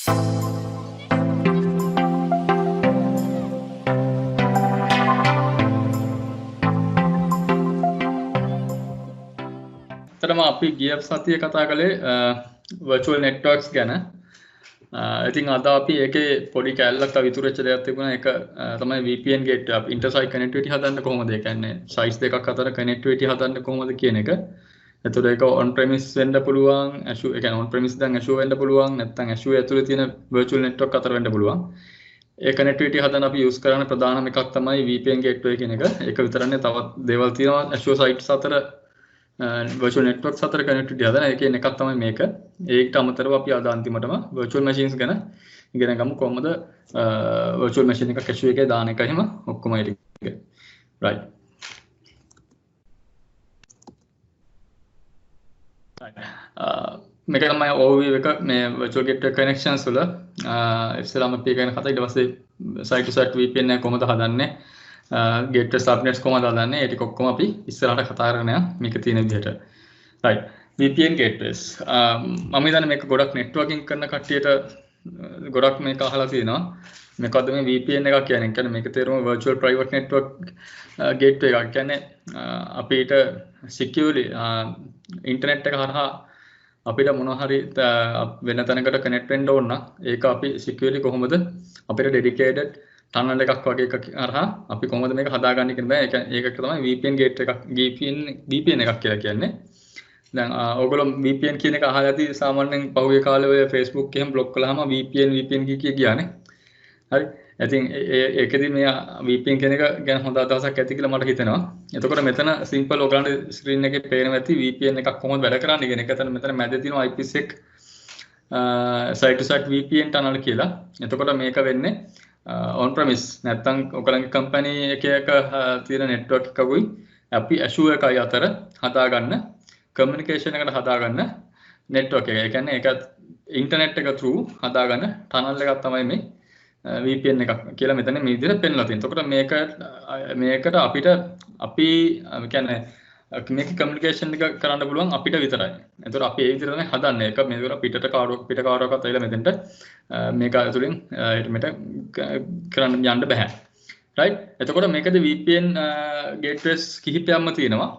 ඇත්තටම අපි ගිය සතියේ කතා කළේ virtual networks ගැන. ඉතින් අද අපි ඒකේ පොඩි කැලලක් තව ඉතුරු වෙච්ච දෙයක් තිබුණා. ඒක තමයි VPN gateway. අපි inter-site connectivity හදන්න කොහොමද? ඒ කියන්නේ sites දෙකක් අතර connectivity හදන්න කොහොමද කියන එක. එතකොට ඒක on premise වෙන්න පුළුවන්, Azure, ඒ කියන්නේ on premise දැන් Azure වෙන්න පුළුවන්, නැත්නම් Azure ඇතුලේ තියෙන virtual network අතර වෙන්න පුළුවන්. ඒ connectivity හදන්න අපි use කරන ප්‍රධානම එකක් තමයි VPN gateway කියන එක. ඒක විතරනේ තවත් දේවල් තියෙනවා Azure sites අතර virtual networks අතර connectivity හදන එකෙන් එකක් තමයි මේක. ඒකට අමතරව අපි අද අන්තිමටම virtual machines ගැන ඉගෙන ගමු. කොහොමද virtual machine එකක් Azure එකේ දාන එක එහෙම ඔක්කොම ඒ ටික. right. මේක තමයි overview එක මේ virtual gateway connections වල ඉස්සෙල්ලාම අපි ගැන කතා ඊට පස්සේ site to site VPN එක කොහොමද හදන්නේ, gateway subnets කොහොමද හදන්නේ, ඒ ටික ඔක්කොම අපි ඉස්සරහට කතා කරගෙන යනවා මේක තියෙන විදිහට. right. VPN gateways මම හිතන්නේ මේක ගොඩක් networking කරන කට්ටියට ගොඩක් මේක අහලා තියෙනවා. මේකද මේ VPN එකක් කියන්නේ. කියන්නේ මේක තේරුම virtual private network gateway එකක්. කියන්නේ අපිට securely internet එක හරහා අපිට මොනවා හරි වෙන තැනකට connect වෙන්න ඕන නම් ඒක අපි securely කොහොමද අපිට dedicated tunnel එකක් වගේ එකක් හරහා අපි කොහොමද මේක හදාගන්නේ කියන බෑ. ඒකට තමයි VPN gateway එකක් VPN එකක් කියලා කියන්නේ. දැන් ඔයගොල්ලෝ VPN කියන එක අහලා ඇති සාමාන්‍යයෙන් පහුගිය කාලේ ඔය Facebook එකෙන් බ්ලොක් කළාම VPN කිය ගියානේ. හරි. ඉතින් ඒකෙදි මේ VPN කියන එක ගැන හොඳ අදහසක් ඇති කියලා මට හිතෙනවා. එතකොට මෙතන සිම්පල් ඔයගලන්ට ස්ක්‍රීන් එකේ පේනවා ඇති VPN එකක් කොහොමද වැඩ කරන්නේ කියන එක. මෙතන මැද තියෙනවා IPsec site to site VPN tunnel කියලා. එතකොට මේක වෙන්නේ on premise නැත්නම් ඔයගලන්ගේ company එකක තියෙන network එකකුයි අපි Azure එකයි අතර හදාගන්න communication එකට හදාගන්න network එක. ඒ කියන්නේ ඒක internet එක through හදාගන්න tunnel එකක් තමයි මේ VPN එකක් කියලා මෙතන මේ විදිහට පෙන්නලා තියෙනවා. එතකොට මේකට අපි කියන්නේ මේක communication එක කරන්න පුළුවන් අපිට විතරයි. එතකොට අපි ඒ විදිහට තමයි හදන්නේ. ඒක මේක පිට කාරකවත් ඇවිල්ලා මෙතෙන්ට මේක ඇතුලෙන් මෙතන කරන්න යන්න බෑ. right. එතකොට මේකද VPN gateways කිහිපයක්ම තියෙනවා.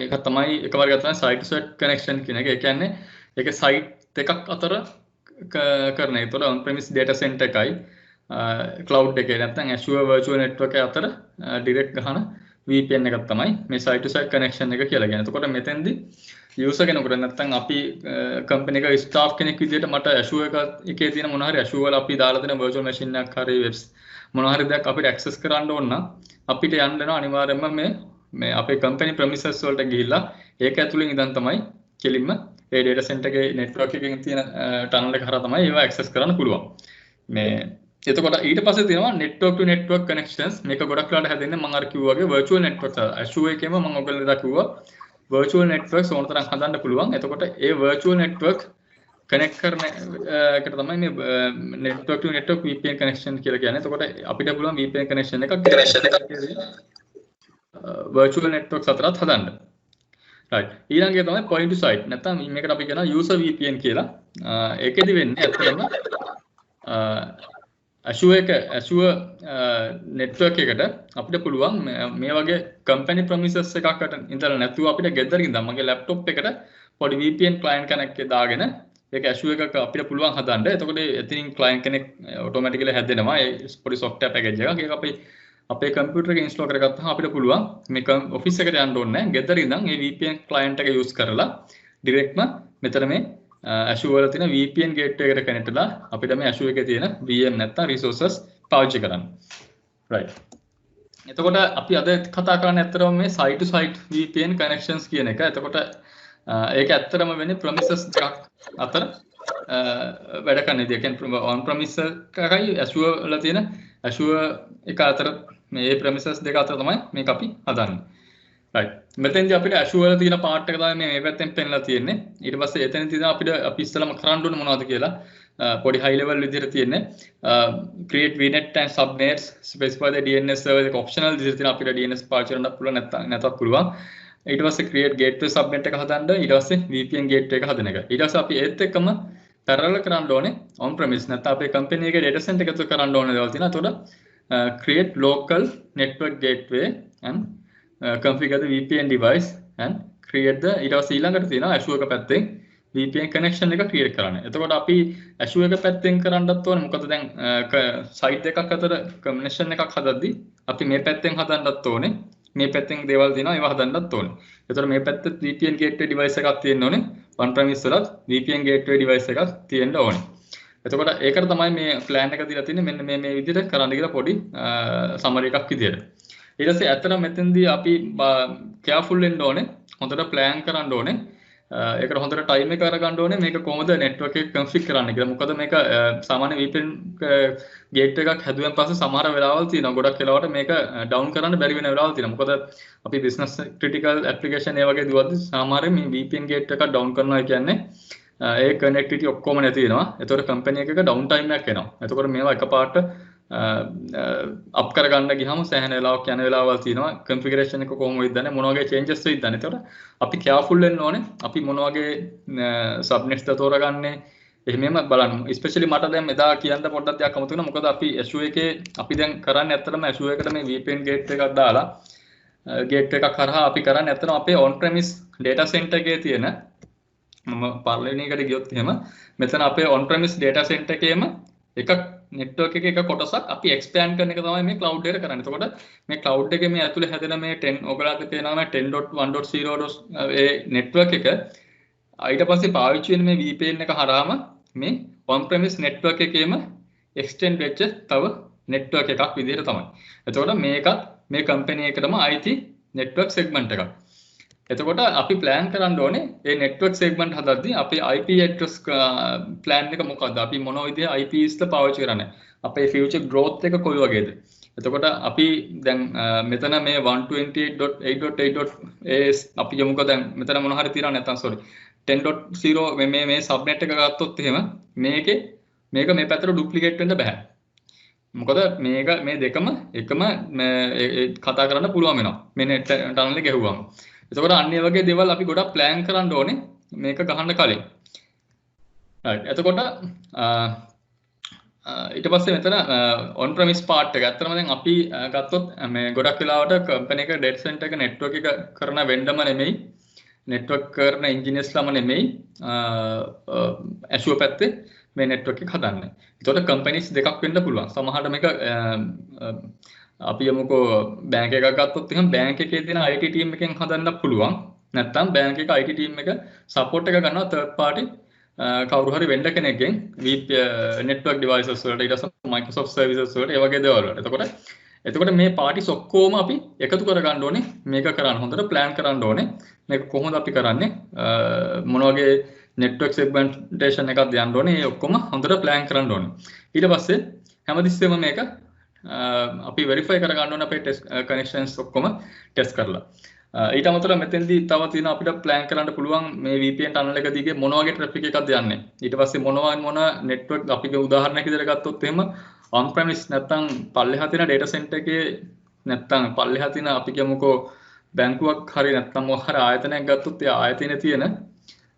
ඒක තමයි එකවර ගත්තා site to site connection කියන එක. ඒ කියන්නේ ඒක site දෙකක් අතර කරන. ඒතකොට on premise data center එකයි cloud එකේ නැත්නම් Azure virtual network එක අතර direct ගහන VPN එකක් තමයි මේ site to site connection එක කියලා කියන්නේ. එතකොට මෙතෙන්දී user කෙනෙකුට නැත්නම් අපි company එක staff කෙනෙක් විදිහට මට Azure එකේ තියෙන මොනවා හරි Azure වල අපි දාලා තියෙන virtual machine එකක් හරි webs මොනවා හරි දෙයක් අපිට access කරන්න ඕන නම් අපිට යන්න වෙනවා අනිවාර්යයෙන්ම මේ අපේ company premises වලට ගිහිල්ලා ඒක ඇතුලෙන් ඉඳන් තමයි කෙලින්ම ඒ data center එකේ network එකකින් තියෙන tunnel එක හරහා තමයි ඒවා access කරන්න පුළුවන්. මේ එතකොට ඊට පස්සේ තියෙනවා network to network connections. මේක ගොඩක් වෙලාට හැදෙන්නේ මම අර කිව්වා වගේ virtual networks. Azure එකේම මම ඔයගොල්ලෝ ඉදා කිව්වා virtual networks ඕන තරම් හදන්න පුළුවන්. එතකොට ඒ virtual network connect කරන එකට තමයි මේ network to network VPN connection කියලා කියන්නේ. එතකොට අපිට පුළුවන් VPN connection එකක් virtual networks අතරත් හදන්න. right. ඊළඟ එක තමයි point to site. නැත්නම් මේකට අපි කියනවා user VPN කියලා. ඒකෙදි වෙන්නේ ඇත්තටම Azure network එකට අපිට පුළුවන් මේ වගේ company premises එකකට ඉඳලා නැතුව අපිට ගෙදර ඉඳන් මගේ laptop එකට පොඩි VPN client කෙනෙක් දාගෙන ඒක Azure එකක අපිට පුළුවන් හදන්න. එතකොට එතනින් client කෙනෙක් automatically හැදෙනවා. ඒ පොඩි software package එකක්. ඒක අපි අපේ computer එකේ install කරගත්තාම අපිට පුළුවන් මේ office එකට යන්න ඕනේ නැහැ. ගෙදර ඉඳන් මේ VPN client එක use කරලා directම මෙතන මේ Azure වල තියෙන VPN gateway එකට connect වෙලා අපිට මේ Azure එකේ තියෙන VM නැත්නම් resources පාවිච්චි කරන්න. right. එතකොට අපි අද කතා කරන්නේ ඇත්තටම මේ site to site VPN connections කියන එක. එතකොට ඒක ඇත්තටම වෙන්නේ premises දෙකක් අතර වැඩ කරන විදිය. කියන්නේ on premise එකයි Azure වල තියෙන Azure එක අතර මේ premises දෙක අතර තමයි මේක අපි හදන්නේ. right. මෙතෙන්දී අපිට Azure වල තියෙන part එක තමයි මේ පැත්තෙන් පෙන්නලා තියෙන්නේ. ඊට පස්සේ එතන තියෙන අපිට අපි ඉස්සෙල්ලාම කරන්න ඕනේ මොනවද කියලා පොඩි high level විදිහට තියෙන්නේ. create VNet and subnets, specify the DNS server එක optional විදිහට තියෙන අපිට DNS පාවිච්චි කරන්න පුළුවන් නැත්නම් පුළුවන්. ඊට පස්සේ create gateway subnet එක හදන්න, ඊට පස්සේ VPN gateway එක හදන එක. ඊට පස්සේ අපි ඒත් එක්කම parallel කරන්න ඕනේ on premise නැත්නම් අපේ company එකේ data center එක ඇතුළේ කරන්න ඕනේ දේවල් තියෙනවා. එතකොට create local network gateway and configure the VPN device and create the ඊට පස්සේ ඊළඟට තියෙනවා Azure එක පැත්තෙන් VPN connection එක create කරන්න. එතකොට අපි Azure එක පැත්තෙන් කරන්නත් ඕනේ. මොකද දැන් site එකක් අතර combination එකක් හදද්දී අපි මේ පැත්තෙන් හදන්නත් ඕනේ. මේ පැත්තෙන් දේවල් තියෙනවා ඒවා හදන්නත් ඕනේ. එතකොට මේ පැත්තේ VPN gateway device එකක් තියෙන්න ඕනේ. on premise වලත් VPN gateway device එකක් තියෙන්න ඕනේ. එතකොට ඒකට තමයි මේ plan එක දීලා තින්නේ මෙන්න මේ විදිහට කරන්න කියලා පොඩි summary එකක් විදිහට. ඊට පස්සේ ඇත්තට මෙතෙන්දී අපි careful වෙන්න ඕනේ. හොඳට plan කරන්න ඕනේ. ඒකට හොඳට time එක අරගන්න ඕනේ මේක කොහොමද network එක configure කරන්න කියලා. මොකද මේක සාමාන්‍ය VPN gateway එකක් හැදුවෙන් පස්සේ සමහර වෙලාවල් තියෙනවා. ගොඩක් වෙලාවට මේක down කරන්න බැරි වෙන වෙලාවල් තියෙනවා. මොකද අපි business critical application ඒ වගේ දුවද්දි සාමාන්‍යයෙන් මේ VPN gateway එකක් down කරනවා කියන්නේ ඒ connectivity ඔක්කොම නැති වෙනවා. ඒතකොට company එකක down time එකක් එනවා. එතකොට මේවා එකපාරට අප් කරගන්න ගියාම සෑහෙන වෙලාවක් යන වෙලාවල් තියෙනවා. configuration එක කොහොම වෙයිද දන්නේ මොන වගේ changes වෙයිද දන්නේ. ඒතකොට අපි careful වෙන්න ඕනේ. අපි මොන වගේ subnets ද තෝරගන්නේ එහෙමම බලන්න. especially මට දැන් එදා කියන්න පොඩ්ඩක් දෙයක් අමතක වුණා. මොකද අපි Azure එකේ අපි දැන් කරන්නේ ඇත්තටම Azure එකට මේ VPN gateway එකක් දාලා gateway එකක් කරහා අපි කරන්නේ ඇත්තටම අපේ on premise data center එකේ තියෙන මම පළවෙනි එකට ගියොත් එහෙම මෙතන අපේ on premise data center එකේම එකක් network එකේ එක කොටසක් අපි expand කරන එක තමයි මේ cloud එකට කරන්නේ. එතකොට මේ cloud එකේ මේ ඇතුලේ හැදෙන මේ 10 ඔයගොල්ලන්ට පේනවා මේ 10.1.0 ඒ network එක ඊට පස්සේ පාවිච්චි වෙන මේ VPN එක හරහාම මේ on premise network එකේම extend වෙච්ච තව network එකක් විදිහට තමයි. එතකොට මේකත් මේ company එකටම අයිති network segment එකක්. එතකොට අපි plan කරන්න ඕනේ මේ network segment හදද්දී අපේ IP address plan එක මොකක්ද? අපි මොන විදිහේ IPs ද පාවිච්චි කරන්නේ? අපේ future growth එක කොයි වගේද? එතකොට අපි දැන් මෙතන මේ 128.8.8.as අපි යමුකෝ දැන් මෙතන මොන හරි තියනවා නැත්නම් sorry 10.0 මේ subnet එක ගත්තොත් එහෙම මේක මේ පැත්තට duplicate වෙන්න බෑ. මොකද මේක මේ දෙකම එකම කතා කරන්න පුළුවන් වෙනවා. මේ net tunnel එක ගැහුවම. එතකොට අන්න ඒ වගේ දේවල් අපි ගොඩක් plan කරන්න ඕනේ මේක ගහන්න කලින්. right. එතකොට ඊට පස්සේ මෙතන on premise part එක. ඇත්තටම දැන් අපි ගත්තොත් මේ ගොඩක් වෙලාවට company එක data center එක network එක කරන vendorම නෙමෙයි. network කරන engineers ලාම නෙමෙයි. Azure පැත්තේ මේ network එක හදන්නේ. ඒතකොට companies දෙකක් වෙන්න පුළුවන්. සමහරට මේක අපි යමුකෝ බැංක් එකක් ගත්තොත් එහෙනම් බැංක් එකේ තියෙන IT team එකෙන් හදන්න පුළුවන්. නැත්නම් බැංක් එක IT team එක support එක ගන්නවා third party කවුරු හරි vendor කෙනෙක්ගෙන් network devices වලට ඊට පස්සේ Microsoft services වලට ඒ වගේ දේවල් වලට. එතකොට මේ parties ඔක්කොම අපි එකතු කර ගන්න ඕනේ. මේක කරන්න හොඳට plan කරන්න ඕනේ. මේක කොහොමද අපි කරන්නේ? මොන වගේ network segmentation එකක්ද යන්න ඕනේ. ඒ ඔක්කොම හොඳට plan කරන්න ඕනේ. ඊට පස්සේ හැමතිස්සෙම මේක අපි verify කර ගන්න ඕනේ අපේ test connections ඔක්කොම test කරලා. ඊට අමතරව මෙතෙන්දී තව තියෙන අපිට plan කරන්න පුළුවන් මේ VPN tunnel එක දිගේ මොන වගේ traffic එකක්ද යන්නේ. ඊට පස්සේ මොන network අපි උදාහරණයක් විදිහට ගත්තොත් එහෙම on premise නැත්නම් පල්ලෙහා තියෙන data center එකේ නැත්නම් පල්ලෙහා තියෙන අපි කියමුකෝ බැංකුවක් හරි නැත්නම් මොකක් හරි ආයතනයක් ගත්තොත් ඒ ආයතනයේ තියෙන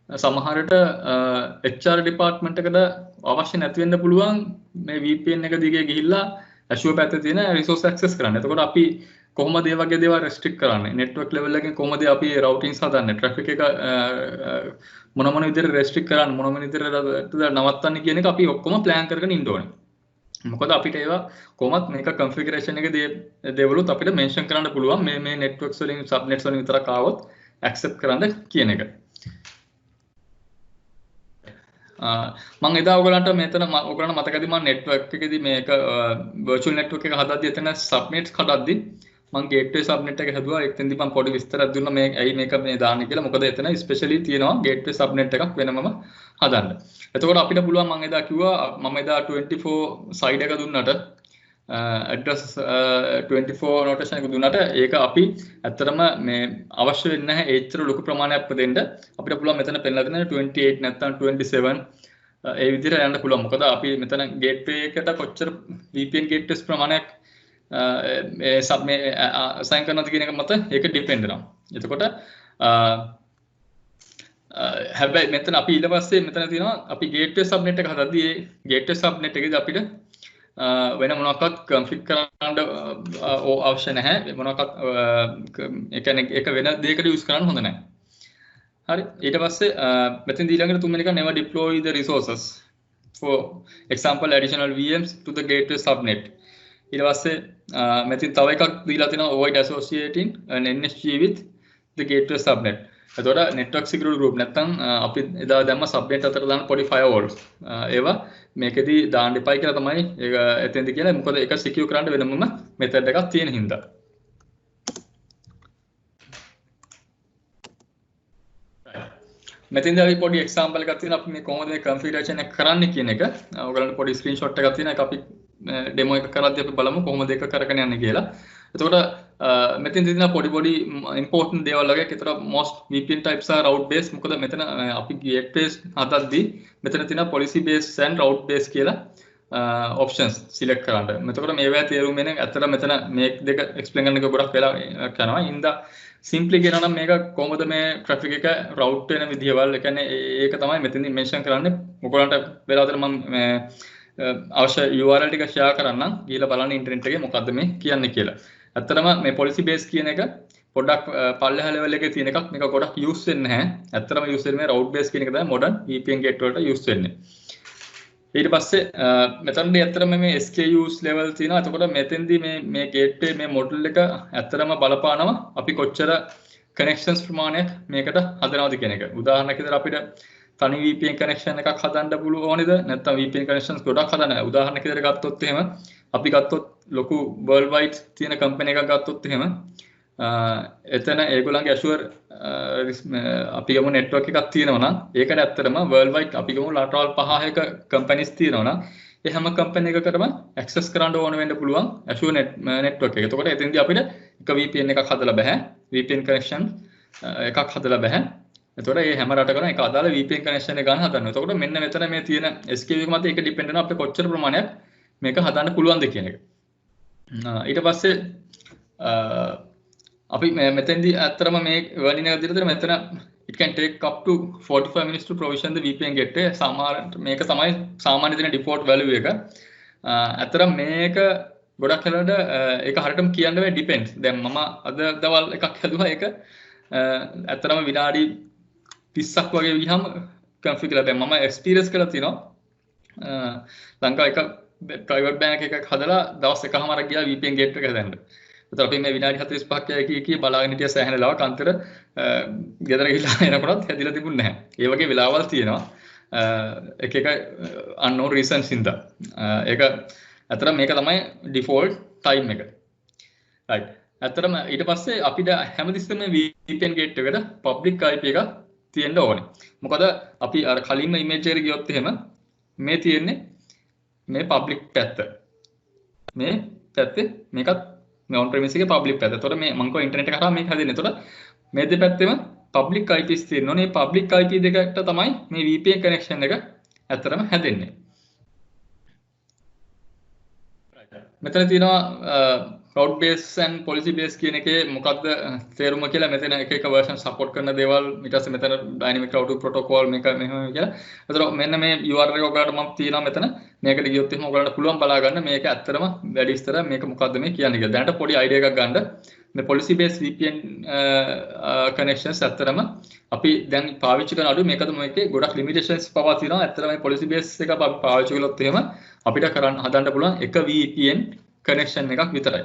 සමහරට HR department එකට අවශ්‍ය නැති වෙන්න පුළුවන් මේ VPN එක දිගේ ගිහිල්ලා Azure පැත්තේ තියෙන resource access කරන්න. එතකොට අපි කොහොමද මේ වගේ දේවල් restrict කරන්නේ? network level එකෙන් කොහොමද අපි routings හදන්නේ? traffic එක මොන විදිහට restrict කරන්නේ? මොන විදිහට නවත්තන්නේ කියන එක අපි ඔක්කොම plan කරගෙන ඉන්න ඕනේ. මොකද අපිට ඒවා කොහොමත් මේක configuration එකේ දේවලුත් අපිට mention කරන්න පුළුවන් මේ networks වලින් subnets වලින් විතරක් ආවොත් accept කරන්න කියන එක. මම එදා ඔයගලන්ට මෙතන ඔයගලන්ට මතකද මම network එකේදී මේක virtual network එක හදද්දී එතන subnets හදද්දී මම gateway subnet එක හැදුවා. එතෙන්දී මම පොඩි විස්තරයක් දුන්නා මේ ඇයි මේක මේ දාන්නේ කියලා. මොකද එතන especially තියෙනවා gateway subnet එකක් වෙනමම හදන්න. එතකොට අපිට පුළුවන් මම එදා කිව්වා මම එදා 24 side එක දුන්නට address 24 notation එක දුන්නට ඒක අපි ඇත්තටම මේ අවශ්‍ය වෙන්නේ නැහැ ඒච්චර ලොකු ප්‍රමාණයක් දෙන්න. අපිට පුළුවන් මෙතන පෙන්නලා දෙන්න 28 නැත්නම් 27 ඒ විදිහට යන්න පුළුවන්. මොකද අපි මෙතන gateway එකට කොච්චර VPN gateways ප්‍රමාණයක් සබ් මේ assign කරනවද කියන එක මත ඒක depend වෙනවා. එතකොට හැබැයි මෙතන අපි ඊට පස්සේ මෙතන තියෙනවා අපි ගේට්වේ සබ්නෙට් එක හදද්දී ඒ ගේට්වේ සබ්නෙට් එකේදී අපිට වෙන මොනවාක්වත් කන්ෆිග් කරන්න අවශ්‍ය නැහැ මොනවාක්වත් ඒ කියන්නේ ඒක වෙන දෙයකට යූස් කරන්න හොඳ නැහැ. හරි ඊට පස්සේ මෙතෙන්දී ඊළඟට තුන්වෙනි එක never deploy the resources for example additional VMs to the gateway subnet. ඊට පස්සේ මෙතෙන් තව එකක් දීලා තිනවා avoid associating an NSG with the gateway subnet. එතකොට network security group නැත්තම් අපි එදා දැම්ම subnet අතර දාන පොඩි firewalls ඒවා මේකෙදී දාන්න එපයි කියලා තමයි ඒක එතෙන්දී කියලා මොකද ඒක secure කරන්න වෙනමම method එකක් තියෙන හින්දා. මෙතෙන්දී අපි පොඩි example එකක් තියෙනවා අපි මේ කොහොමද මේ configuration එක කරන්නේ කියන එක. ඔයගලන්ට පොඩි screenshot එකක් තියෙනවා ඒක අපි demo එක කරද්දී අපි බලමු කොහොමද ඒක කරගෙන යන්නේ කියලා. එතකොට මෙතෙන්දී තියෙන පොඩි important දේවල් වගේ ඒතර most VPN types are route based මොකද මෙතන අපි gateways හදද්දී මෙතන තියෙන policy based and route based කියලා options select කරන්න. එතකොට මේවා තේරුම් ගන්න ඇත්තට මෙතන මේ දෙක explain කරන්න එක ගොඩක් වෙලා යනවා. ඉන්දා simply කියනවා නම් මේක කොහොමද මේ traffic එක route වෙන විදියවල් ඒ කියන්නේ ඒක තමයි මෙතනදී mention කරන්නේ. ඔයගොල්ලන්ට වෙලාවකට මම අවශ්‍ය URL ටික share කරන්නම්. ගිහලා බලන්න ඉන්ටර්නෙට් එකේ මොකද්ද මේ කියන්නේ කියලා. ඇත්තටම මේ policy base කියන එක පොඩ්ඩක් පල්ලෙහා level එකේ තියෙන එකක් මේක ගොඩක් use වෙන්නේ නැහැ. ඇත්තටම use වෙන්නේ මේ route base කියන එක තමයි modern VPN gateway වලට use වෙන්නේ. ඊට පස්සේ මෙතනදී ඇත්තටම මේ SKUs level තියෙනවා. එතකොට මෙතෙන්දී මේ gateway මේ model එක ඇත්තටම බලපානවා අපි කොච්චර connections ප්‍රමාණයක් මේකට හදනවද කියන එක. උදාහරණයක් විදිහට අපිට තනි VPN connection එකක් හදන්න පුළුවන්ද නැත්නම් VPN connections ගොඩක් හදන්න. උදාහරණයක් විදිහට ගත්තොත් එහෙම අපි ගත්තොත් ලොකු worldwide තියෙන company එකක් ගත්තොත් එහෙම එතන ඒගොල්ලන්ගේ Azure අපි ගමු network එකක් තියෙනවා නම් ඒකට ඇත්තටම worldwide අපි ගමු රටවල් 5ක companies තියෙනවා නම් ඒ හැම company එකකටම access කරන්න ඕන වෙන්න පුළුවන් Azure network එක. එතකොට එතෙන්දී අපිට එක VPN එකක් හදලා බෑ. VPN connection එකක් හදලා බෑ. එතකොට මේ හැම රටකම එක අදාළ VPN connection එක ගන්න හදනවා. එතකොට මෙන්න මෙතන මේ තියෙන SKU එක මත ඒක depend වෙනවා අපිට කොච්චර ප්‍රමාණයක් මේක හදන්න පුළුවන්ද කියන එක. ඊට පස්සේ අපි මෙතෙන්දී අත්‍තරම මේ වර්ණින විදිහට මෙතන it can take up to 45 minutes to provision the VPN gateway. මේක තමයි සාමාන්‍ය දෙන default value එක. අතර මේක ගොඩක් වෙලාවට ඒක හරියටම කියන්න බෑ depends. දැන් මම අද දවල් එකක් හැදුවා ඒක අතරම විනාඩි 30ක් වගේ විහම configure කරලා දැන් මම experience කරලා තිනවා. ලංකාව එක private bank එකක් හදලා දවස් එකමාරක් ගියා VPN gateway එක හදන්න. ඒතර අපි මේ විනාඩි 45ක් කී බලාගෙන හිටිය සෑහෙන වෙලාවක් අන්තර ගෙදර ගිහලා එනකොටත් හැදිලා තිබුණේ නැහැ. ඒ වගේ වෙලාවල් තියෙනවා. එක unknown reasons හින්දා. ඒක අතර මේක තමයි default time එක. right. අතරම ඊට පස්සේ අපිට හැමතිස්සෙම VPN gateway එකට public IP එකක් තියෙන්න ඕනේ. මොකද අපි අර කලින්ම image එකට ගියොත් එහෙම මේ තියෙන්නේ මේ public පැත්ත. මේ පැත්තේ මේකත් මේ on premise එකේ public පැත්ත. ඒතකොට මේ මම කෝ ඉන්ටර්නෙට් එක කරා මේක හැදෙන්නේ. ඒතකොට මේ දෙපැත්තෙම public IPs තියෙනවා. මේ public IP දෙකට තමයි මේ VPN connection එක ඇත්තටම හැදෙන්නේ. මෙතන තියෙනවා route based and policy based කියන එකේ මොකක්ද තේරුම කියලා මෙතන එක එක version support කරන දේවල් ඊට පස්සේ මෙතන dynamic routing protocol මේක මෙහෙම කියලා. ඒතර මෙන්න මේ URL එක ඔයාලට මම තියෙනවා මෙතන. මේකට ගියොත් එහෙනම් ඔයාලට පුළුවන් බලා ගන්න මේක ඇත්තටම වැඩි විස්තර මේක මොකක්ද මේ කියන්නේ කියලා. දැනට පොඩි idea එකක් ගන්න. මේ policy based VPN connections ඇත්තටම අපි දැන් පාවිච්චි කරන අඩු මේකද මේකේ ගොඩක් limitations පවා තියෙනවා. ඇත්තටම මේ policy based එක අපි පාවිච්චි කළොත් එහෙම අපිට කරන්න හදන්න පුළුවන් එක VPN connection එකක් විතරයි.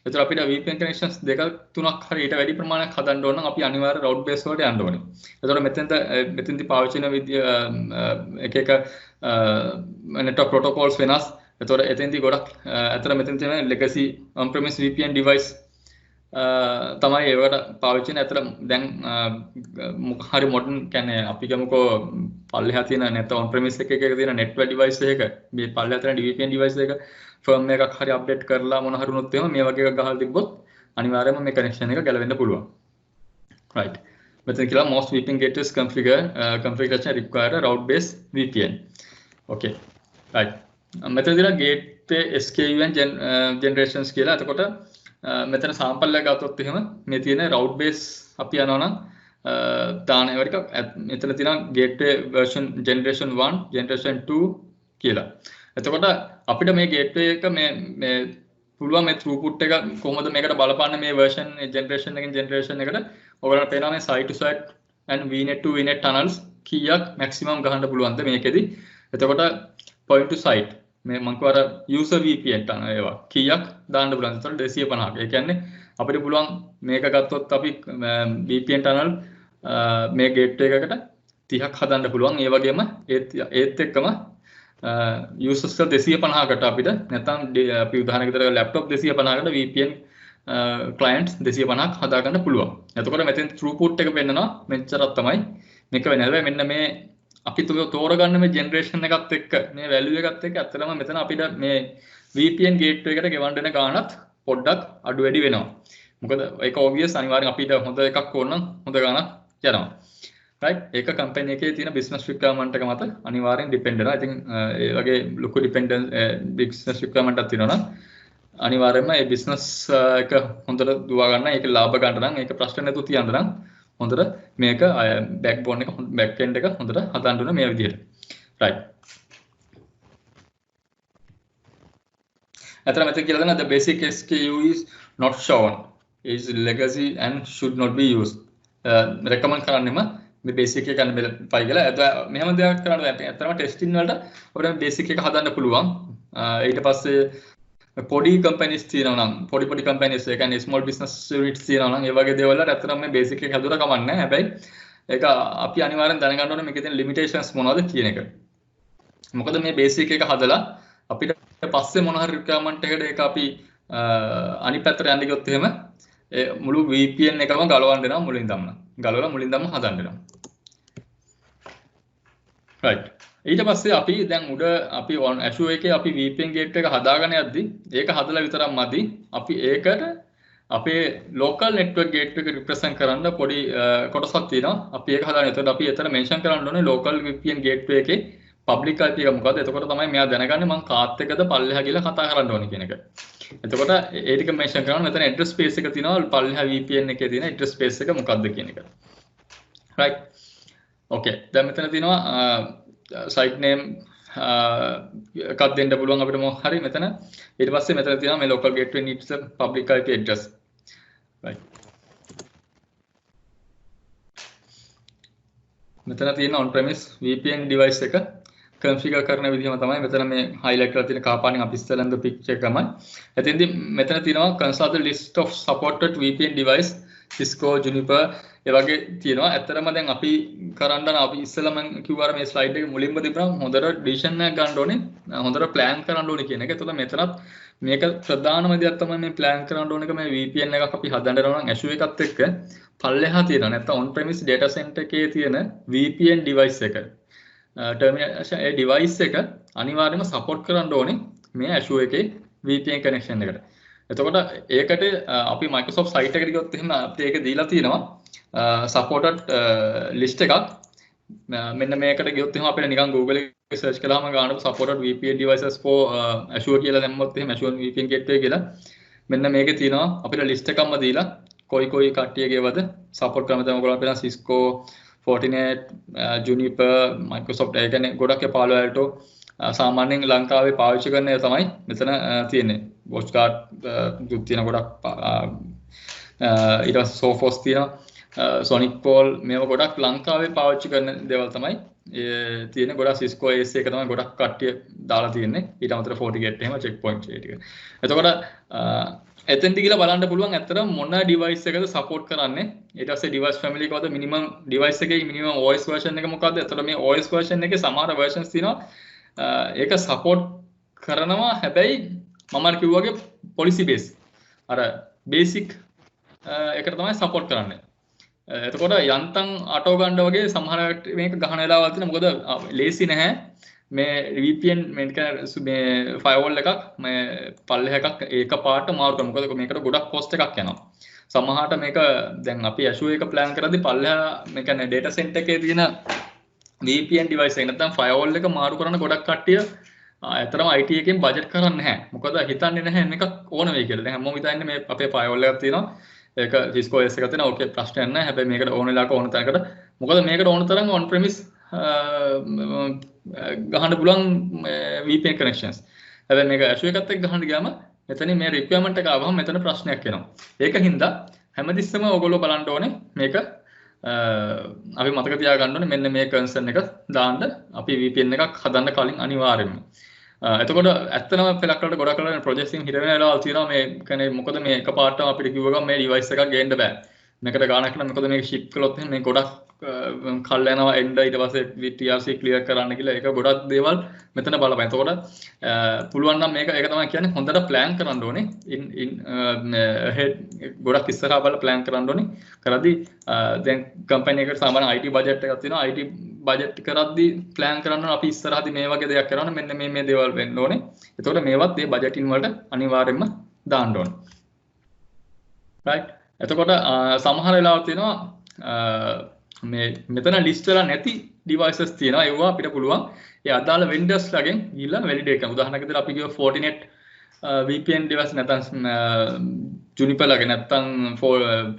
ඒතර අපිට VPN connections දෙක තුනක් හරි ඊට වැඩි ප්‍රමාණයක් හදන්න ඕන නම් අපි අනිවාර්ය route based වලට යන්න ඕනේ. ඒතර මෙතෙන්දී පාවිච්චි කරන විදිය එක එක network protocols වෙනස්. ඒතර එතෙන්දී ගොඩක් අතර මෙතෙන් තියෙන legacy on premise VPN device තමයි ඒවට පාවිච්චි කරන. අතර දැන් මොක හරි modern කියන්නේ අපි ගමුකෝ පල්ලෙහා තියෙන නැත්නම් on premise එකක තියෙන network device එකක මේ පල්ලෙහා තියෙන VPN device එක firm එකක් හරි අප්ඩේට් කරලා මොන හරි වුණොත් එහෙම මේ වගේ එකක් ගහලා තිබ්බොත් අනිවාර්යයෙන්ම මේ කනෙක්ෂන් එක ගැලවෙන්න පුළුවන්. right. මෙතන කියලා most VPN gateways configuration require a route based VPN. okay. right. මෙතන දිලා gateway SKUN generations කියලා. එතකොට මෙතන sample එක ගත්තොත් එහෙම මේ තියෙන route based අපි යනවා නම් දාන ඒවා ටික මෙතන තියෙනවා gateway version generation 1 generation 2 කියලා. එතකොට අපිට මේ gateway එක මේ පුළුවන් මේ throughput එක කොහොමද මේකට බලපාන්නේ මේ version generation එකෙන් generation එකට ඔයගොල්ලන්ට පේනවා මේ site to site and vnet to vnet tunnels කීයක් maximum ගහන්න පුළුවන්ද මේකෙදි. එතකොට point to site මේ මම කියවර user VPN tunnel ඒවා කීයක් දාන්න පුළුවන්ද? එතකොට 250ක්. ඒ කියන්නේ අපිට පුළුවන් මේක ගත්තොත් අපි VPN tunnel මේ gateway එකකට 30ක් හදන්න පුළුවන්. ඒ වගේම ඒත් එක්කම users 250කට අපිට නැත්නම් අපි උදාහරණයකට laptop 250කට VPN clients 250ක් හදා ගන්න පුළුවන්. එතකොට මෙතෙන් throughput එක පෙන්නනවා මෙච්චරක් තමයි මේක වෙන්නේ. හැබැයි මෙන්න මේ අපි තෝරගන්න මේ generation එකත් එක්ක මේ value එකත් එක්ක ඇත්තටම මෙතන අපිට මේ VPN gateway එකට ගෙවන්න දෙන ගාණත් පොඩ්ඩක් අඩු වැඩි වෙනවා. මොකද ඒක obvious අනිවාර්යෙන් අපිට හොඳ එකක් ඕන නම් හොඳ ගාණක් යනවා. right ඒක company එකේ තියෙන business requirement එක මත අනිවාර්යෙන් depend වෙනවා. ඉතින් ඒ වගේ ලොකු dependence business requirement එකක් තියෙනවා නම් අනිවාර්යයෙන්ම මේ business එක හොඳට දුවා ගන්න, ඒක ලාභ ගන්න නම්, ඒක ප්‍රශ්න නැතුව තියන්න නම් හොඳට මේක backbone එක back end එක හොඳට හදන්න ඕනේ මේ විදිහට. right අතන මෙතන කියලා දෙනවා the basic SKU is not shown is legacy and should not be used. recommend කරන්නෙම මේ basic එක ගන්න බෑ කියලා. මෙහෙම දෙයක් කරන්න බෑ. ඇත්තටම testing වලට ඔයාලා basic එක හදන්න පුළුවන්. ඊට පස්සේ පොඩි companies තියෙනවා නම් පොඩි companies ඒ කියන්නේ small business units තියෙනවා නම් ඒ වගේ දේවල් වලට ඇත්තටම මේ basic එක හදුවර කමක් නැහැ. හැබැයි ඒක අපි අනිවාර්යෙන් දැනගන්න ඕනේ මේකේ තියෙන limitations මොනවද කියන එක. මොකද මේ basic එක හදලා අපිට පස්සේ මොන හරි requirement එකකට ඒක අපි අනිත් පැත්තට යන්න ගියොත් එහෙම මුළු VPN එකම ගලවන්න දෙනවා මුලින්දම. ගලවලා මුලින්දම හදන්න දෙනවා. right ඊට පස්සේ අපි දැන් උඩ අපි Azure එකේ අපි VPN gateway එක හදාගෙන යද්දි ඒක හදලා විතරක් මදි. අපි ඒකට අපේ local network gateway එක represent කරන්න පොඩි කොටසක් තියෙනවා. අපි ඒක හදාගෙන එතකොට අපි එතන mention කරන්න ඕනේ local VPN gateway එකේ public IP එක මොකද්ද? එතකොට තමයි මෙයා දැනගන්නේ මම කාත් එක්කද පල්ලෙහා ගිහලා කතා කරන්න ඕනේ කියන එක. එතකොට ඒ ටික mention කරනවා. මෙතන address space එක තියෙනවා පල්ලෙහා VPN එකේ තියෙන address space එක මොකද්ද කියන එක. right okay දැන් මෙතන තියෙනවා site name එකක් දෙන්න පුළුවන් අපිට මොකක් හරි මෙතන. ඊට පස්සේ මෙතන තියෙනවා මේ local gateway needs a public IP address. right මෙතන තියෙන on premise VPN device එක configure කරන විදිහම තමයි මෙතන මේ highlight කරලා තියෙන කපාණෙන් අපි ඉස්සෙල්ලම picture එක තමයි. එතෙන්දී මෙතන තියෙනවා consult the list of supported VPN device Cisco Juniper ඒ වගේ තියෙනවා. ඇත්තටම දැන් අපි කරන්න අපි ඉස්සෙල්ලම කිව්වාර මේ slide එකේ මුලින්ම තිබුණා හොඳට decision එකක් ගන්න ඕනේ, හොඳට plan කරන්න ඕනේ කියන එක. ඒතකොට මෙතනත් මේක ප්‍රධානම දෙයක් තමයි මේ plan කරන්න ඕන එක මේ VPN එකක් අපි හදන්න යනවා නම් Azure එකත් එක්ක පල්ලෙහා තියෙනවා. නැත්නම් on premise data center එකේ තියෙන VPN device එක termination ඒ device එක අනිවාර්යයෙන්ම support කරන්න ඕනේ මේ Azure එකේ VPN connection එකට. එතකොට ඒකට අපි Microsoft site එකට ගියොත් එහෙම අපිට ඒක දීලා තියෙනවා supported list එකක්. මෙන්න මේකට ගියොත් එහෙම අපිට නිකන් Google එකේ search කළාම ගන්නකො supported VPN devices for Azure කියලා දැම්මොත් එහෙම Azure VPN gateway කියලා මෙන්න මේකේ තියෙනවා අපිට list එකක්ම දීලා කොයි කට්ටියගේවද support කරන තම ඔයගොල්ලෝ අපිට Cisco Fortinet Juniper Microsoft ඒ කියන්නේ ගොඩක් Palo Alto සාමාන්‍යයෙන් ලංකාවේ පාවිච්චි කරන ඒවා තමයි මෙතන තියෙන්නේ. WatchGuard දුක් තියෙන ගොඩක් ඊට පස්සේ Sophos තියෙනවා Sonic Pole මේවා ගොඩක් ලංකාවේ පාවිච්චි කරන දේවල් තමයි තියෙන. ගොඩක් Cisco AS එක තමයි ගොඩක් කට්ටිය දාලා තියෙන්නේ. ඊට අමතරව FortiGate එහෙම checkpoint ඒ ටික. එතකොට එතෙන්දි කියලා බලන්න පුළුවන් ඇත්තටම මොන device එකද support කරන්නේ. ඊට පස්සේ device family එකවද minimum device එකේ minimum OS version එක මොකද්ද? එතකොට මේ OS version එකේ සමහර versions තියෙනවා. ඒක support කරනවා හැබැයි මම අර කිව්වාගේ policy base අර basic එකට තමයි support කරන්නේ. එතකොට යන්තම් අටෝ ගන්න වගේ සමහර මේක ගහන වෙලාවල් තියෙනවා. මොකද ලේසි නැහැ මේ VPN මේ firewall එකක් මේ පල්ලෙහ එකක් ඒක පාට මාරු කරනවා. මොකද මේකට ගොඩක් cost එකක් යනවා. සමහරට මේක දැන් අපි Azure එක plan කරද්දී පල්ලෙහ මේ කියන්නේ data center එකේ තියෙන VPN device එක නැත්නම් firewall එක මාරු කරන ගොඩක් කට්ටිය ඇත්තටම IT එකෙන් budget කරන්නේ නැහැ. මොකද හිතන්නේ නැහැ මේක ඕන වෙයි කියලා. දැන් හැමෝම හිතන්නේ මේ අපේ firewall එකක් තියෙනවා. ඒක Cisco OS එකක් තියෙනවා. ඕකේ ප්‍රශ්නයක් නැහැ. හැබැයි මේකට ඕන වෙලාවක ඕන තැනකට මොකද මේකට ඕන තරම් on premise ගහන්න පුළුවන් VPN connections. හැබැයි මේක Azure එකත් එක්ක ගහන්න ගියාම මෙතනින් මේ requirement එක ආවම මෙතන ප්‍රශ්නයක් එනවා. ඒකින්ද හැමතිස්සෙම ඔයගොල්ලෝ බලන්න ඕනේ මේක අපි මතක තියාගන්න ඕනේ මෙන්න මේ concern එක දාන්න අපි VPN එකක් හදන්න කලින් අනිවාර්යයෙන්ම. එතකොට ඇත්තම පෙලක් වලට ගොඩක් කරලා ප්‍රොජෙක්ට් එකකින් හිර වෙන වෙලාවල් තියෙනවා මේ කියන්නේ මොකද මේ එකපාරටම අපිට කිව්ව ගමන් මේ ඩිවයිස් එකක් ගේන්න බෑ. මේකට ගානක් නම් මොකද මේක ෂිප් කළොත් මේ ගොඩක් කල් යනවා එන්න ඊට පස්සේ TRC ක්ලියර් කරන්න කියලා ඒක ගොඩක් දේවල් මෙතන බලපන්. එතකොට පුළුවන් නම් මේක ඒක තමයි කියන්නේ හොඳට ප්ලෑන් කරන්න ඕනේ. ගොඩක් ඉස්සරහා බලලා ප්ලෑන් කරන්න ඕනේ. කරද්දී දැන් කම්පැනි එකකට සාමාන්‍ය IT බජට් එකක් තියෙනවා. IT බජට් කරද්දී ප්ලෑන් කරන්න අපි ඉස්සරහදී මේ වගේ දෙයක් කරනවා මෙන්න මේ දේවල් වෙන්න ඕනේ. එතකොට මේවත් මේ බජටින් වලට අනිවාර්යයෙන්ම දාන්න ඕනේ. right එතකොට සමහර වෙලාවට තියෙනවා මේ මෙතන ලිස්ට් වෙලා නැති devices තියෙනවා. ඒවා අපිට පුළුවන් ඒ අදාළ vendors ලාගෙන් ගිහිල්ලා validate කරන්න. උදාහරණයක් විදිහට අපි කියව Fortinet VPN device නැත්නම් Juniper ලාගේ නැත්නම්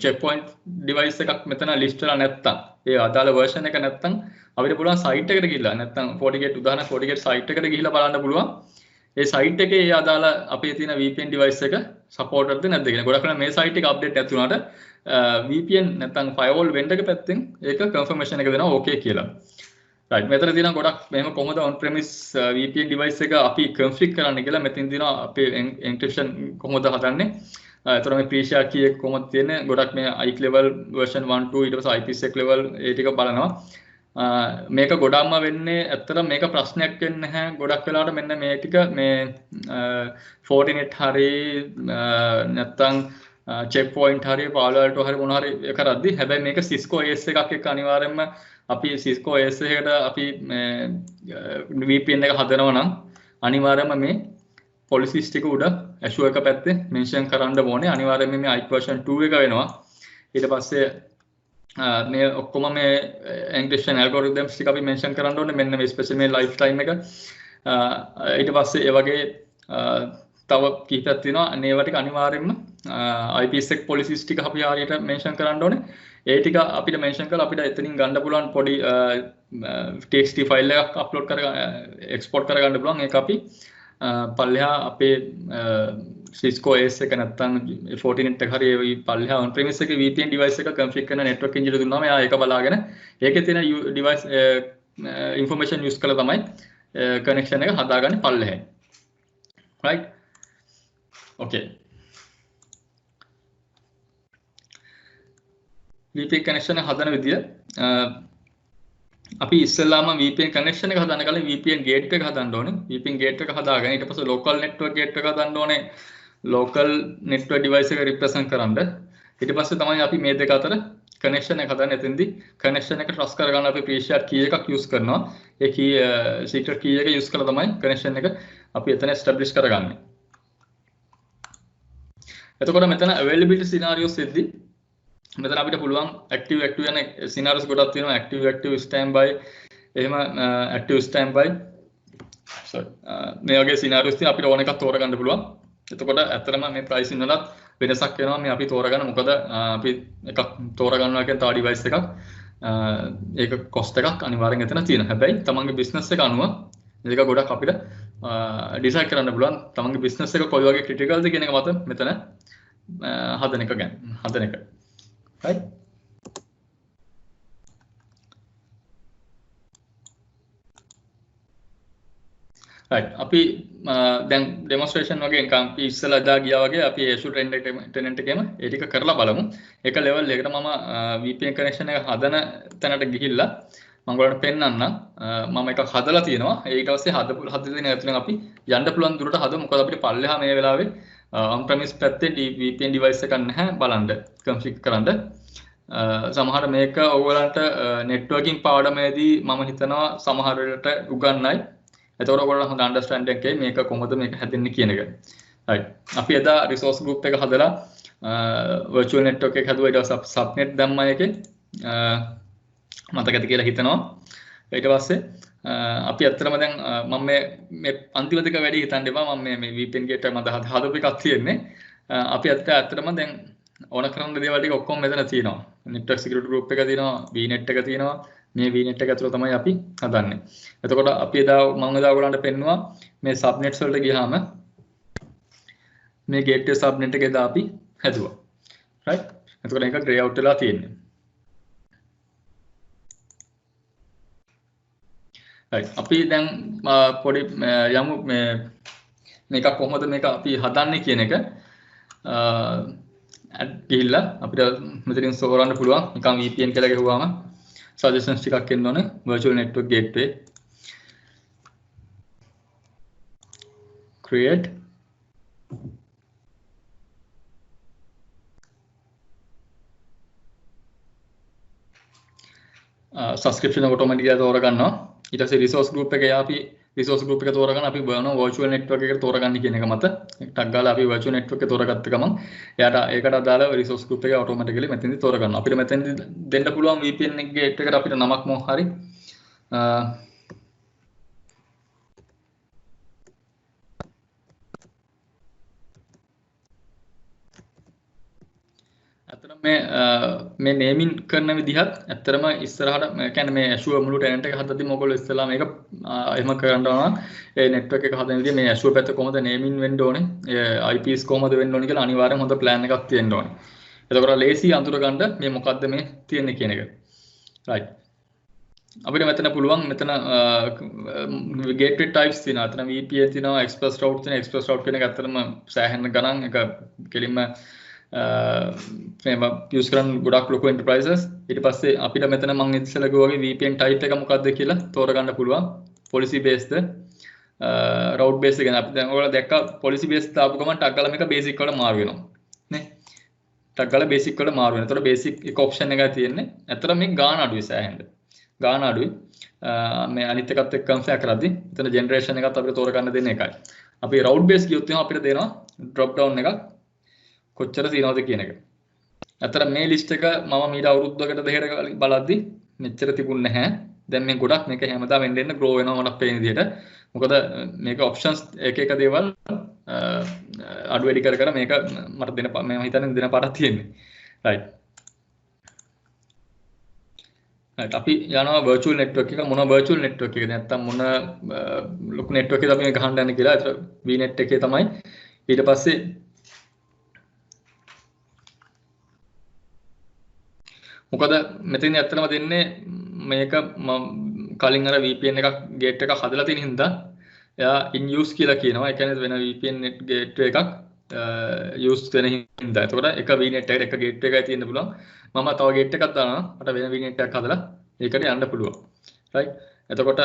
checkpoint device එකක් මෙතන ලිස්ට් වෙලා නැත්නම් ඒ අදාළ version එක නැත්නම් අපිට පුළුවන් site එකට ගිහිල්ලා නැත්නම් FortiGate උදාහරණ FortiGate site එකට ගිහිල්ලා බලන්න පුළුවන්. ඒ site එකේ ඒ අදාළ අපේ තියෙන VPN device එක supported නැද්ද කියලා. ගොඩක් වෙලා මේ site එක update නැති වුණාට VPN නැත්නම් firewall vendor එක පැත්තෙන් ඒක confirmation එක දෙනවා okay කියලා. right මෙතන තියෙන ගොඩක් මෙහෙම කොහොමද on premise VPN device එක අපි config කරන්න කියලා මෙතන තියෙනවා අපේ encryption කොහොමද හදන්නේ. එතකොට මේ pre-share key එක කොහොමද තියෙන්නේ ගොඩක් මේ IC level version 1 2 ඊට පස්සේ IPsec level ඒ ටික බලනවා. මේක ගොඩක්ම වෙන්නේ ඇත්තටම මේක ප්‍රශ්නයක් වෙන්නේ නැහැ. ගොඩක් වෙලාවට මෙන්න මේ ටික මේ Fortinet හරි නැත්නම් checkpoint හරි Palo Alto හරි මොන හරි කරද්දි හැබැයි මේක Cisco OS එකක් එක්ක අනිවාර්යයෙන්ම අපි Cisco OS එකට අපි VPN එක හදනවා නම් අනිවාර්යයෙන්ම මේ policies ටික උඩ Azure එක පැත්තේ mention කරන්න ඕනේ. අනිවාර්යයෙන්ම මේ IC version 2 එක වෙනවා. ඊට පස්සේ මේ ඔක්කොම මේ encryption algorithms ටික අපි mention කරන්න ඕනේ. මෙන්න මේ special මේ lifetime එක. ඊට පස්සේ ඒ වගේ තව කීපයක් තියෙනවා. ඒවා ටික අනිවාර්යයෙන්ම IPsec policies ටික අපි හරියට mention කරන්න ඕනේ. ඒ ටික අපිට mention කරලා අපිට එතනින් ගන්න පුළුවන් පොඩි TXT file එකක් upload කරගන්න export කරගන්න පුළුවන්. ඒක අපි පල්ලෙහා අපේ Cisco OS එක නැත්නම් Fortinet එක හරි ඒ පල්ලෙහා on premise එකේ VPN device එක config කරන network engineer දුන්නාම එයා ඒක බලාගෙන ඒකේ තියෙන device information use කරලා තමයි connection එක හදාගන්නේ පල්ලෙහා. right okay VPN connection එක හදන විදිය අපි ඉස්සෙල්ලාම VPN connection එක හදන්න කලින් VPN gate එක හදන්න ඕනේ. VPN gate එක හදාගෙන ඊට පස්සේ local network gate එක හදන්න ඕනේ. local network device එක represent කරන්න. ඊට පස්සේ තමයි අපි මේ දෙක අතර connection එක හදන්න. එතෙන්දී connection එක trust කරගන්න අපි pre-shared key එකක් use කරනවා. ඒ key secret key එක use කරලා තමයි connection එක අපි එතන establish කරගන්නේ. එතකොට මෙතන availability scenarios එද්දී මෙතන අපිට පුළුවන් active යන scenarios ගොඩක් තියෙනවා. active standby එහෙම active standby sorry මේ වගේ scenarios තියෙන අපිට ඕන එකක් තෝරගන්න පුළුවන්. එතකොට ඇත්තටම මේ pricing වලත් වෙනසක් වෙනවා. මේ අපි තෝරගන්න මොකද අපි එකක් තෝරගන්නවා කියන තව device එකක් ඒක cost එකක් අනිවාර්යෙන් එතන තියෙනවා. හැබැයි තමන්ගේ business එක අනුව මේක ගොඩක් අපිට decide කරන්න පුළුවන්. තමන්ගේ business එක කොයි වගේ critical ද කියන එක මත මෙතන හදන එක. right right අපි දැන් demonstration වගේ නිකන් අපි ඉස්සලා දා ගියා වගේ අපි Azure tenant එකේම ඒ ටික කරලා බලමු. ඒක level එකකට මම VPN connection එක හදන තැනට ගිහිල්ලා මම ඔයාලට පෙන්නන්නම්. මම එකක් හදලා තියෙනවා. ඊට පස්සේ හදලා ඇතුලෙන් අපි යන්න පුළුවන් දුරට හදමු. මොකද අපිට පල්ලෙහා මේ වෙලාවේ on premise පැත්තේ VPN device එකක් නැහැ බලන්න config කරන්න. සමහර මේක ඔයගලන්ට networking පාඩමේදී මම හිතනවා සමහර වෙලට උගන්වයි. එතකොට ඔයගොල්ලෝ හොඳ understanding එකේ මේක කොහොමද මේක හැදෙන්නේ කියන එක. right. අපි එදා resource group එක හදලා virtual network එක හදුවා. ඊට පස්සේ subnet දැම්මා එකේ මතකද කියලා හිතනවා. ඊට පස්සේ අපි ඇත්තටම දැන් මම මේ අන්තිම දෙක වැඩි හිතන්න එපා. මම මේ VPN gate එක මම හදපු එකක් තියෙන්නේ. අපි ඇත්තටම දැන් ඕන කරන දේවල් ටික ඔක්කොම මෙතන තියෙනවා. network security group එක තියෙනවා, vnet එක තියෙනවා. මේ vnet එක ඇතුළේ තමයි අපි හදන්නේ. එතකොට අපි මම එදා ඔයගලන්ට පෙන්නුවා මේ subnets වලට ගියාම මේ gateway subnet එක එදා අපි හැදුවා. right? එතකොට ඒක gray out වෙලා තියෙන්නේ. right. අපි දැන් පොඩි යමු මේක කොහොමද මේක අපි හදන්නේ කියන එක ගිහිල්ලා අපිට මෙතනින් සෝරන්න පුළුවන්. නිකන් VPN කියලා ගහුවාම suggestions ටිකක් එන්න ඕනේ. virtual network gateway create subscription automatically තෝරගන්නවා. ඊට පස්සේ resource group එකේ අපි resource group එක තෝරගන්න අපි බලනවා virtual network එකට තෝරගන්න කියන එක මත ටක් ගාලා අපි virtual network එක තෝරගත්ත ගමන් එයාට ඒකට අදාළ resource group එක automatically මෙතෙන්දි තෝරගන්නවා. අපිට මෙතෙන්දි දෙන්න පුළුවන් VPN එකේ එකට අපිට නමක් මොකක් හරි මේ නේමින් කරන විදිහත් ඇත්තටම ඉස්සරහට කියන්නේ මේ Azure මුළු tenant එක හදද්දී මොකද ඉස්සලා මේක එහෙම කරනවා ඒ network එක හදන විදිහ මේ Azure පැත්ත කොහොමද නේමින් වෙන්න ඕනේ IPs කොහොමද වෙන්න ඕනේ කියලා අනිවාර්යෙන් හොඳ plan එකක් තියෙන්න ඕනේ. එතකොට ලේසි අඳුර ගන්න මේ මොකද්ද මේ තියෙන්නේ කියන එක. right. අපිට මෙතන පුළුවන් මෙතන gateway types තියෙනවා. එතන VPN තියෙනවා, express route තියෙනවා. express route කියන එක ඇත්තටම සෑහෙන ගණන් එක කෙලින්ම මේව use කරන ගොඩක් ලොකු enterprises. ඊට පස්සේ අපිට මෙතන මම ඉස්සෙල්ලා කිව්වා වගේ VPN type එක මොකක්ද කියලා තෝරගන්න පුළුවන්. policy based route based එක. අපි දැන් ඔයාලා දැක්ක policy based දාපු ගමන් ටක් ගාලා මේක basic වලට මාරු වෙනවා. නේ? ටක් ගාලා basic වලට මාරු වෙනවා. ඒතකොට basic එක option එකයි තියෙන්නේ. ඇත්තට මේ ගාන අඩුයි සෑහෙන්න. ගාන අඩුයි. මේ අනිත් එකත් එක්ක කම්පෙයාර් කරද්දී එතන generation එකත් අපිට තෝරගන්න දෙන්නේ එකයි. අපි route based ගියොත් එහෙනම් අපිට දෙනවා drop down එකක් කොච්චර තියෙනවද කියන එක. අතර මේ ලිස්ට් එක මම මීට අවුරුද්දකට දෙකකට බලද්දි මෙච්චර තිබුණ නැහැ. දැන් මේ ගොඩක් මේක හැමදාම එන්න grow වෙනවා මට පේන විදිහට. මොකද මේක options එක එක දේවල් අඩු වැඩි කර මේක මට දෙන මම හිතන්නේ දෙන පාටක් තියෙන්නේ. right. right. අපි යනවා virtual network එක මොන virtual network එකද නැත්තම් මොන ලොකු network එකද අපි මේ ගහන්න යන්නේ කියලා. ඒතර VNet එකේ තමයි. ඊට පස්සේ මොකද මෙතන ඇත්තටම දෙන්නේ මේක කලින් අර VPN එකක් gate එකක් හදලා තියෙන හින්දා එයා in use කියලා කියනවා. ඒ කියන්නේ වෙන VPN net gateway එකක් use වෙන හින්දා. එතකොට එක VNet එකට එක gateway එකයි තියෙන්න පුළුවන්. මම තව gate එකක් දානවා. මට වෙන VNet එකක් හදලා ඒකට යන්න පුළුවන්. right. එතකොට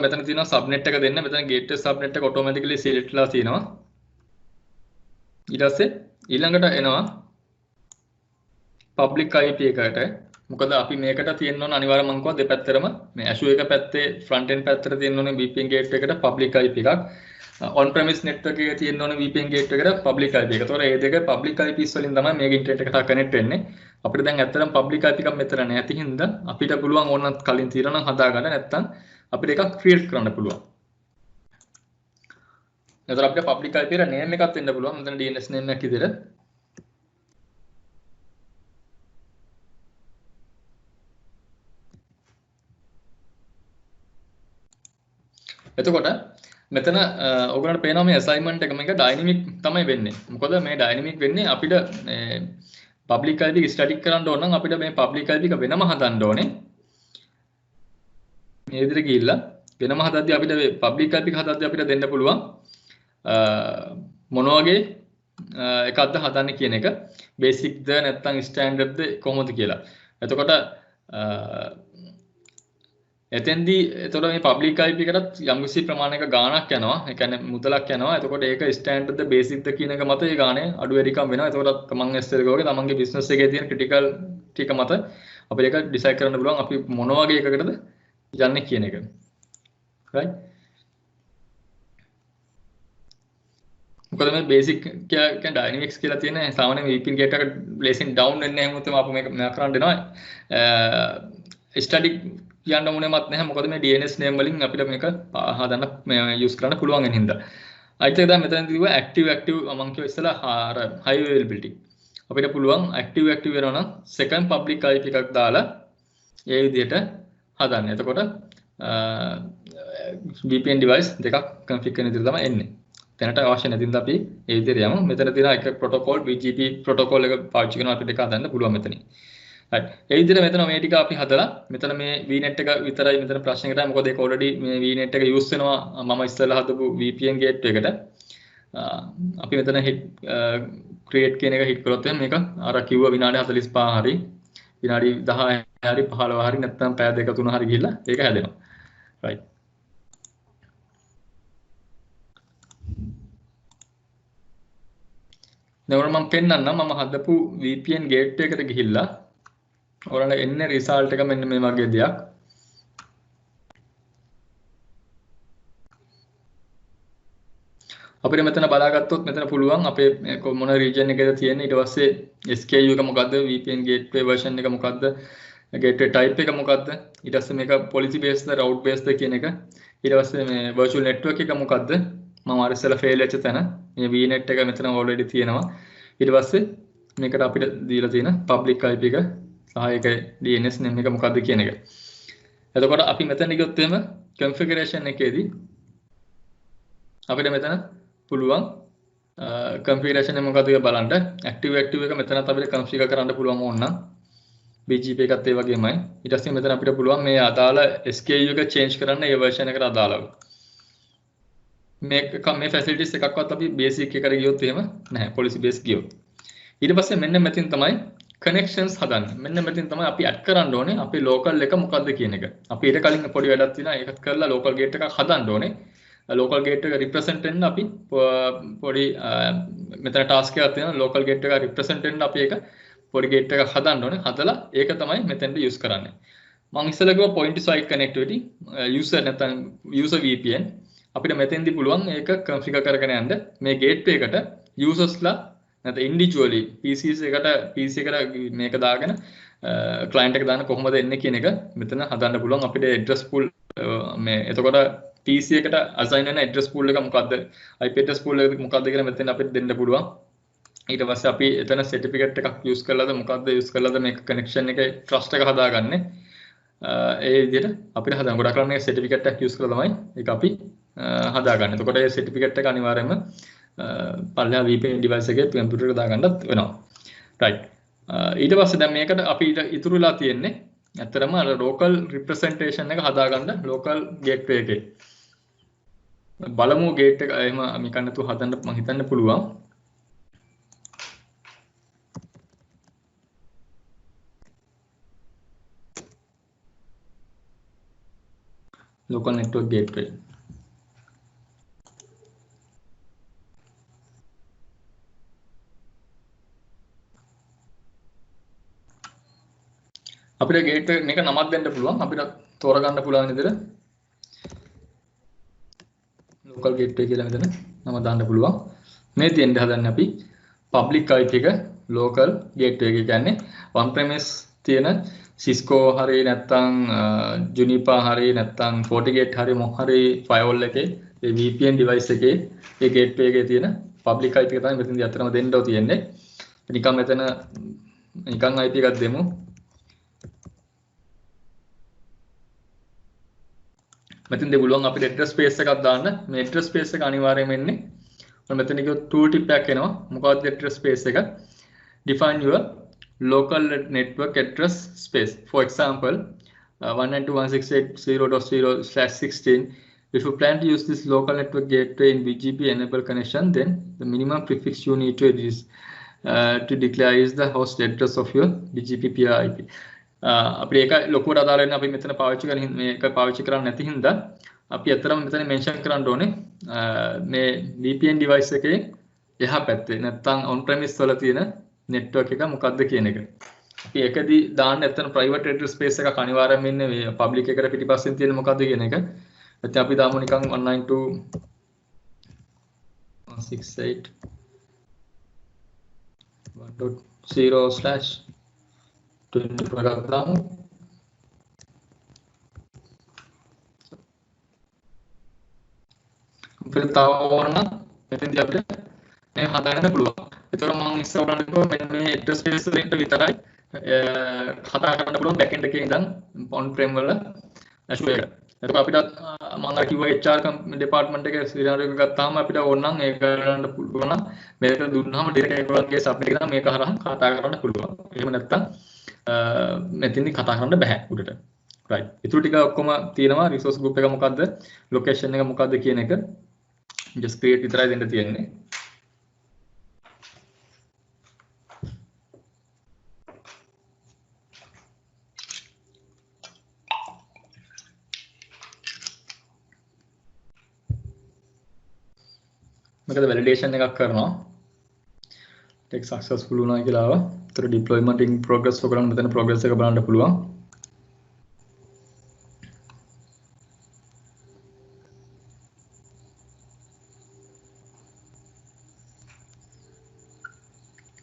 මෙතන තියෙනවා subnet එක දෙන්න. මෙතන gateway subnet එක automatically select ලා තියෙනවා. ඊට පස්සේ ඊළඟට එනවා public IP එකට. මොකද අපි මේකට තියෙන්න ඕන අනිවාර්යයෙන්ම මම කිව්වා දෙපැත්තටම මේ Azure එක පැත්තේ front end පැත්තට තියෙන්න ඕනේ VPN gateway එකට public IP එකක්. on premise network එකේ තියෙන්න ඕනේ VPN gateway එකට public IP එක. ඒතකොට මේ දෙක public IPs වලින් තමයි මේක internet එකට connect වෙන්නේ. අපිට දැන් ඇත්තටම public IP එකක් මෙතන නැති හින්දා අපිට පුළුවන් ඕනත් කලින් තියනවා නම් හදා ගන්න නැත්නම් අපිට එකක් create කරන්න පුළුවන්. එතකොට අපිට public IP එකට name එකක් දෙන්න පුළුවන්. මෙතන DNS name එකක් විදිහට එතකොට මෙතන ඔයගොල්ලන්ට පේනවා මේ assignment එක මේක dynamic තමයි වෙන්නේ. මොකද මේ dynamic වෙන්නේ අපිට public IP එක static කරන්න ඕන නම් අපිට මේ public IP එක වෙනම හදන්න ඕනේ. මේ විදිහට ගිහිල්ලා වෙනම හදද්දී අපිට public IP එක හදද්දී අපිට දෙන්න පුළුවන් මොන වගේ එකක්ද හදන්නේ කියන එක basic ද නැත්නම් standard ද කොහොමද කියලා. එතකොට එතෙන්දී එතකොට මේ public IP එකටත් යම්කිසි ප්‍රමාණයක ගාණක් යනවා. ඒ කියන්නේ මුදලක් යනවා. එතකොට ඒක standard ද basic ද කියන එක මත ඒ ගාණේ අඩු වැඩිකම් වෙනවා. එතකොට තමන් SL ගෝගේ තමන්ගේ business එකේ තියෙන critical ටික මත අපිට ඒක decide කරන්න පුළුවන් අපි මොන වගේ එකකටද යන්නේ කියන එක. right. මොකද මේ basic කියන්නේ dynamics කියලා තියෙන සාමාන්‍ය VPN gate එක blazing down වෙන්නේ නැහැ මොකද අපි මේක කරන්න දෙනවා. static කියන්න ඕනෙමත් නැහැ මොකද මේ DNS name වලින් අපිට මේක හදන්න use කරන්න පුළුවන් වෙන හින්දා. අයිත් එක තමයි මෙතන දිව ඇක්ටිව් මම කියව ඉස්සලා අර high availability. අපිට පුළුවන් ඇක්ටිව් වෙනවා නම් second public IP එකක් දාලා ඒ විදිහට හදන්න. එතකොට VPN device දෙකක් configure කරන විදිහට තමයි එන්නේ. දැනට අවශ්‍ය නැති නිසා අපි ඒ විදිහට යමු. මෙතන තියෙන එක protocol BGP protocol එක පාවිච්චි කරනවා අපිට ඒක හදන්න පුළුවන් මෙතනින්. right. ඒ විදිහට මෙතන මේ ටික අපි හදලා මෙතන මේ VNet එක විතරයි මෙතන ප්‍රශ්නේ කරන්නේ. මොකද ඒක already මේ VNet එක use වෙනවා මම ඉස්සෙල්ලා හදපු VPN gateway එකට. අපි මෙතන hit create කියන එක hit කරොත් එහෙනම් මේක අර කිව්ව විනාඩි 45 හරි විනාඩි 10 හරි 15 හරි නැත්නම් පැය 2 3 හරි ගිහිල්ලා ඒක හැදෙනවා. right. දැන් මම පෙන්නන්නම් මම හදපු VPN gateway එකට ගිහිල්ලා ඔයාලට එන්නේ result එක මෙන්න මේ වගේ දෙයක්. අපිට මෙතන බලාගත්තොත් මෙතන පුළුවන් අපේ මොන region එකේද තියෙන්නේ ඊට පස්සේ SKU එක මොකද්ද VPN gateway version එක මොකද්ද gateway type එක මොකද්ද ඊට පස්සේ මේක policy based route based කියන එක ඊට පස්සේ මේ virtual network එක මොකද්ද මම අර ඉස්සෙල්ලා fail වෙච්ච තැන මේ VNet එක මෙතන already තියෙනවා ඊට පස්සේ මේකට අපිට දීලා තියෙන public IP එක සහ ඒක DNS name එක මොකද්ද කියන එක. එතකොට අපි මෙතන ගියොත් එහෙම configuration එකේදී අපිට මෙතන පුළුවන් configuration එක මොකද්ද කියලා බලන්න active එක මෙතනත් අපිට configure කරන්න පුළුවන් ඕන නම් BGP එකත් ඒ වගේමයි ඊට පස්සේ මෙතන අපිට පුළුවන් මේ අදාළ SKU එක change කරන්න ඒ version එකට අදාළව මේ facilities එකක්වත් අපි basic එකට ගියොත් එහෙම නැහැ policy base ගියොත් ඊට පස්සේ මෙන්න මෙතන තමයි connections හදන්නේ මෙන්න මෙතන තමයි අපි add කරන්න ඕනේ අපේ local එක මොකද්ද කියන එක අපි ඊට කලින් පොඩි වැඩක් තියෙනවා ඒකත් කරලා local gate එකක් හදන්න ඕනේ local gate එක represent වෙන්න අපි පොඩි මෙතන task එකක් තියෙනවා local gate එක represent වෙන්න අපි ඒක පොඩි gate එකක් හදන්න ඕනේ හදලා ඒක තමයි මෙතෙන්ට use කරන්නේ මම ඉස්සෙල්ලා කිව්වා point to site connectivity user නැත්නම් user VPN අපිට මෙතෙන්දී පුළුවන් ඒක configure කරගෙන යන්න මේ gateway එකට usersලා නැත්නම් individually PC එකට මේක දාගෙන client එක දාන්න කොහොමද එන්නේ කියන එක මෙතන හදන්න පුළුවන් අපිට address pool මේ එතකොට PC එකට assign වෙන address pool එක මොකද්ද IP address pool එක මොකද්ද කියලා මෙතන අපිට දෙන්න පුළුවන් ඊට පස්සේ අපි එතන certificate එකක් use කරලාද මොකද්ද use කරලාද මේක connection එකේ trust එක හදාගන්නේ ඒ විදිහට අපිට හදන්න ගොඩක් කරන්නේ certificate එකක් use කරලා තමයි ඒක අපි හදාගන්නේ. එතකොට ඒ certificate එක අනිවාර්යයෙන්ම පල්ලෙහා VPN device එකේ computer එක දාගන්නත් වෙනවා. right. ඊට පස්සේ දැන් මේකට අපි ඉතුරුලා තියෙන්නේ ඇත්තරම අර local representation එක හදාගන්න local gateway එකේ. බලමු gate එක එහෙම මේක නැතුව හදන්න මම හිතන්න පුළුවන්. local network gateway අපිට gateway මේක නමක් දෙන්න පුළුවන් අපිට තෝරගන්න පුළුවන් විදිහට local gateway කියලා මෙතන නම දාන්න පුළුවන් මේ තියෙන්න හදන්නේ අපි public IP එක local gateway එක කියන්නේ on premise තියෙන Cisco හරි නැත්නම් Juniper හරි නැත්නම් FortiGate හරි මොහ හරි firewall එකේ ඒ VPN device එකේ ඒ gateway එකේ තියෙන public IP එක තමයි මෙතනදී අතරම දෙන්නව තියෙන්නේ නිකන් මෙතන නිකන් IP එකක් දෙමු මෙතෙන්දී පුළුවන් අපිට address space එකක් දාන්න මේ address space එක අනිවාර්යයෙන්ම එන්නේ මම මෙතන කිව්ව tool tip එකක් එනවා මොකක්ද address space එක define your local network address space for example 192.168.0.0/16 if you plan to use this local network gateway in BGP enable connection then the minimum prefix you need to use to declare is the host address of your BGP peer IP අපි ඒක ලොකුවට අදාළ වෙන අපි මෙතන පාවිච්චි කරන මේක පාවිච්චි කරන්නේ නැති හින්දා අපි අතරම මෙතන මෙන්ෂන් කරන්න ඕනේ මේ VPN device එකේ එහා පැත්තේ නැත්නම් on premise වල තියෙන network එක මොකක්ද කියන එක. අපි එකදී දාන්න නැත්නම් private address space එකක් අනිවාර්යයෙන්ම ඉන්නේ මේ public එකට පිටිපස්සෙන් තියෙන මොකක්ද කියන එක. නැත්නම් අපි දාමු නිකන් 192.168.1.0/24 එකක් දාමු. අපිට තව ඕන මෙතෙන්දී අපිට මේ හදාගන්න පුළුවන්. ඒතකොට මම ඉස්සර බලන්න කිව්වා මෙන්න මේ address space වලින්ට විතරයි කතා කරන්න පුළුවන් back end එකේ ඉඳන් on prem වල Azure එක. එතකොට අපිට මම අර කිව්වා HR department එකේ scenario එක ගත්තාම අපිට ඕනනම් ඒක කරන්න පුළුවන් නම් මේක දුන්නාම direct ඒගොල්ලන්ගේ submit එක නම් මේක හරහා කතා කරන්න පුළුවන්. එහෙම නැත්නම් මෙතෙන්දී කතා කරන්න බෑ උඩට. right. ඊටු ටික ඔක්කොම තියෙනවා resource group එක මොකද්ද? location එක මොකද්ද කියන එක just create විතරයි දෙන්න තියෙන්නේ. මොකද validation එකක් කරනවා. take successful වුණා කියලා ආවා. ඒතර deployment in progress ඔයගොල්ලන් මෙතන progress එක බලන්න පුළුවන්.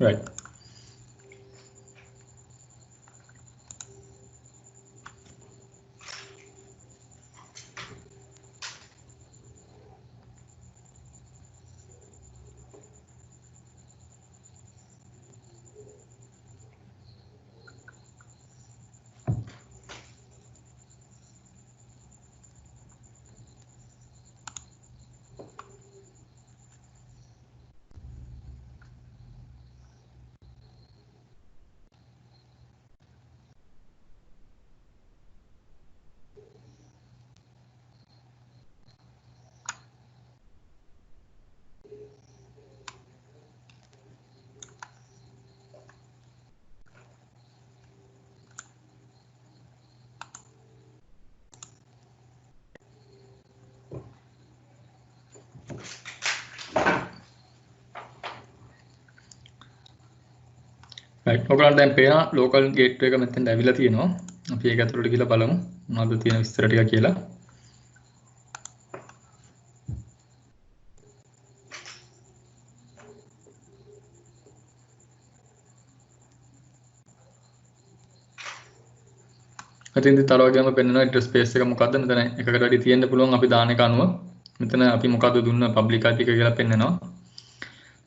right. right. ඔයගොල්ලන්ට දැන් පේනවා local gateway එක මෙතෙන්ට ඇවිල්ලා තියෙනවා. අපි ඒක ඇතුළට ගිහලා බලමු මොනවද තියෙන විස්තර ටික කියලා. මෙතෙන්දී තර වගේම පෙන්වනවා address space එක මොකද්ද? මෙතන එකකට වැඩි තියෙන්න පුළුවන් අපි දාන එක අනුව. මෙතන අපි මොකද්ද දුන්න public IP එක කියලා පෙන්වනවා.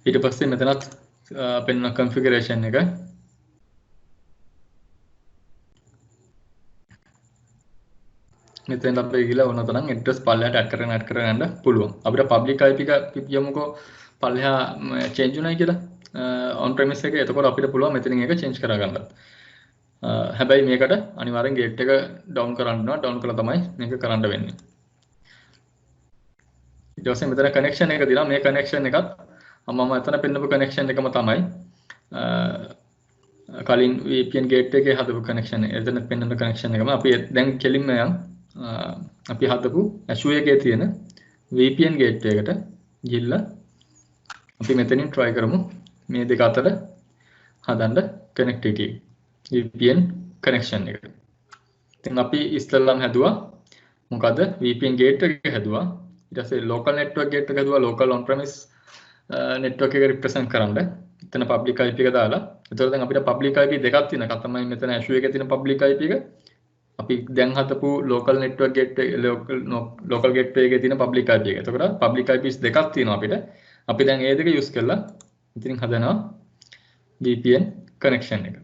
ඊට පස්සේ මෙතනත් පෙන්වන configuration එක. මෙතෙන් අපි ගිහලා ඕන තරම් address පල්ලෙහාට add කරගෙන යන්න පුළුවන්. අපිට public IP එක යමුකෝ පල්ලෙහා change උනායි කියලා on premise එකේ. එතකොට අපිට පුළුවන් මෙතනින් එක change කරගන්න. හැබැයි මේකට අනිවාර්යෙන් gate එක down කරන්න ඕන. down කළා තමයි මේක කරන්න වෙන්නේ. ඊට පස්සේ මෙතන connection එක දිලා මේ connection එකත් මම එතන පෙන්නපු connection එකම තමයි. කලින් VPN gate එකේ හදපු connection එක. එතන පෙන්නන connection එකම අපි දැන් කෙලින්ම යන් අපි හදපු Azure එකේ තියෙන VPN gate එකට ගිහිල්ලා අපි මෙතනින් try කරමු මේ දෙක අතර හදන්න connectivity VPN connection එක. ඉතින් අපි ඉස්සෙල්ලාම හැදුවා මොකද VPN gate එක හැදුවා. ඊට පස්සේ local network gate එක හැදුවා local on premise network එක represent කරන්න. එතන public IP එක දාලා. ඒතකොට දැන් අපිට public IP දෙකක් තියෙනවා. තමයි මෙතන Azure එකේ තියෙන public IP එක. අපි දැන් හදපු local network gateway local gateway එකේ තියෙන public IP එක. එතකොට public IPs දෙකක් තියෙනවා අපිට. අපි දැන් ඒ දෙක use කරලා ඉතින් හදනවා VPN connection එක.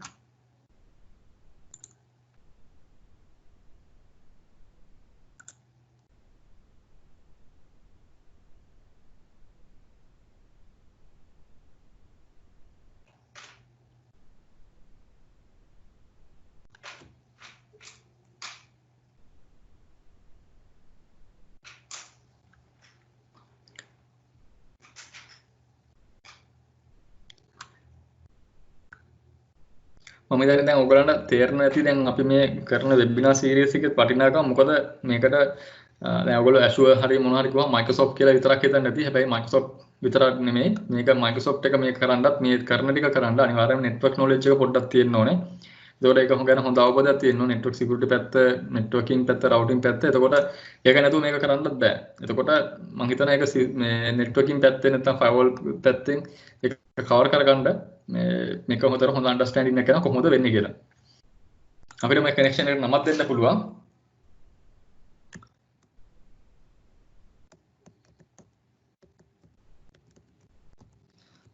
මම දැන් ඔයගලන්ට තේරෙනවා ඇති දැන් අපි මේ කරන වෙබිනාර් සීරීස් එකේ වටිනාකම මොකද මේකට දැන් ඔයගොල්ලෝ Azure හරි මොනවා හරි කිව්වම Microsoft කියලා විතරක් හිතන්නේ නැති හැබැයි Microsoft විතරක් නෙමෙයි මේක Microsoft එක මේක කරන්නත් මේ කරන ටික කරන්න අනිවාර්යයෙන්ම network knowledge එක පොඩ්ඩක් තියෙන්න ඕනේ. ඒකෝට ඒක ගැන හොඳ අවබෝධයක් තියෙන්න ඕනේ network security පැත්ත, networking පැත්ත, routing පැත්ත. එතකොට ඒක නැතුව මේක කරන්නත් බෑ. එතකොට මම හිතනවා ඒක මේ networking පැත්තේ නැත්නම් firewall පැත්තෙන් ඒක cover කරගන්න මේක හොඳට හොඳ අන්ඩර්ස්ටෑන්ඩින් එකක් කරනවා කොහොමද වෙන්නේ කියලා. අපිට මේ කනෙක්ෂන් එකට නමක් දෙන්න පුළුවන්.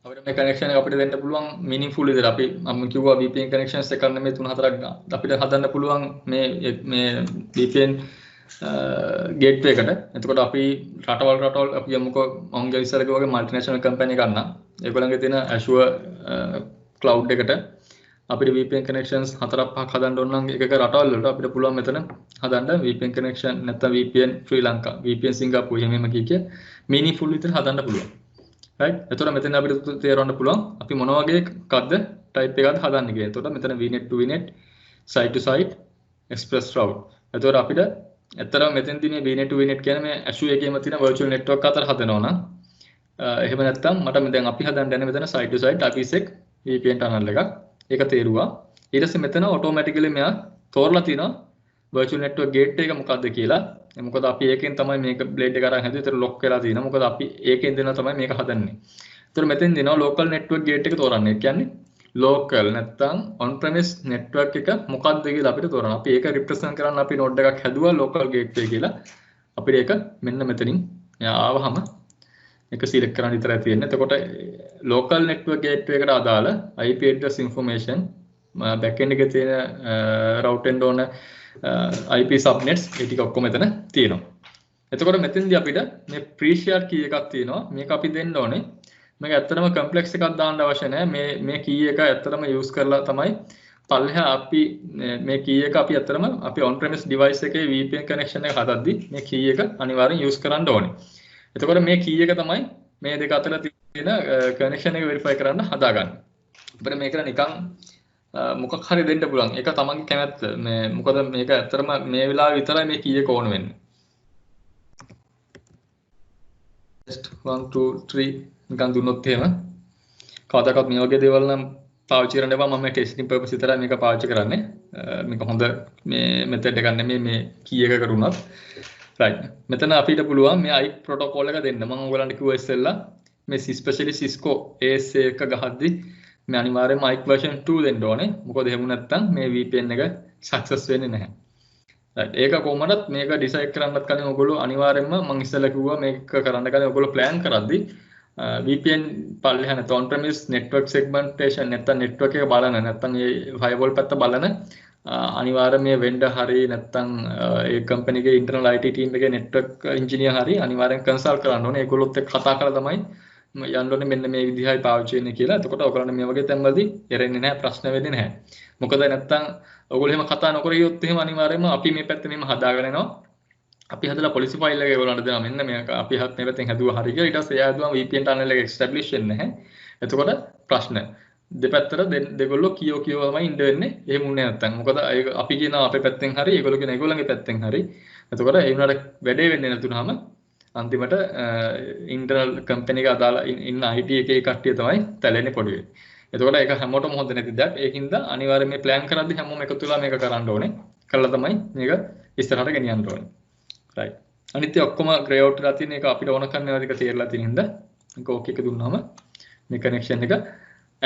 අපිට මේ කනෙක්ෂන් එක අපිට දෙන්න පුළුවන් මීනින්ග්ෆුල් විදිහට අපි මම කිව්වා VPN කනෙක්ෂන්ස් එක කරන්න මේ 3-4ක් අපිට හදන්න පුළුවන් මේ VPN ගේට්වේ එකට. එතකොට අපි රටවල් අපි යමුකෝ මම ඉස්සරක වගේ මල්ටිනේෂනල් කම්පැනි එකක් ගන්න. ඒගොල්ලන්ගේ තියෙන Azure cloud එකට අපිට VPN connections 4-5ක් හදන්න ඕන නම් එකක රටවල් වලට අපිට පුළුවන් මෙතන හදන්න VPN connection නැත්නම් VPN ශ්‍රී ලංකා VPN සිංගප්පූරු එහෙම කිය meaningful විදිහට හදන්න පුළුවන්. right එතකොට මෙතන අපිට තේරෙන්න පුළුවන් අපි මොන වගේ එකක්ද type එකක්ද හදන්න කියලා. එතකොට මෙතන VNet to VNet site to site express route. එතකොට අපිට ඇත්තටම මෙතෙන්දී මේ VNet to VNet කියන්නේ මේ Azure එකේම තියෙන virtual network අතර හදනවා නම් එහෙම නැත්නම් මට දැන් අපි හදන්න යන්නේ මෙතන site to site IPsec VPN tunnel එකක්. ඒක තේරුවා. ඊට පස්සේ මෙතන automatically මෙයා තෝරලා තිනවා virtual network gate එක මොකක්ද කියලා. මොකද අපි ඒකෙන් තමයි මේක blade එක අරන් හැදුවේ. ඒතර lock වෙලා තිනවා. මොකද අපි ඒකෙන් දෙනවා තමයි මේක හදන්නේ. ඒතර මෙතෙන් දෙනවා local network gate එක තෝරන්න. ඒ කියන්නේ local නැත්නම් on premise network එක මොකක්ද කියලා අපිට තෝරන්න. අපි ඒක represent කරන්න අපි node එකක් හැදුවා local gateway කියලා. අපිට ඒක මෙන්න මෙතනින් ආවහම එක select කරන්න විතරයි තියෙන්නේ. එතකොට local network gateway එකට අදාළ IP address information backend එකේ තියෙන route and on IP subnets ඒ ටික ඔක්කොම මෙතන තියෙනවා. එතකොට මෙතෙන්දී අපිට මේ pre-share key එකක් තියෙනවා. මේක අපි දෙන්න ඕනේ. මේක ඇත්තටම complex එකක් දාන්න අවශ්‍ය නැහැ. මේ key එක ඇත්තටම use කරලා තමයි පල්ලෙහා අපි මේ key එක අපි ඇත්තටම අපි on premise device එකේ VPN connection එක හදද්දී මේ key එක අනිවාර්යෙන් use කරන්න ඕනේ. එතකොට මේ key එක තමයි මේ දෙක අතර තියෙන connection එක verify කරන්න හදාගන්නේ. අපිට මේක නිකන් මොකක් හරි දෙන්න පුළුවන්. ඒක තමන්ගේ කැමැත්ත. මොකද මේක ඇත්තටම මේ වෙලාවේ විතරයි මේ key එක ඕන වෙන්නේ. just 1 2 3 නිකන් දුන්නොත් එහෙම කවදාකවත් මේ වගේ දේවල් නම් පාවිච්චි කරන්න එපා. මම මේ ටෙස්ටිං පර්පස් විතරයි මේක පාවිච්චි කරන්නේ. මේක හොඳ මේ මෙතෙඩ් එකක් නෙමෙයි මේ key එක කරුණත්. right මෙතන අපිට පුළුවන් මේ IPE protocol එක දෙන්න. මම ඔයගලන්ට කිව්වා ඉස්සෙල්ලා මේ especially Cisco ASA එක ගහද්දි මේ අනිවාර්යයෙන්ම IPE version 2 දෙන්න ඕනේ. මොකද එහෙම නැත්නම් මේ VPN එක success වෙන්නේ නැහැ. right ඒක කොහොමදත් මේක decide කරන්නත් කලින් ඔයගොල්ලෝ අනිවාර්යයෙන්ම මම ඉස්සෙල්ලා කිව්වා මේක කරන්න කලින් ඔයගොල්ලෝ plan කරද්දි VPN පල්ලෙහා නැත්නම් on premise network segmentation නැත්නම් network එක බලන නැත්නම් ඒ firewall පැත්ත බලන අනිවාර්යයෙන් මේ vendor හරි නැත්නම් ඒ company එකේ internal IT team එකේ network engineer හරි අනිවාර්යෙන් consult කරන්න ඕනේ. ඒගොල්ලොත් එක්ක කතා කරලා තමයි යන්න ඕනේ මෙන්න මේ විදිහයි පාවිච්චි වෙන්නේ කියලා. එතකොට ඔයගොල්ලන් මේ වගේ තැන්වලදී එරෙන්නේ නැහැ, ප්‍රශ්න වෙන්නේ නැහැ. මොකද නැත්නම් ඔයගොල්ලෝ එහෙම කතා නොකර ගියොත් එහෙම අනිවාර්යයෙන්ම අපි මේ පැත්තේ මෙහෙම හදාගෙන යනවා. අපි හදලා policy file එක ඒගොල්ලන්ට දෙනවා. මෙන්න මේක අපි මේ පැත්තෙන් හැදුවා හරි කියලා. ඊට පස්සේ එයා හදුවාම VPN tunnel එක establish වෙන්නේ නැහැ. එතකොට ප්‍රශ්න දෙපැත්තට දෙගොල්ලෝ කියෝ තමයි ඉන්න වෙන්නේ. එහෙම උන්නේ නැත්තම්. මොකද අපි කියනවා අපේ පැත්තෙන් හරි, ඒගොල්ලෝ කියන ඒගොල්ලන්ගේ පැත්තෙන් හරි. එතකොට ඒ වුණාට වැඩේ වෙන්නේ නැතුනහම අන්තිමට ඉන්ටර්නල් කම්පැනි එක අදාළ ඉන්න IT එකේ කට්ටිය තමයි තැලෙන්නේ පොඩි වෙන්නේ. එතකොට ඒක හැමෝටම හොඳ නැති දෙයක්. ඒකින්ද අනිවාර්යයෙන් මේ plan කරද්දී හැමෝම එකතු වෙලා මේක කරන්න ඕනේ. කළා තමයි මේක ඉස්සරහට ගෙනියන්න ඕනේ. right. අනිත් ඔක්කොම gray out වෙලා තියෙන එක අපිට ඕන කරන ඒවා ටික තේරලා තියෙන හින්දා මේක ඕකේ එක දුන්නාම මේ connection එක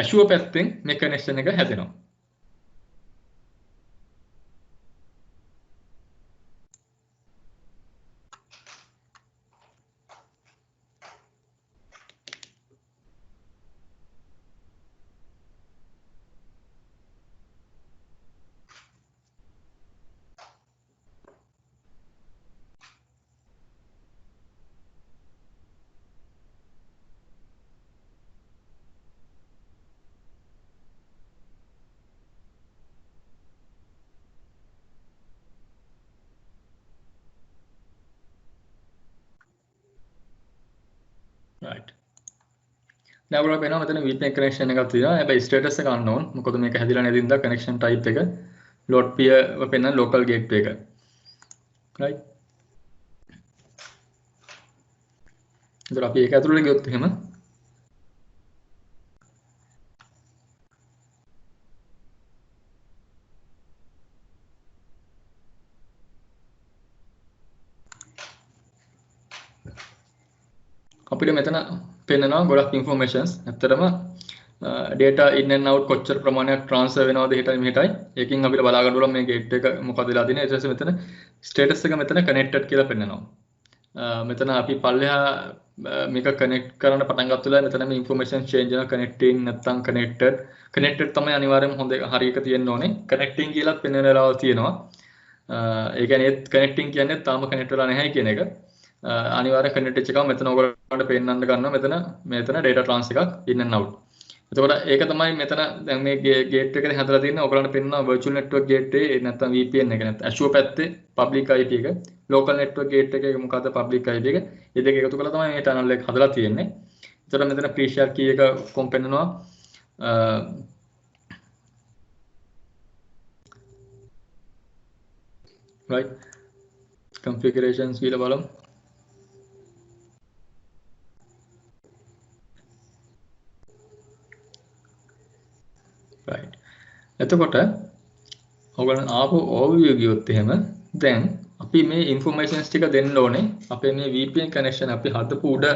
Azure පැත්තෙන් මේ connection එක හැදෙනවා. right. දැන් ඔයගොල්ලෝ වෙනවා මෙතන VPN connection එකක් තියෙනවා. හැබැයි status එක unknown. මොකද මේක හැදිලා නැති නිසා connection type එක load peer වෙන local gateway එක. right. ඉතින් අපි ඒක ඇතුළට ගියොත් එහෙම අපිට මෙතන පෙන්නනවා ගොඩක් informations. ඇත්තටම data in and out කොච්චර ප්‍රමාණයක් transfer වෙනවද එහෙටයි මෙහෙටයි. ඒකෙන් අපිට බලා ගන්න පුළුවන් මේ gate එක මොකද වෙලා තියෙන්නේ. ඊට පස්සේ මෙතන status එක මෙතන connected කියලා පෙන්නනවා. මෙතන අපි පල්ලෙහා මේක කනෙක්ට් කරන්න පටන් ගත්තලා මෙතන මේ ඉන්ෆර්මේෂන් චේන්ජ් වෙනවා කනෙක්ටින් නැත්නම් කනෙක්ටඩ් තමයි අනිවාර්යයෙන්ම හොඳ හරියක තියෙන්න ඕනේ කනෙක්ටින් කියලාත් පෙන්වන වෙලාවල් තියෙනවා ඒ කියන්නේ කනෙක්ටින් කියන්නේ තාම කනෙක්ට් වෙලා නැහැ කියන එක අනිවාර්ය කනෙක්ට් වෙච්ච එකම මෙතන ඔයගොල්ලන්ට පෙන්වන්න ගන්නවා මෙතන data trans එකක් in and out එතකොට ඒක තමයි මෙතන දැන් මේ ගේට් එකේ හදලා තියෙන ඔයගොල්ලන්ට පෙන්වනවා virtual network gateway නැත්නම් VPN එක නැත්නම් Azure පැත්තේ public IP එක local network gate එකේ මොකද්ද public IP එක මේ දෙක එකතු කරලා තමයි මේ tunnel එක හදලා තියෙන්නේ එතකොට මෙතන pre-share key එක කොම් පෙන්වනවා right configurations කියලා බලමු right එතකොට ඔයගොල්ලන් ආපු overview ගියොත් එහෙම දැන් අපි මේ ඉන්ෆර්මේෂන්ස් ටික දෙන්න ඕනේ අපේ මේ VPN කනෙක්ෂන් අපි හදපු උඩ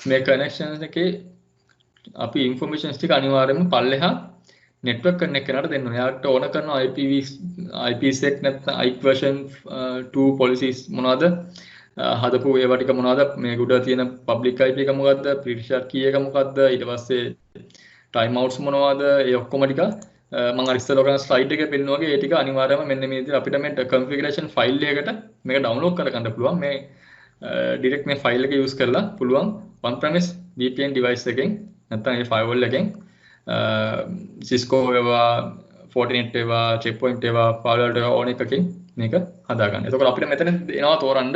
මේ කනෙක්ෂන්ස් එකේ අපි ඉන්ෆර්මේෂන්ස් ටික අනිවාර්යයෙන්ම පල්ලෙහා network connect කරනට දෙන්න ඕනේ. යාට ඕන කරන IPsec නැත්නම් IPv version 2 policies මොනවද? හදපු ඒවා ටික මොනවද? මේ උඩ තියෙන public IP එක මොකද්ද? pre-share key එක මොකද්ද? ඊට පස්සේ timeouts මොනවද? ඒ ඔක්කොම ටික මම අර ඉස්සෙල්ලා කරන slide එකේ පෙන්නන වගේ ඒ ටික අනිවාර්යයෙන්ම මෙන්න මේ විදිහට අපිට මේ configuration file එකකට මේක download කරගන්න පුළුවන්. මේ direct මේ file එක use කරලා පුළුවන් on premise VPN device එකෙන් නැත්නම් ඒ firewall එකෙන් Cisco වේවා Fortinet වේවා checkpoint වේවා Palo Alto වේවා ඕන එකකින් මේක හදාගන්න. එතකොට අපිට මෙතන එනවා තෝරන්න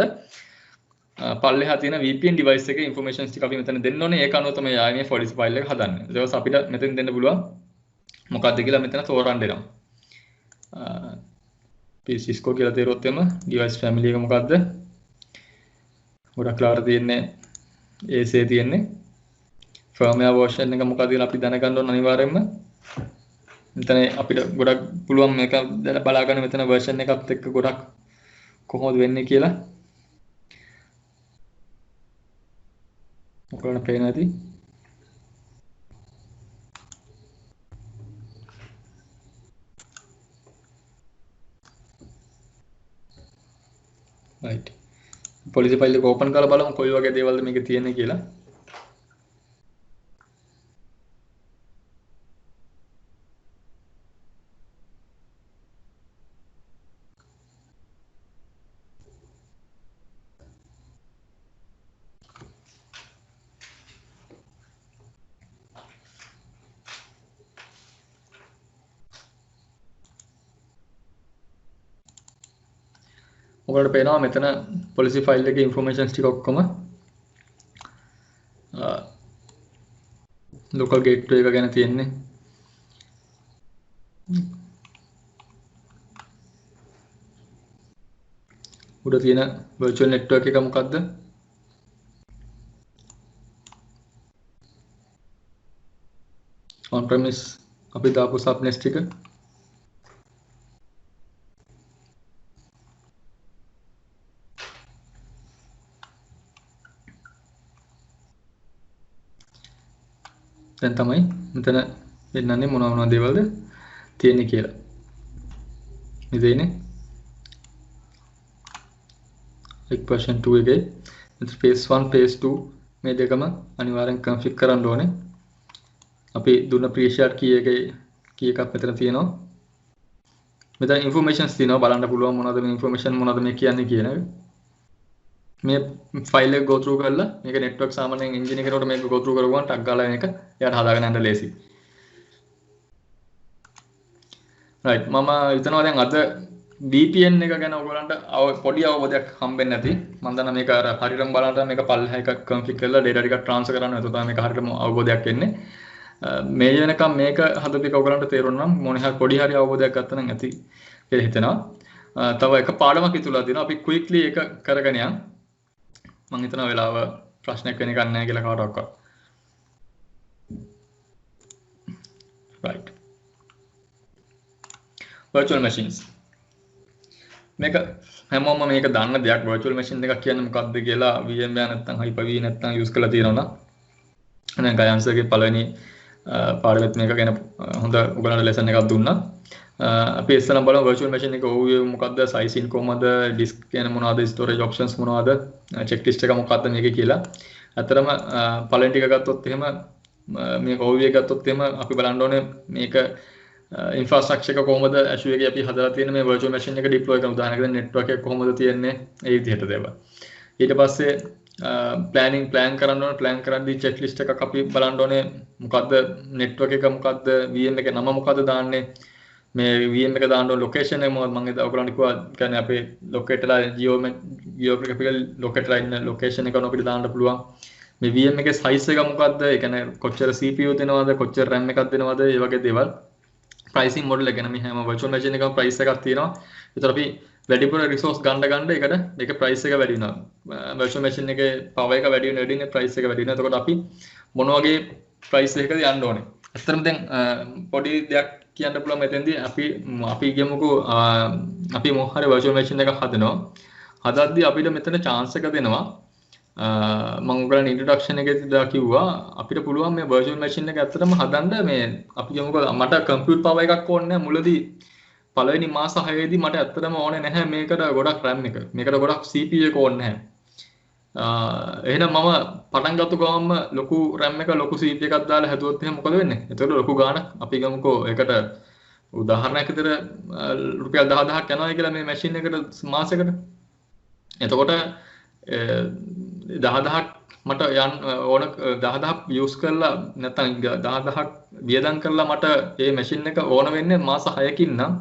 පල්ලෙහා තියෙන VPN device එකේ informations ටික අපි මෙතන දෙන්න ඕනේ. ඒක අනුව තමයි ආයේ මේ policy file එක හදන්නේ. ඊට පස්සේ අපිට මෙතෙන් දෙන්න පුළුවන් මොකක්ද කියලා මෙතන තෝරන්න දෙනවා. Cisco කියලා තේරුවොත් එම device family එක මොකක්ද? ගොඩක් ලාර තියෙන්නේ AC තියෙන්නේ. firmware version එක මොකක්ද කියලා අපි දැනගන්න ඕන අනිවාර්යයෙන්ම. මෙතන අපිට ගොඩක් පුළුවන් මේක බලා ගන්න මෙතන version එකත් එක්ක ගොඩක් කොහොමද වෙන්නේ කියලා. ඔයගොල්ලන්ට පේනවා ඇති. right policy file එක open කරලා බලමු කොයි වගේ දේවල්ද මේකේ තියෙන්නේ කියලා. ඔයාලට පේනවා මෙතන policy file එකේ informations ටික ඔක්කොම local gateway එක ගැන තියෙන්නේ. උඩ තියෙන virtual network එක මොකක්ද? on premise අපි දාපු subnet ටික දැන් තමයි මෙතන වෙන්නන්නේ මොනවා දේවල්ද තියෙන්නේ කියලා. ඉතින් equation 2 එකේ මෙතන phase 1 phase 2 මේ දෙකම අනිවාර්යෙන් configure කරන්න ඕනේ. අපි දුන්න pre-share key එකේ key එකක් මෙතන තියෙනවා. මෙතන informations තියෙනවා බලන්න පුළුවන් මොනවද මේ information මොනවද මේ කියන්නේ කියන එක. මේ ෆයිල් එක go through කරලා මේක network සාමාන්‍යයෙන් engine එකකට මේක go through කරගුවාම ටක් ගාලා මේක එයාට හදාගෙන යන්න ලේසි. right මම හිතනවා දැන් අද VPN එක ගැන ඔයගොල්ලන්ට පොඩි අවබෝධයක් හම්බෙන්නේ නැති. මම දන්නා මේක අර හරියටම බලන්න මේක පල්ලෙහා එකක් configure කරලා data ටිකක් transfer කරන්න එතකොට තමයි මේක හරියටම අවබෝධයක් එන්නේ. මේ වෙනකම් මේක හදපු එක ඔයගොල්ලන්ට තේරුණා නම් මොන හරි පොඩි හරි අවබෝධයක් ගත්තා නම් ඇති කියලා හිතෙනවා. තව එක පාඩමක් ඉතුරුලා තියෙනවා. අපි quickly ඒක කරගෙන යමු. මම හිතනවා වෙලාව ප්‍රශ්නයක් වෙන එකක් නැහැ කියලා කාටවත්. right virtual machines මේක හැමෝම මේක දන්න දෙයක් virtual machine එකක් කියන්නේ මොකක්ද කියලා VMware නැත්නම් Hyper-V නැත්නම් use කරලා තියෙනවා නම් දැන් ගයන්සර්ගේ පළවෙනි පාඩමෙත් මේක ගැන හොඳ ඔයගලන්ට lesson එකක් දුන්නා. අපි ඉස්සෙල්ලා බලමු virtual machine එක overview මොකක්ද size in කොහමද disk කියන මොනවද storage options මොනවද checklist එක මොකක්ද මේකේ කියලා. ඇත්තටම පළවෙනි ටික ගත්තොත් එහෙම මේක overview එක ගත්තොත් එහෙම අපි බලන්න ඕනේ මේක infrastructure එක කොහොමද Azure එකේ අපි හදලා තියෙන මේ virtual machine එක deploy කරන උදාහරණයකට network එක කොහොමද තියෙන්නේ ඒ විදිහට දේවල්. ඊට පස්සේ plan කරන්න ඕනේ plan කරද්දී checklist එකක් අපි බලන්න ඕනේ මොකද්ද network එක මොකද්ද VM එකේ නම මොකද්ද දාන්නේ මේ VM එක දාන්න ඕන location එක මොකක්ද මම ඒක ඔයගොල්ලන්ට කිව්වා කියන්නේ අපේ locatorලා geographical locatorලා ඉන්න location එක අපිට දාන්න පුළුවන් මේ VM එකේ size එක මොකද්ද ඒ කියන්නේ කොච්චර CPU දෙනවද කොච්චර RAM එකක් දෙනවද ඒ වගේ දේවල් pricing model එක ගැන මේ හැම virtual machine එකම price එකක් තියෙනවා ඒතර අපි වැඩිපුර resource ගන්න ඒකට මේක price එක වැඩි වෙනවා virtual machine එකේ power එක වැඩි වෙන price එක වැඩි වෙනවා එතකොට අපි මොන වගේ price එකකද යන්න ඕනේ ඇත්තටම දැන් පොඩි දෙයක් කියන්න පුළුවන් මෙතෙන්දී අපි කියමුකෝ අපි මොකක් හරි virtual machine එකක් හදනවා හදද්දී අපිට මෙතන chance එක දෙනවා මම ඔයගලන්ට introduction එකේදී කිව්වා අපිට පුළුවන් මේ virtual machine එක ඇත්තටම හදන්න මේ අපි කියමුකෝ මට compute power එකක් ඕනේ නැහැ මුලදී පළවෙනි මාස 6 දී මට ඇත්තටම ඕනේ නැහැ මේකට ගොඩක් RAM එක මේකට ගොඩක් CPU එක ඕනේ නැහැ එහෙනම් මම පටන් ගත්ත ගමන්ම ලොකු RAM එක ලොකු CPU එකක් දාලා හැදුවොත් එහෙනම් මොකද වෙන්නේ? එතකොට ලොකු ගාණක් අපි ගමුකෝ ඒකට උදාහරණයක් විතර රුපියල් 10000ක් යනවා කියලා මේ මැෂින් එකට මාසෙකට. එතකොට 10000ක් මට යන්න ඕන 10000ක් යූස් කරලා නැත්නම් 10000ක් වියදම් කරලා මට මේ මැෂින් එක ඕන වෙන්නේ මාස 6කින් නම්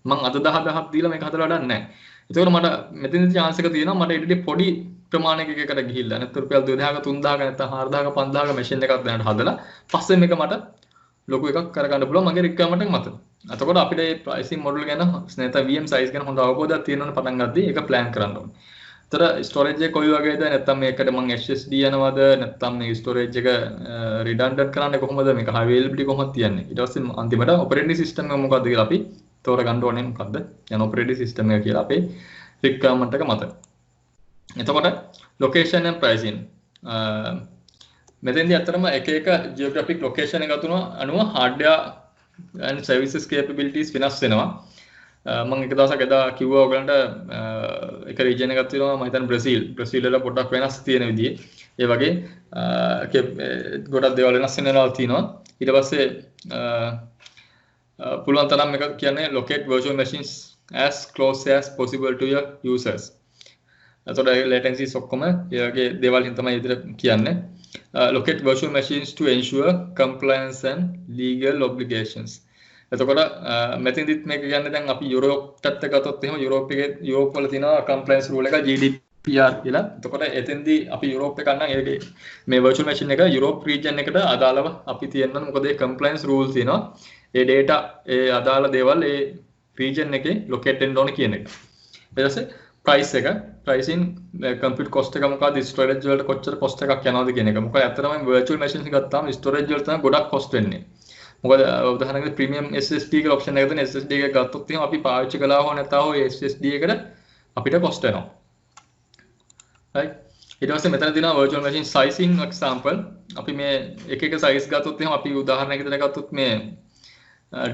මම අද 10000ක් දීලා මේක හදලා වැඩක් නැහැ. එතකොට මට මෙතනදී chance එක තියෙනවා මට ඊට පොඩි ප්‍රමාණයකට ගිහිල්ලා නැත්නම් රුපියල් 2000ක 3000ක නැත්නම් 4000ක 5000ක මැෂින් එකක් දැනට හදලා පස්සේ මේක මට ලොකු එකක් කරගන්න පුළුවන් මගේ requirement එක මත. එතකොට අපිට මේ pricing model ගැන නැත්නම් VM size ගැන හොඳ අවබෝධයක් තියෙනවනේ පටන් ගන්නදී ඒක plan කරන්න ඕනේ. ඒතර storage එක කොයි වගේද නැත්නම් මේකට මම SSD යනවද නැත්නම් මේ storage එක redundant කරන්නේ කොහොමද මේක high availability කොහොමද තියන්නේ. ඊට පස්සේ අන්තිමට operating system එක මොකක්ද කියලා අපි තෝරගන්න ඕනේ මොකද්ද? යන operating system එක කියලා අපේ requirement එක මත. එතකොට location and pricing මෙතෙන්දී අතරම එක geographic location එක අනුව hardware and services capabilities වෙනස් වෙනවා මම එක දවසක් එදා කිව්වා ඔයගලන්ට එක region එකක් තියෙනවා මම හිතන්නේ බ්‍රසීල් වල පොඩ්ඩක් වෙනස් තියෙන විදිහේ ඒ වගේ ගොඩක් දේවල් වෙනස් වෙනවා තියෙනවා ඊට පස්සේ පුළුවන් තරම් එක කියන්නේ locate virtual machines as close as possible to your users එතකොට latencies ඔක්කොම ඒ වගේ දේවල් හින් තමයි ඉදිරියට කියන්නේ locate virtual machines to ensure compliance and legal obligations එතකොට මෙතෙන්දිත් මේක කියන්නේ දැන් අපි යුරෝප්ටත් එක ගත්තොත් එහෙම යුරෝප් වල තියෙනවා compliance rule එක GDPR කියලා. එතකොට එතෙන්දී අපි යුරෝප් එක ගන්න ඒකේ මේ virtual machine එක යුරෝප් region එකට අදාළව අපි තියෙනවා මොකද ඒ compliance rules තියෙනවා. ඒ data ඒ අදාළ දේවල් ඒ region එකේ locate වෙන්න ඕන කියන එක. ඊට පස්සේ price එක pricing compute cost එක මොකක්ද storage වලට කොච්චර cost එකක් යනවද කියන එක. මොකද ඇත්තටම virtual machines ගත්තාම storage වලට තමයි ගොඩක් cost වෙන්නේ. මොකද උදාහරණයකට premium SSD කියලා option එකක් තියෙන SSD එකක් ගත්තොත් එහෙනම් අපි පාවිච්චි කළා හෝ නැත්නම් ඔය SSD එකට අපිට cost වෙනවා. right ඊට පස්සේ මෙතන තියෙනවා virtual machine sizing example අපි මේ එක size ගත්තොත් එහෙනම් අපි උදාහරණයක් විදිහට ගත්තොත් මේ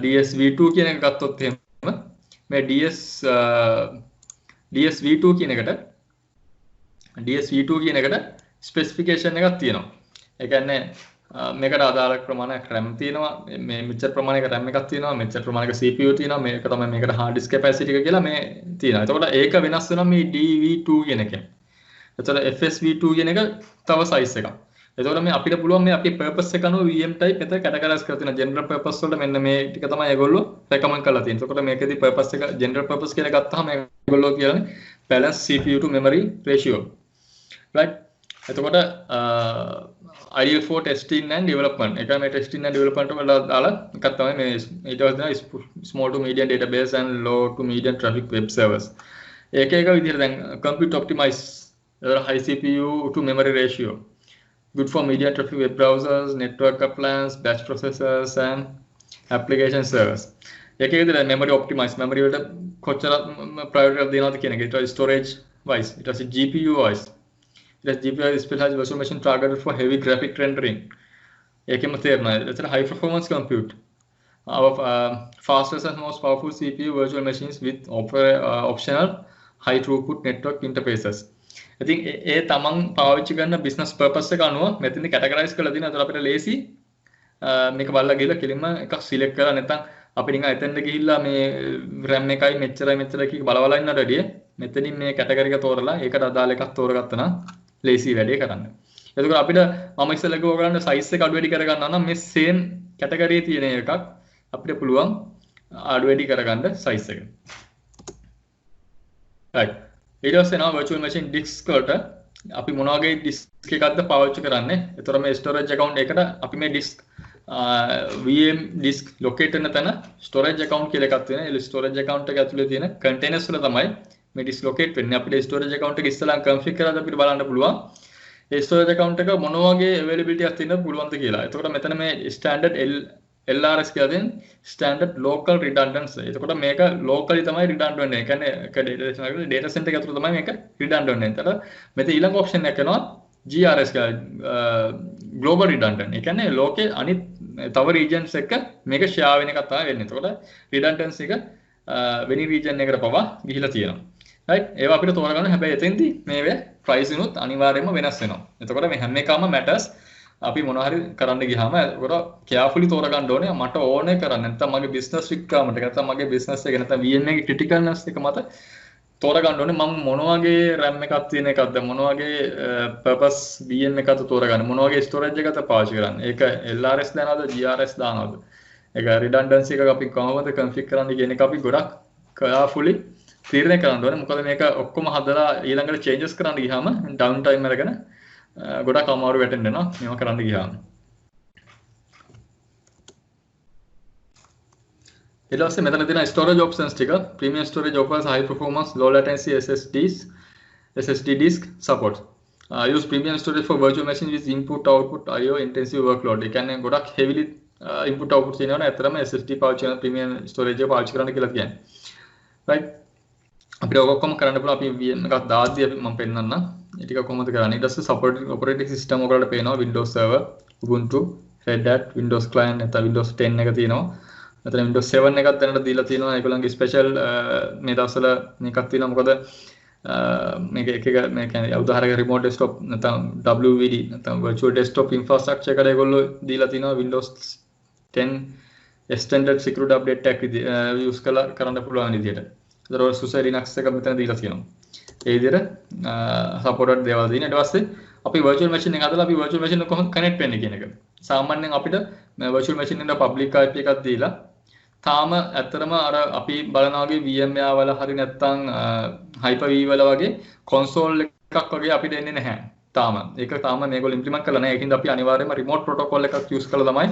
DSV2 කියන එක ගත්තොත් එහෙම මේ DSV2 කියන එකට specification එකක් තියෙනවා. ඒ කියන්නේ මේකට අදාළ ප්‍රමාණයක් RAM තියෙනවා මේ මෙච්චර ප්‍රමාණයක RAM එකක් තියෙනවා මෙච්චර ප්‍රමාණයක CPU තියෙනවා මේක තමයි මේකට hard disk capacity එක කියලා මේ තියෙනවා. එතකොට ඒක වෙනස් වෙනවා මේ DV2 කියන එකෙන්. එතකොට FSV2 කියන එක තව size එකක්. එතකොට මේ අපිට පුළුවන් මේ අපේ purpose එක අනුව VM type මෙතන categorize කරලා තියෙනවා. general purpose වලට මෙන්න මේ ටික තමයි ඒගොල්ලෝ recommend කරලා තියෙන්නේ. එතකොට මේකෙදි purpose එක general purpose කියලා ගත්තාම ඒගොල්ලෝ කියන්නේ balance CPU to memory ratio. right එතකොට ideal for testing and development. එකම මේ testing and development වල දාලා එකක් තමයි මේ ඊට පස්සේ small to medium database and low to medium traffic web servers. එක විදිහට දැන් compute optimize high CPU to memory ratio. Good for medium traffic web browsers, network appliances, batch processors and application servers. එක විදිහට memory optimize memory වලට කොච්චර priority එකක් දෙනවද කියන එක. ඊට පස්සේ storage wise, ඊට පස්සේ GPU wise This GPU is specialized virtual machine targeted for heavy graphic rendering. ඒකෙම තේරෙනවා. It's a high performance compute. Our fastest and most powerful CPU virtual machines with optional high throughput network interfaces. ඉතින් ඒ තමන් පාවිච්චි කරන business purpose එක අනුව මෙතනදි categorise කරලා දිනවා. ඒතර අපිට ලේසි මේක බලලා ගිහලා කෙලින්ම එකක් සිලෙක්ට් කරලා නැත්නම් අපි නිකන් එතෙන්ද ගිහිල්ලා මේ RAM එකයි මෙච්චරයි කී බලවලා ඉන්නට වැඩිය මෙතනින් මේ කැටගරි එක තෝරලා ඒකට අදාළ එකක් තෝරගත්තා නම් ලේසි වැඩේ කරන්න. එතකොට අපිට මම ඉස්සෙල්ලා කිව්වා කරන්න සයිස් එක අඩු වැඩි කරගන්නවා නම් මේ සේම් කැටගරියේ තියෙන එකක් අපිට පුළුවන් අඩු වැඩි කරගන්න සයිස් එක. right. ඊට පස්සේ නා virtual machine disk වලට අපි මොන වගේ disk එකක්ද පාවිච්චි කරන්නේ? එතකොට මේ storage account එකට අපි මේ disk VM disk locate වෙන තැන storage account කියලා එකක් තියෙනවා. ඒ storage account එක ඇතුලේ තියෙන containers වල තමයි මේ disk locate වෙන්නේ. අපිට storage account එක ඉස්සලා configure කරලා අපිට බලන්න පුළුවන්. ඒ storage account එක මොන වගේ availability එකක් තියෙනවද පුළුවන්ද කියලා. එතකොට මෙතන මේ standard LRS කියලා දෙන standard local redundancy. එතකොට මේක locally තමයි redundant වෙන්නේ. ඒ කියන්නේ data center එක ඇතුළේ තමයි මේක redundant වෙන්නේ. එතකොට මෙතන ඊළඟ option එක කරනවා GRS කියලා global redundant. ඒ කියන්නේ ලෝකේ අනිත් තව regions එක මේක share වෙන එකක් තමයි වෙන්නේ. එතකොට redundancy එක වෙනි region එකට පවා ගිහිලා තියෙනවා. right. ඒවා අපිට තෝරගන්න හැබැයි එතෙන්දී මේ price උනොත් අනිවාර්යයෙන්ම වෙනස් වෙනවා. එතකොට මේ හැම එකම matters අපි මොනවා හරි කරන්න ගියාම ඒකට carefully තෝරගන්න ඕනේ මට ඕනේ කරන්නේ නැත්නම් මගේ business requirement එක නැත්නම් මගේ business එක නැත්නම් VM එකේ criticalness එක මත තෝරගන්න ඕනේ මම මොන වගේ RAM එකක් තියෙන එකක්ද මොන වගේ purpose VM එකක්ද තෝරගන්නේ මොන වගේ storage එකක්ද පාවිච්චි කරන්නේ ඒක LRS දානවද GRS දානවද ඒක redundancy එකක් අපි කොහොමද configure කරන්නේ කියන එක අපි ගොඩක් carefully තීරණය කරන්න ඕනේ මොකද මේක ඔක්කොම හදලා ඊළඟට changes කරන්න ගියාම down time අරගෙන ගොඩක් අමාරු වැටෙන්න යනවා මේවා කරන්න ගියාම. ඊට පස්සේ මෙතන තියෙන storage options ටික premium storage offers high performance low latency SSD disk support. Use premium storage for virtual machine with input output IO intensive workload. ඒ කියන්නේ ගොඩක් heavily input output තියෙනවනේ ඇත්තටම SSD පාවිච්චි කරන premium storage එක පාවිච්චි කරන්න කියලා කියන්නේ. right. අපිට ඔක්කොම කරන්න පුළුවන් අපි VM එකක් දාද්දී අපි මම පෙන්නන්නම්. ඒ ටික කොහොමද කරන්නේ? ඊට පස්සේ support operating system ඔයගොල්ලන්ට පේනවා Windows Server, Ubuntu, Red Hat, Windows Client නැත්නම් Windows 10 එක තියෙනවා. මෙතන Windows 7 එකක් දැනට දීලා තියෙනවා. ඒගොල්ලන්ගේ special මේ දවස්වල මේකක් තියෙනවා. මොකද මේක එක මේ කියන්නේ උදාහරණයක් remote desktop නැත්නම් WVD නැත්නම් virtual desktop infrastructure එකට ඒගොල්ලෝ දීලා තියෙනවා Windows 10 extended security update එකක් use කරන්න පුළුවන් විදියට. ඒතර SUSE Linux එක මෙතන දීලා තියෙනවා. ඒ විදිහට සපෝටඩ් දේවල් දෙන. ඊට පස්සේ අපි virtual machine එක හදලා අපි virtual machine එක කොහොමද connect වෙන්නේ කියන එක. සාමාන්‍යයෙන් අපිට මේ virtual machine එකට public IP එකක් දීලා තාම ඇත්තටම අර අපි බලනා වගේ VMware වල හරි නැත්නම් Hyper-V වල වගේ console එකක් වගේ අපිට එන්නේ නැහැ. තාම. ඒක තාම මේගොල්ලෝ implement කරලා නැහැ. ඒකින්ද අපි අනිවාර්යයෙන්ම remote protocol එකක් use කරලා තමයි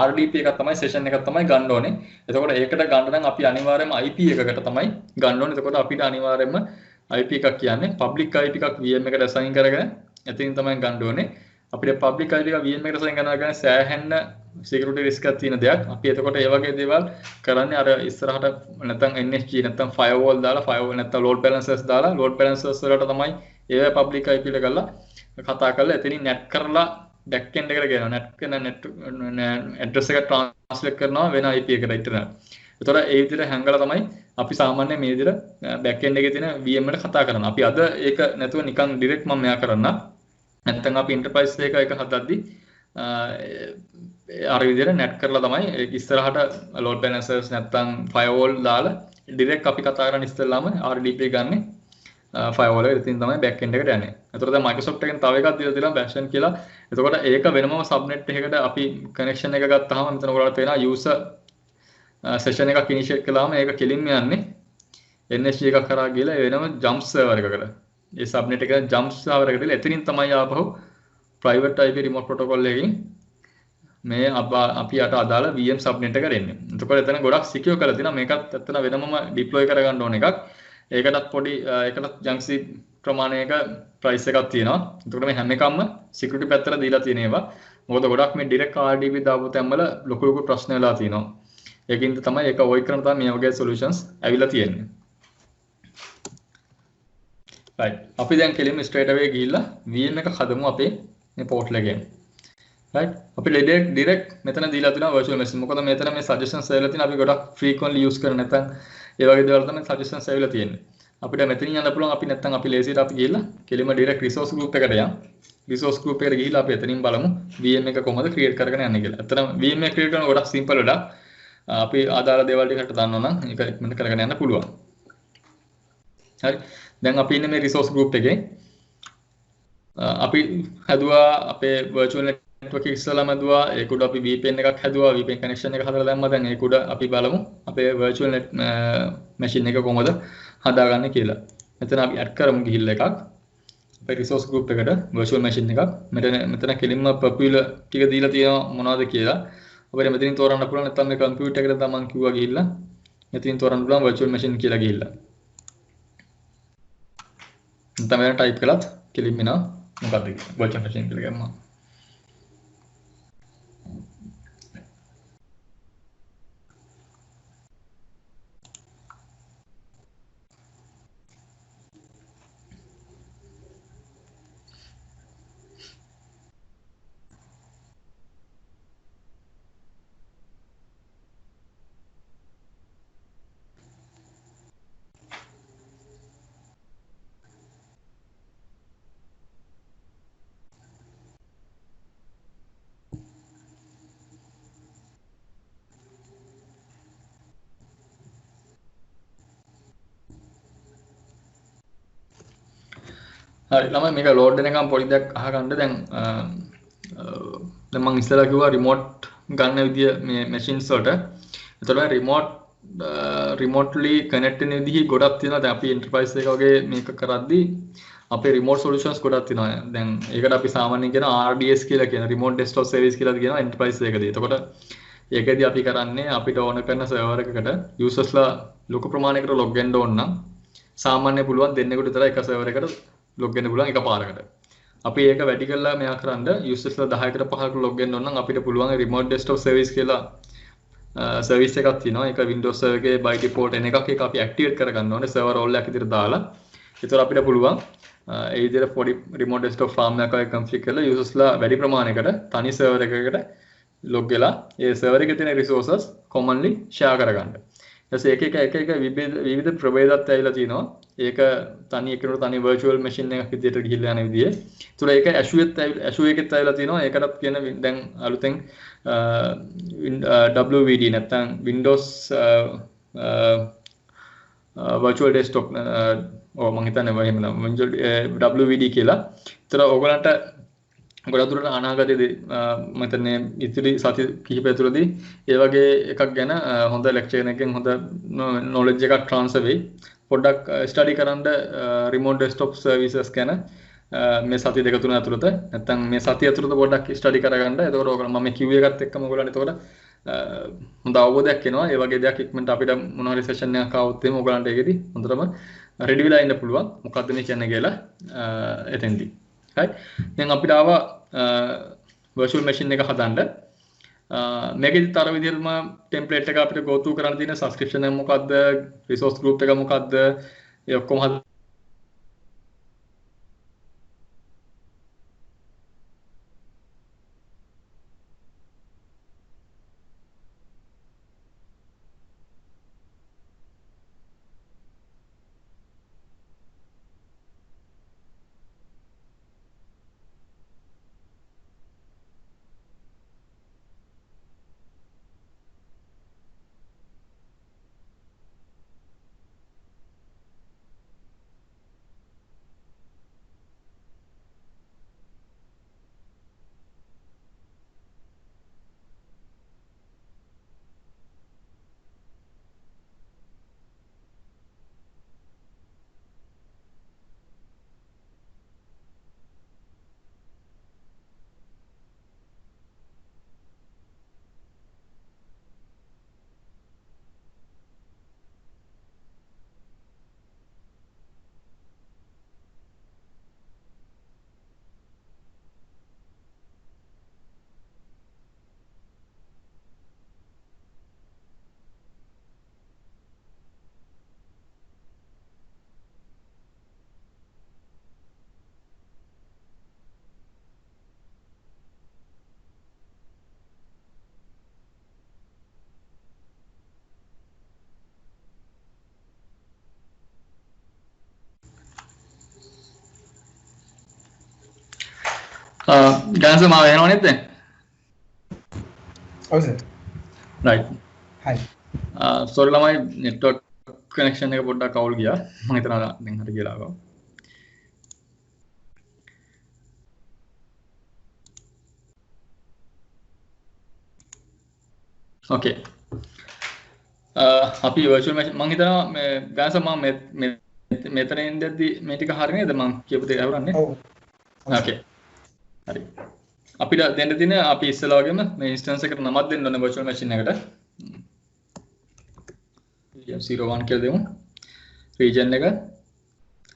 RDP එකක් තමයි session එකක් තමයි ගන්න ඕනේ. එතකොට ඒකට ගන්න නම් අපි අනිවාර්යයෙන්ම IP එකකට තමයි ගන්න ඕනේ. එතකොට අපිට අනිවාර්යයෙන්ම IP එකක් කියන්නේ public IP එකක් VM එකට assign කරගෙන එතනින් තමයි ගන්න ඕනේ. අපිට public IP එක VM එකට assign කරනවා කියන්නේ සෑහෙන්න security risk එකක් තියෙන දෙයක්. අපි එතකොට ඒ වගේ දේවල් කරන්නේ අර ඉස්සරහට නැත්නම් NSG නැත්නම් firewall දාලා firewall නැත්නම් load balancers දාලා load balancers වලට තමයි ඒ public IP එක කරලා කතා කරලා එතනින් net කරලා back end එකට ගෙනවා. net කරන net address එක translate කරනවා වෙන IP එකට internal. එතකොට ඒ විදිහට හැංගලා තමයි අපි සාමාන්‍යයෙන් මේ විදිහට back end එකේ තියෙන VM එකට කතා කරනවා. අපි අද ඒක නැතුව නිකන් direct මම මෙයා කරන්න. නැත්නම් අපි enterprise එක හදද්දී අර විදිහට net කරලා තමයි ඒක ඉස්සරහට load balancers නැත්නම් firewall දාලා direct අපි කතා කරන ඉස්සෙල්ලාම RDP ගන්න firewall එක ඉතින් තමයි back end එකට යන්නේ. එතකොට දැන් Microsoft එකෙන් තව එකක් දීලා තියෙනවා Bastion කියලා. එතකොට ඒක වෙනම subnet එකකට අපි connection එක ගත්තාම මෙතන ඔයාලට පේනවා user session එකක් initiate කළාම ඒක කෙලින්ම යන්නේ NSG එකක් කරා ගිහලා වෙනම jump server එකකට. ඒ subnet එක jump server එකට ගිහලා එතනින් තමයි ආපහු private IP remote protocol එකකින් මේ අපි යට අදාළ VM subnet එකට එන්නේ. එතකොට එතන ගොඩක් secure කරලා තියෙනවා. මේකත් ඇත්තට වෙනමම deploy කරගන්න ඕන එකක්. ඒකටත් පොඩි ඒකටත් ජංක්සි ප්‍රමාණයක price එකක් තියෙනවා. එතකොට මේ හැම එකක්ම security පැත්තට දීලා තියෙන ඒවා. මොකද ගොඩක් මේ direct RDP දාපු තැන්වල ලොකු ලොකු ප්‍රශ්න වෙලා තියෙනවා. ඒකින්ද තමයි ඒක avoid කරන තමයි මේ වගේ solutions ඇවිල්ලා තියෙන්නේ. right. අපි දැන් කෙලින්ම straight away ගිහිල්ලා VM එක හදමු අපේ මේ portal එකෙන්. right. අපි direct මෙතන දීලා තියෙනවා virtual machine. මොකද මෙතන මේ suggestions ඇවිල්ලා තියෙනවා අපි ගොඩක් frequently use කරන නැත්නම් ඒ වගේ දේවල් තමයි suggestions ඇවිල්ලා තියෙන්නේ. අපිට මෙතනින් යන්න පුළුවන් අපි නැත්තම් අපි ලේසියට අපි ගිහලා කෙලිම ඩිරෙක්ට් රිසෝස් ගෲප් එකට යමු. රිසෝස් ගෲප් එකට ගිහිල්ලා අපි එතනින් බලමු VM එක කොහොමද ක්‍රියේට් කරගෙන යන්නේ කියලා. ඇත්තටම VM එක ක්‍රියේට් කරන ගොඩක් සිම්පල් වැඩක්. අපි ආදාළ දේවල් ටිකට දන්නවා නම් ඒක ඉක්මනට කරගෙන යන්න පුළුවන්. හරි. දැන් අපි ඉන්නේ මේ රිසෝස් ගෲප් එකේ. අපි හැදුවා අපේ virtual network එක ඉස්සෙල්ලාම හැදුවා. ඒක උඩ අපි VPN එකක් හැදුවා. VPN connection එක හදලා දැම්මා. දැන් ඒක උඩ අපි බලමු අපේ virtual net machine එක කොහොමද හදාගන්නේ කියලා. මෙතන අපි add කරමු ගිහිල්ලා එකක්. අපේ resource group එකට virtual machine එකක්. මෙතන කෙලින්ම popular ටික දීලා තියෙනවා මොනවද කියලා. අපිට මෙතනින් තෝරන්න පුළුවන් නැත්නම් මේ computer එකට තමන් කිව්වා ගිහිල්ලා මෙතනින් තෝරන්න පුළුවන් virtual machine කියලා ගිහිල්ලා. නැත්නම් මෙතන type කළත් කෙලින්ම එනවා මොකක්ද කියලා. virtual machine කියලා ගමු. හරි ළමයි මේක ලෝඩ් වෙනකම් පොඩි දෙයක් අහගන්න දැන් මම ඉස්සෙල්ලා කිව්වා රිමෝට් ගන්න විදිය මේ මැෂින්ස් වලට. එතකොට රිමෝට්ලි කනෙක්ට් වෙන විදිහ ගොඩක් තියෙනවා. දැන් අපි එන්ටර්ප්‍රයිස් එක වගේ මේක කරද්දී අපේ රිමෝට් සොලියුෂන්ස් ගොඩක් තියෙනවා. දැන් ඒකට අපි සාමාන්‍යයෙන් කියන RDS කියලා කියන රිමෝට් ඩෙස්ක්ටොප් සර්විස් කියලා කියනවා එන්ටර්ප්‍රයිස් එකකදී. එතකොට ඒකදී අපි කරන්නේ අපිට ඕන කරන සර්වර් එකකට යූසර්ස්ලා ලොකු ප්‍රමාණයකට ලොග් වෙන්න ඕන නම් සාමාන්‍ය පුළුවන් දෙන්නෙකුට විතර එක සර්වර් එකට ලොග් වෙන්න පුළුවන් එකපාරකට. අපි ඒක වැඩි කරලා මෙයා කරන්න යූසර්ස්ලා 10කට 5කට ලොග් වෙන්න ඕන නම් අපිට පුළුවන් රිමෝට් ඩෙස්ක්ටොප් සර්විස් කියලා සර්විස් එකක් තියෙනවා. ඒක Windows server එකේ by default එන එකක්. ඒක අපි ඇක්ටිවේට් කරගන්න ඕනේ සර්වර් රෝල් එකක් විදිහට දාලා. ඒතර අපිට පුළුවන් ඒ විදිහට පොඩි රිමෝට් ඩෙස්ක්ටොප් ෆාම් එකක් කන්ෆිගර් කරලා යූසර්ස්ලා වැඩි ප්‍රමාණයකට තනි සර්වර් එකකට ලොග් වෙලා ඒ සර්වර් එකේ තියෙන රිසෝසස් කොමන්ලි ෂෙයා කරගන්න. ඊට පස්සේ එක විවිධ ප්‍රභේදات ඇවිල්ලා තිනවා. ඒක තනි එකකට තනි virtual machine එකක් විදිහට ගිහිල්ලා යන විදිය. ඒතර ඒක Azure එකෙත් ඇවිල්ලා තිනවා. ඒකටත් කියන දැන් අලුතෙන් WVD නැත්නම් Windows virtual desktop මම හිතන්නේ එහෙම නම WVD කියලා. ඒතර ඕගලන්ට ගොඩක් දුරට අනාගතයේදී මම හිතන්නේ ඉතිරි සති කිහිපය තුළදී ඒ වගේ එකක් ගැන හොඳ ලෙක්චර් එකකින් හොඳ knowledge එකක් transfer වෙයි. පොඩ්ඩක් ස්ටඩි කරන්න remote desktop services ගැන මේ සති දෙක තුන ඇතුළත නැත්නම් මේ සතිය ඇතුළත පොඩ්ඩක් ස්ටඩි කරගන්න. එතකොට ඔයගොල්ලෝ මම කිව්ව එකත් එක්කම ඔයගොල්ලන්ට එතකොට හොඳ අවබෝධයක් එනවා. ඒ වගේ දෙයක් ඉක්මනට අපිට මොන හරි සෙෂන් එකක් ආවොත් එimhe ඔයගොල්ලන්ට ඒකෙදි හොඳටම රෙඩි වෙලා ඉන්න පුළුවන්. මොකද්ද මේ කියන්නේ කියලා එතෙන්දී. හරි. දැන් අපිට ආවා virtual machine එක හදන්න. මේකෙදිත් අර විදිහටම template එක අපිට go through කරන්න තියෙන subscription එක මොකද්ද? resource group එක මොකද්ද? ඒ ඔක්කොම ගානස මාව එනවා නේද දැන්? ඔව් සර්. right. හයි. sorry ළමයි network connection එක පොඩ්ඩක් අවුල් ගියා. මම හිතනවා දැන් හරි කියලා ආවා. okay. අපි virtual machine මම හිතනවා මේ ගානස මම මෙතන ඉඳද්දි මේ ටික හරිය නේද මම කියපු දේ හරියන්නේ? ඔව්. okay. හරි. අපිට දෙන්න තියෙන අපි ඉස්සෙල්ලා වගේම මේ instance එකට නමක් දෙන්න ඕනේ virtual machine එකට. VM01 කියලා දෙමු. region එක.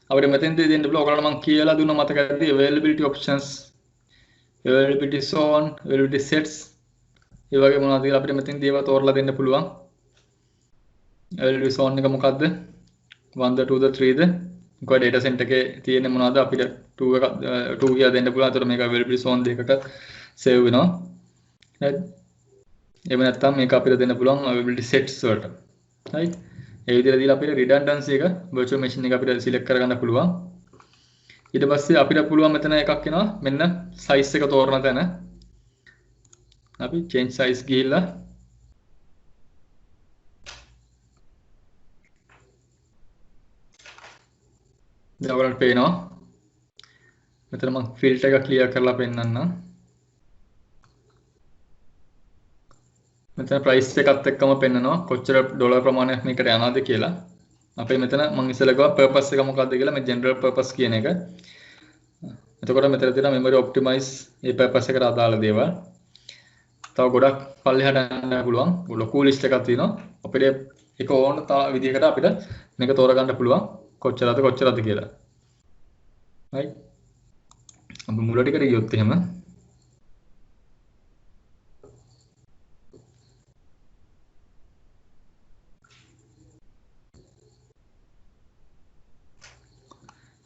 අපිට මෙතෙන්දී දෙන්න පුළුවන් ඔයගොල්ලෝ මම කියලා දුන්න මතකද availability options, availability zone, availability sets ඒ වගේ මොනවද කියලා අපිට මෙතෙන්දී ඒවා තෝරලා දෙන්න පුළුවන්. availability zone එක මොකද්ද? 1ද 2ද 3ද මොකද data center එකේ තියෙන්නේ මොනවද අපිට 2 එක 2 කියලා දෙන්න පුළුවන්. ඒතර මේක availability zone දෙකක save වෙනවා. right? එහෙම නැත්නම් මේක අපිට දෙන්න පුළුවන් availability sets වලට. right? ඒ විදිහට දීලා අපිට redundancy එක virtual machine එක අපිට select කරගන්න පුළුවන්. ඊට පස්සේ අපිට පුළුවන් මෙතන එකක් එනවා මෙන්න size එක තෝරන තැන. අපි change size ගිහිල්ලා දැන් ඔයගලන්ට පේනවා මෙතන මම filter එක clear කරලා පෙන්නන්නම්. මෙතන price එකත් එක්කම පෙන්නනවා කොච්චර ඩොලර් ප්‍රමාණයක් මේකට යනවද කියලා. අපි මෙතන මම ඉස්සෙල්ලා ගියා purpose එක මොකක්ද කියලා මේ general purpose කියන එක. එතකොට මෙතන තියෙනවා memory optimize මේ purpose එකට අදාළ දේවල්. තව ගොඩක් පල්ලෙහාට යන්න පුළුවන්. ලොකු list එකක් තියෙනවා. අපිට ඒක ඕන විදිහකට අපිට මේක තෝරගන්න පුළුවන් කොච්චරද කියලා. right? අපි මුලට එකට ගියොත් එහෙම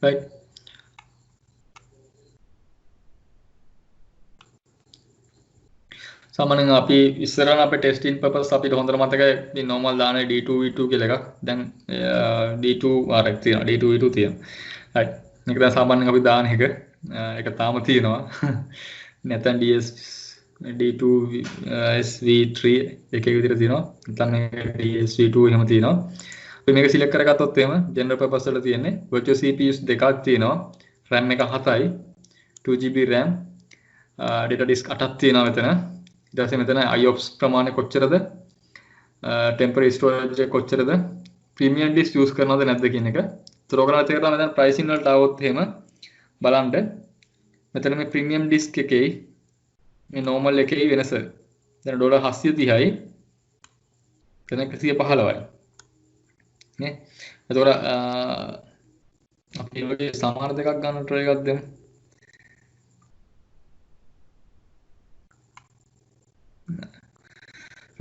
right? සාමාන්‍යයෙන් අපි ඉස්සරහන අපේ testing purpose අපිට හොඳට මතකයි මේ normal දාන්නේ D2 V2 කියලා එකක්. දැන් D2 RX තියෙනවා. D2 V2 තියෙනවා. right. මේක දැන් සාමාන්‍යයෙන් අපි දාන එක. ඒක තාම තියෙනවා. නැත්නම් D2 SV3 එක විදිහට තියෙනවා. නැත්නම් DSV2 එහෙම තියෙනවා. අපි මේක select කරගත්තොත් එහෙම general purpose වල තියෙන්නේ virtual CPUs දෙකක් තියෙනවා. RAM එක 7යි. 2GB RAM data disk 8ක් තියෙනවා මෙතන. ඊට පස්සේ මෙතන IOPS ප්‍රමාණය කොච්චරද? temporary storage කොච්චරද? premium disk use කරනවද නැද්ද කියන එක. ඒතර ඔයගොල්ලෝ තේරෙනවා මෙතන pricing වලට આવොත් එහෙම බලන්න මෙතන මේ premium disk එකේ මේ normal එකේ වෙනස. දැන් ඩොලර් 730යි. එතන 115යි. නේ? ඒතකොට අපි වගේ සමහර දෙකක් ගන්න try එකක් දෙමු.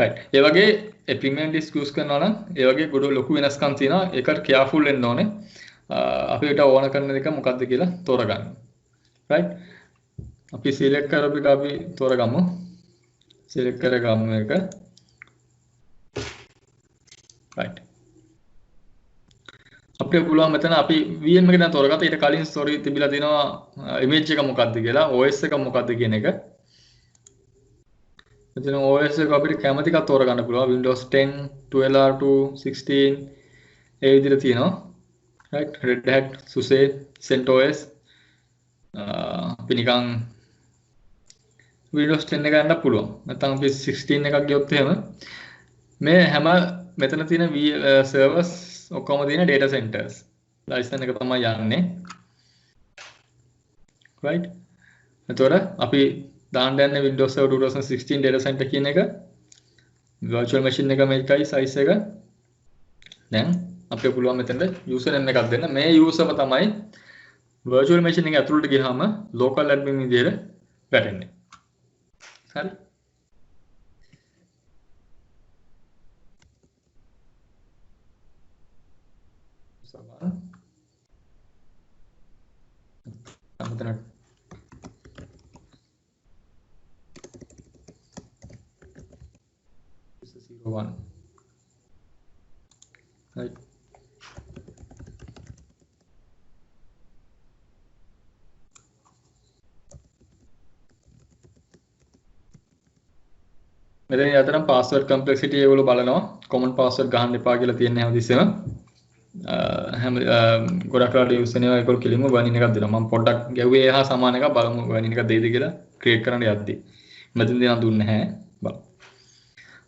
right. ඒ වගේ premium disk use කරනවා නම් ඒ වගේ ගොඩ ලොකු වෙනස්කම් තියෙනවා. ඒකට careful වෙන්න ඕනේ. අපිට ඕන කරන එක මොකක්ද කියලා තෝරගන්න. right? අපි select කරපු එක අපි තෝරගමු. select කරගමු එක. right. අපිට පුළුවන් මෙතන අපි VM එක දැන් තෝරගත්තා. ඊට කලින් story තිබිලා තියෙනවා image එක මොකක්ද කියලා, OS එක මොකක්ද කියන එක. මෙතන OS එක අපිට කැමති එකක් තෝරගන්න පුළුවන්. Windows 10, 12R2, 16 ඒ විදිහට තියෙනවා. right? Red Hat, SUSE, CentOS අපි නිකන් Windows 10 එක ගන්න පුළුවන්. නැත්නම් අපි 16 එකක් ගියොත් එහෙම මේ හැම මෙතන තියෙන servers ඔක්කොම තියෙන data centers license එක තමයි යන්නේ. right? එතකොට අපි දාන්න යන්නේ Windows Server 2016 data center කියන එක. virtual machine එක මේකයි size එක. දැන් අපිට පුළුවන් මෙතනට username එකක් දෙන්න. මේ user තමයි virtual machine එක ඇතුළට ගියාම local admin විදිහට වැටෙන්නේ. හරි? සමහර අමතන 01 right. මෙතන යතරම් password complexity ඒගොල්ලෝ බලනවා common password ගහන්න එපා කියලා තියෙන හැමතිස්සෙම හැම ගොඩක් වෙලාවට යූස් වෙනවා ඒගොල්ලෝ කෙලින්ම වර්නින් එකක් දෙනවා මම පොඩ්ඩක් ගැව්වේ එහා සමාන එකක් බලමු වර්නින් එකක් දෙයිද කියලා ක්‍රියේට් කරන්න යද්දි මෙතනදී නම් දුන්නේ නැහැ බලමු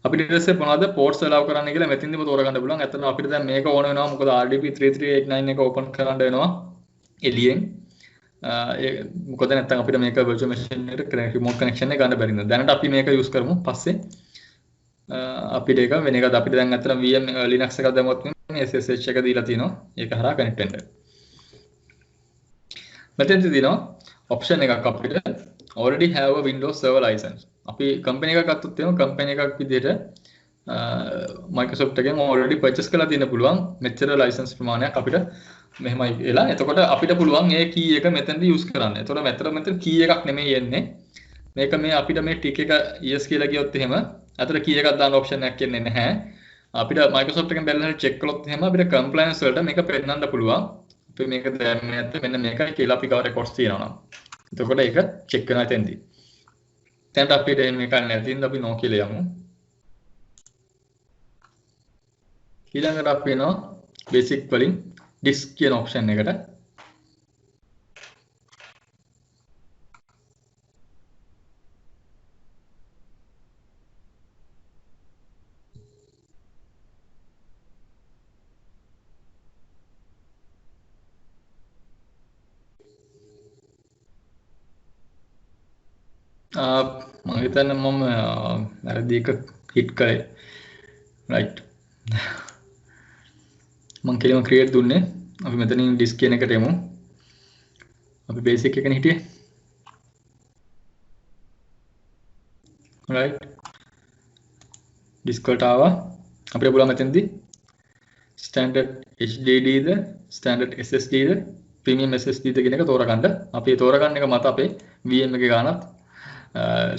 අපිට ඊට පස්සේ මොනවද ports allow කරන්න කියලා මෙතනදිම තෝරගන්න පුළුවන් ඇත්තටම අපිට දැන් මේක ඕන වෙනවා මොකද RDP 3389 එක open කරන්න වෙනවා එළියෙන් මොකද නැත්නම් අපිට මේක virtual machine එකට remote connection එක ගන්න බැරි නේද දැනට අපි මේක use කරමු පස්සේ අපිට ඒක වෙන එකද අපිට දැන් අතන VM Linux එකක් දැම්මොත් මේ SSH එක දීලා තිනවා ඒක හරහා connect වෙන්න. මෙතෙන්දි දිනවා option එකක් අපිට already have a Windows server license. අපි company එකක් ගත්තොත් එහෙනම් company එකක් විදිහට Microsoft එකෙන් already purchase කරලා තියෙන පුළුවන් මෙච්චර license ප්‍රමාණයක් අපිට මෙහෙමයි එලා. එතකොට අපිට පුළුවන් මේ key එක මෙතනදී use කරන්න. එතකොට මෙතන key එකක් නෙමෙයි එන්නේ. මේක මේ අපිට මේ tick එක yes කියලා ගියොත් එහෙම අතට key එකක් දාන්න option එකක් එන්නේ නැහැ. අපිට Microsoft එකෙන් බැලලා check කළොත් එහෙම අපිට compliance වලට මේක පෙන්නන්න පුළුවන්. අපි මේක දැම්මේ නැත්නම් මෙන්න මේකයි කියලා අපි කව records තියනවා නම්. එතකොට ඒක check කරනවා එතෙන්දී. දැන් අපිට මේක නැති ඉඳන් අපි no කියලා යමු. ඊළඟට අපි යනවා basic වලින් disk කියන option එකට. මම හිතන්නේ මම වැරදි එක හිට් කරේ right මම කෙලිම create දුන්නේ අපි මෙතනින් disk කියන එකට යමු අපි basic එකනේ හිටියේ right disk වලට ආවා අපිට පුළුවන් මෙතනදී standard HDD ද standard SSD ද premium SSD ද කියන එක තෝරගන්න අපි තෝරගන්න එක මත අපේ VM එකේ ගානත්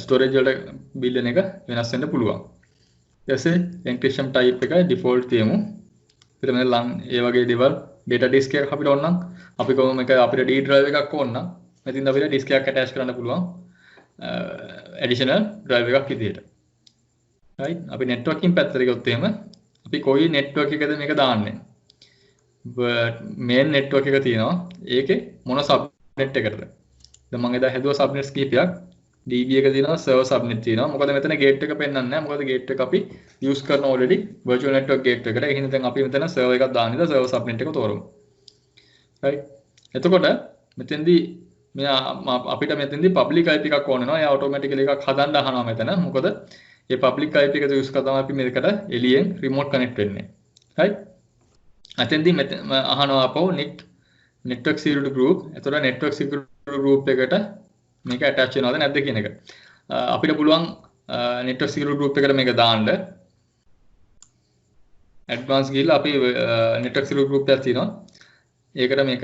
storage වලට බිල්ලන එක වෙනස් වෙන්න පුළුවන්. ඊට පස්සේ encryption type එක default තියමු. ඊට මෙතන LAN ඒ වගේ දේවල් data disk එකක් අපිට ඕන නම් අපි කොහොම එක අපිට D drive එකක් ඕන නම් මෙතින් අපිට disk එකක් attach කරන්න පුළුවන් additional drive එකක් විදියට. right අපි networking පැත්තට ගියොත් එහෙම අපි කොයි network එකද මේක දාන්නේ. main network එක තියෙනවා. ඒකේ මොන subnet එකටද? දැන් මම එදා හැදුවා subnets කිහිපයක්. DB එක තියෙනවා server subnet තියෙනවා. මොකද මෙතන gate එක පෙන්වන්නේ නැහැ. මොකද gate එක අපි use කරන already virtual network gate එකට. ඒ හින්දා දැන් අපි මෙතන server එකක් දාන්න ඉඳලා server subnet එක තෝරමු. right. එතකොට මෙතෙන්දී මෙයා අපිට මෙතෙන්දී public IP එකක් ඕන වෙනවා. එයා automatically එකක් හදන්න අහනවා මෙතන. මොකද මේ public IP එක use කරලා තමයි අපි මේකට එළියෙන් remote connect වෙන්නේ. right. අතෙන්දී අහනවා අපෝ network security group. එතකොට network security group එකට මේක attach වෙනවද නැද්ද කියන එක. අපිට පුළුවන් network security group එකට මේක දාන්න. advanced ගිහලා අපි network security group එකක් තියෙනවා. ඒකට මේක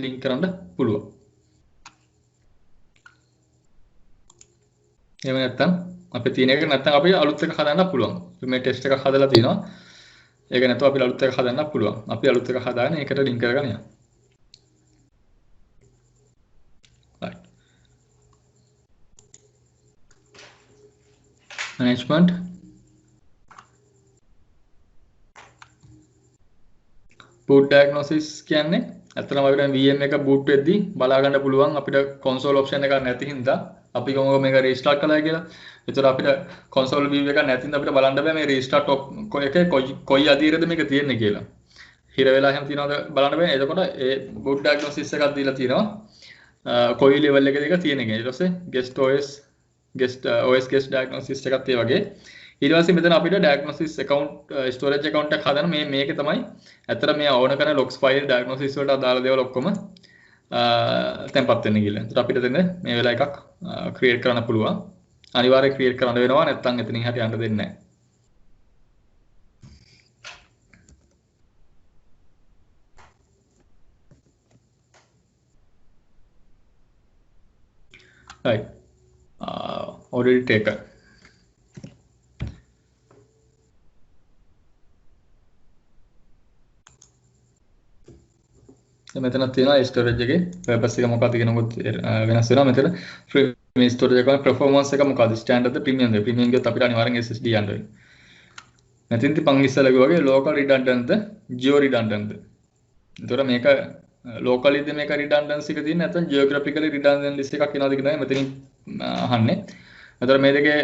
link කරන්න පුළුවන්. එහෙම නැත්නම් අපි තියෙන එක නැත්නම් අපි අලුත් එකක් හදාන්න පුළුවන්. මේ test එකක් හදලා තියෙනවා. ඒක නැතුව අපි අලුත් එකක් හදන්න පුළුවන්. අපි අලුත් එකක් හදාගෙන ඒකට link කරගෙන යනවා. management boot diagnosis කියන්නේ ඇත්තටම අපිට VM එක boot වෙද්දී බලා ගන්න පුළුවන් අපිට console option එකක් නැති හින්දා අපි කොහොමද මේක restart කළා කියලා. ඒතර අපිට console view එකක් නැති හින්දා අපිට බලන්න බෑ මේ restart එකේ කොයි අදියරද මේක තියෙන්නේ කියලා. හිර වෙලා එහෙම තියනවද බලන්න බෑ. එතකොට ඒ boot diagnosis එකක් දීලා තියෙනවා. කොයි level එකේද ඒක තියෙන්නේ කියලා. ඊට පස්සේ guest OS guest diagnosis එකත් ඒ වගේ. ඊට පස්සේ මෙතන අපිට diagnosis account storage account එකක් හදන්න මේකේ තමයි ඇත්තට මේ ඕන කරන logs file diagnosis වලට අදාළ දේවල් ඔක්කොම තැන්පත් වෙන්න කියලා. ඒත් අපිට දෙන්න මේ වෙලාව එකක් create කරන්න පුළුවන්. අනිවාර්යයෙන් create කරන්න වෙනවා නැත්නම් එතනින් හරියට යන්න දෙන්නේ නැහැ. right already taken. මෙතන තියෙනවා storage එකේ purpose එක මොකක්ද කියන උත් වෙනස් වෙනවා. මෙතන මේ ස්ටෝරේජ් එකේ performance එක මොකද standard ද premium ද premium ගියොත් අපිට අනිවාර්යෙන් SSD යන්න වෙයි. නැතිනම් ඉතින් මං ඉස්සෙල්ලා කිව්වා වගේ local redundant ද geo redundant ද. ඒතර මේක locally ද මේක redundancy එක තියෙන්නේ නැත්නම් geographically redundancy එකක් වෙනවද කියලා මෙතනින් අහන්නේ. ඒතර මේ දෙකේ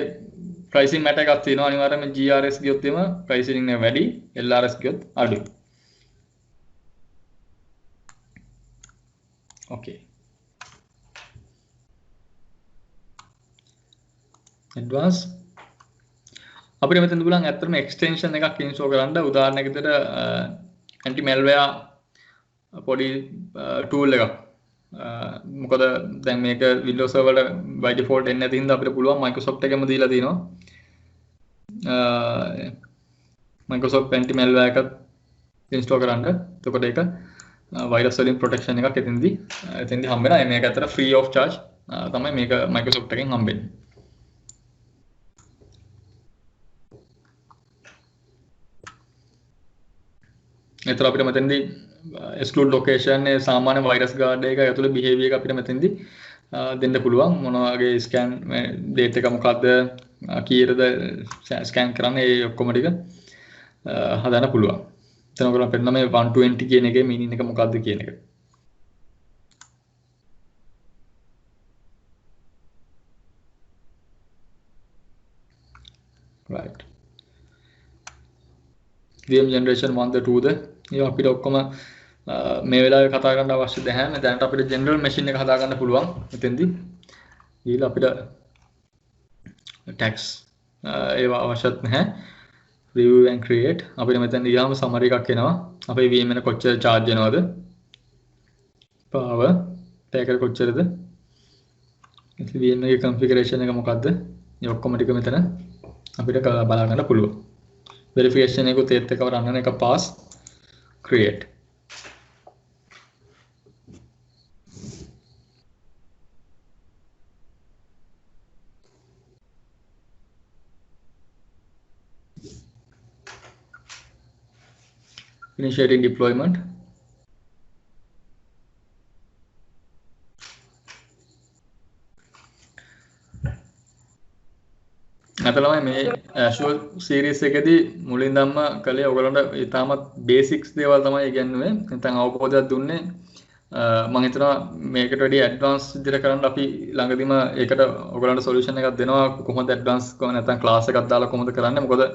pricing matter එකක් තියෙනවා අනිවාර්යයෙන්ම GRS ගියොත් එම pricing එක වැඩි LRS ගියොත් අඩුයි. Okay. Advanced අපිට මෙතන දුලන් ඇත්තටම extension එකක් install කරන්න උදාහරණයක් විදිහට anti malware පොඩි tool එකක් මොකද දැන් මේක Windows server වල by default එන්නේ නැති හින්දා අපිට පුළුවන් Microsoft එකෙම දීලා තිනවා Microsoft anti malware එකක් install කරන්න. එතකොට ඒක virus වලින් protection එකක් එතෙන්දී හම්බ වෙනවා. මේක ඇත්තට free of charge තමයි මේක Microsoft එකෙන් හම්බෙන්නේ. එතන අපිට මෙතෙන්දී exclude location සාමාන්‍ය virus guard එක ඇතුළේ behavior එක අපිට මෙතෙන්දී දෙන්න පුළුවන්. මොන වගේ scan date එක මොකද්ද කීයටද scan කරන්නේ ඒ ඔක්කොම ටික හදන්න පුළුවන්. එතන ඔයගොල්ලෝ පෙන්නන මේ 120 කියන එකේ meaning එක මොකද්ද කියන එක. right. VM generation 1 ද 2 ද ඒ අපිට ඔක්කොම මේ වෙලාවේ කතා කරන්න අවශ්‍ය නැහැ. දැනට අපිට general machine එක හදා ගන්න පුළුවන්. මෙතෙන්දී ඊළඟ අපිට tax ඒවා අවශ්‍යත් නැහැ. review and create අපිට මෙතන ගියාම summary එකක් එනවා. අපේ VM එක කොච්චර charge වෙනවද? power packer කොච්චරද? VM එකේ configuration එක මොකද්ද? මේ ඔක්කොම ටික මෙතන අපිට බලා ගන්න පුළුවන්. verification එකත් ඒත් එකව රන් කරන එක pass create initiating deployment අතලමයි මේ Azure series එකේදී මුලින්දම්ම කලේ ඔයගලන්ට ඉතාමත් basics දේවල් තමයි ඉගෙනුවේ. නැත්නම් අවබෝධයක් දුන්නේ. මම හිතනවා මේකට වැඩි advanced විදිහට කරන්න අපි ළඟදීම ඒකට ඔයගලන්ට solution එකක් දෙනවා. කොහොමද advanced කොහොමද නැත්නම් class එකක් දාලා කොහොමද කරන්නේ? මොකද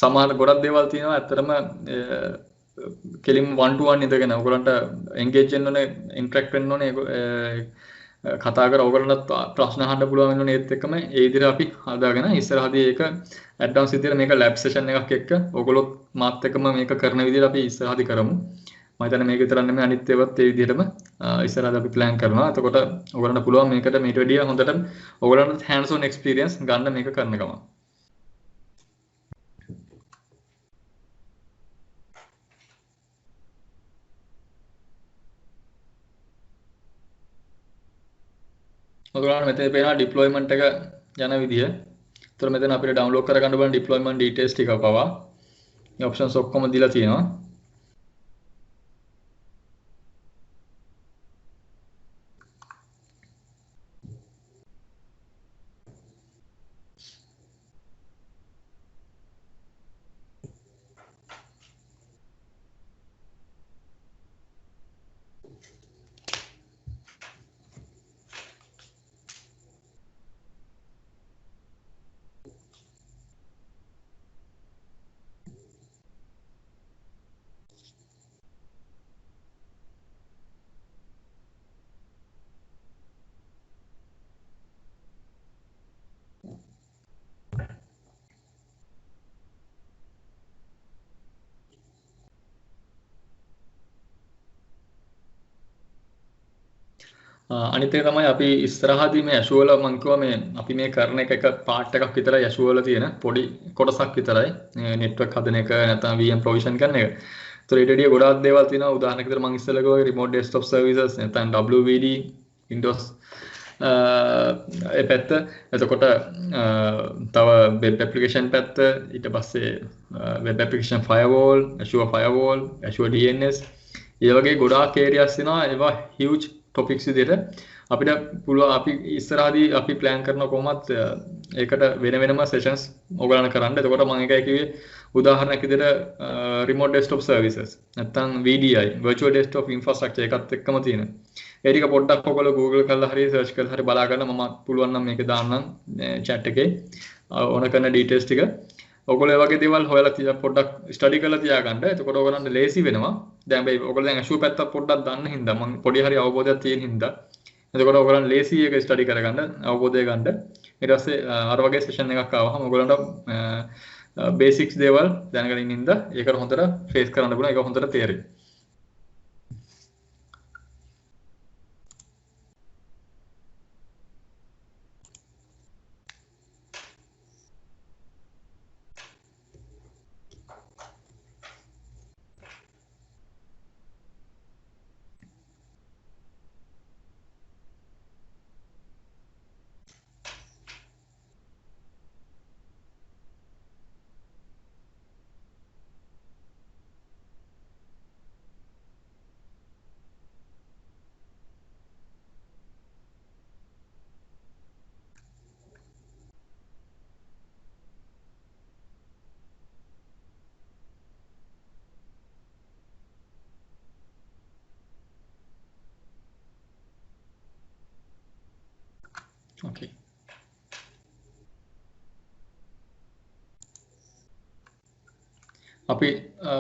සමහර ගොඩක් දේවල් තියෙනවා ඇත්තටම කෙලින් 1 to 1 ඉඳගෙන ඔයගලන්ට engage වෙන්න ඕනේ, interact වෙන්න ඕනේ. කතා කර ඔයගොල්ලන්ට ප්‍රශ්න අහන්න පුළුවන් වෙනුනේ ඒත් එක්කම ඒ විදිහට අපි හදාගෙන ඉස්සරහදී ඒක ඇඩ්වාන්ස් විදිහට මේක ලැබ් සෙෂන් එකක් එක්ක ඔයගොල්ලොත් මාත් එක්කම මේක කරන විදිහට අපි ඉස්සරහදී කරමු. මම හිතන්නේ මේක විතරක් නෙමෙයි අනිත් ඒවාත් ඒ විදිහටම ඉස්සරහදී අපි plan කරනවා. එතකොට ඔයගොල්ලන්ට පුළුවන් මේකට මේට වැඩිය හොඳට ඔයගොල්ලන්ට hands on experience ගන්න මේක කරන ගමන්. ඔයගොල්ලන්ට මෙතන පේනවා deployment එක යන විදිය. ඒතර මෙතන අපිට download කරගන්න බලන deployment details ටික පවා මේ options ඔක්කොම දීලා තියෙනවා. අනිත් එක තමයි අපි ඉස්සරහදී මේ Azure වල මම කිව්වා මේ අපි මේ කරන එක part එකක් විතරයි Azure වල තියෙන පොඩි කොටසක් විතරයි network හදන එක නැත්නම් VM provision කරන එක. ඒතර ඊට වඩා ගොඩාක් දේවල් තියෙනවා. උදාහරණයක් විදිහට මම ඉස්සෙල්ලා කිව්වා remote desktop services නැත්නම් WVD Windows ඒ පැත්ත. එතකොට තව web application පැත්ත, ඊට පස්සේ web application firewall, Azure firewall, Azure DNS. ඒ වගේ ගොඩාක් areas තියෙනවා. ඒවා huge topics විදිහට අපිට පුළුවන් අපි ඉස්සරහදී අපි plan කරන කොහොමත් ඒකට වෙන වෙනම sessions ඕගලන්ට කරන්න. එතකොට මම එකයි කිව්වේ උදාහරණයක් විදිහට remote desktop services නැත්නම් VDI virtual desktop infrastructure එකත් එක්කම තියෙන. ඒ ටික පොඩ්ඩක් ඔයගොල්ලෝ Google කරලා හරි search කරලා හරි බලා ගන්න. මම පුළුවන් නම් මේක දාන්නම් chat එකේ ඕන කරන details ටික. ඔයගොල්ලෝ ඒ වගේ දේවල් හොයලා පොඩ්ඩක් study කරලා තියාගන්න. එතකොට ඔයගොල්ලන්ට ලේසි වෙනවා. දැන් මේ ඔයගොල්ලෝ දැන් Azure පැත්ත පොඩ්ඩක් දන්න හින්දා මම පොඩි හරි අවබෝධයක් තියෙන හින්දා එතකොට ඔයගොල්ලන් ලේසි එක ස්ටඩි කරගන්න අවබෝධය ගන්න. ඊට පස්සේ අර වගේ සෙෂන් එකක් ආවහම ඔයගොල්ලන්ට බේසික්ස් දේවල් දැනගෙන ඉන්න ඉඳ ඒකට හොඳට ෆේස් කරන්න පුළුවන්. ඒක හොඳට තේරෙයි. Okay. අපි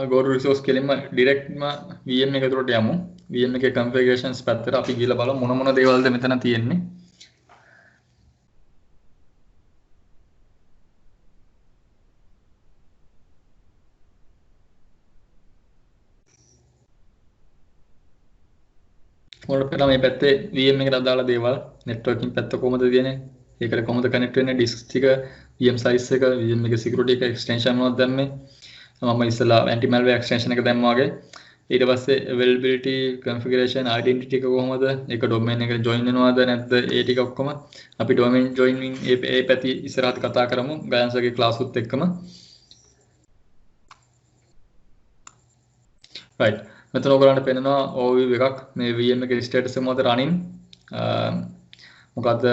go to resource කෙලින්ම ඩිරෙක්ට්ම VM එක ඇතුළට යමු. VM එකේ configurations පැත්තට අපි ගිහලා බලමු මොන මොන දේවල්ද මෙතන තියෙන්නේ. ඔයාලට පේනවා මේ පැත්තේ VM එකට අදාළ දේවල් networking පැත්ත කොහොමද තියෙන්නේ? ඒකට කොහොමද connect වෙන්නේ? disk ටික, VM size එක, VM එකේ security එක extension මොනවද දැම්මේ? මම ඉස්සලා anti malware extension එක දැම්මා වගේ. ඊට පස්සේ availability, configuration, identity එක කොහොමද? ඒක domain එකට join වෙනවද නැද්ද? ඒ ටික ඔක්කොම අපි domain joining ඒ පැති ඉස්සරහට කතා කරමු ගයන්සගේ class උත් එක්කම. right. මෙතන ඔයගලන්ට පෙන්නනවා overview එකක් මේ VM එකේ status එක මොකද running මොකද්ද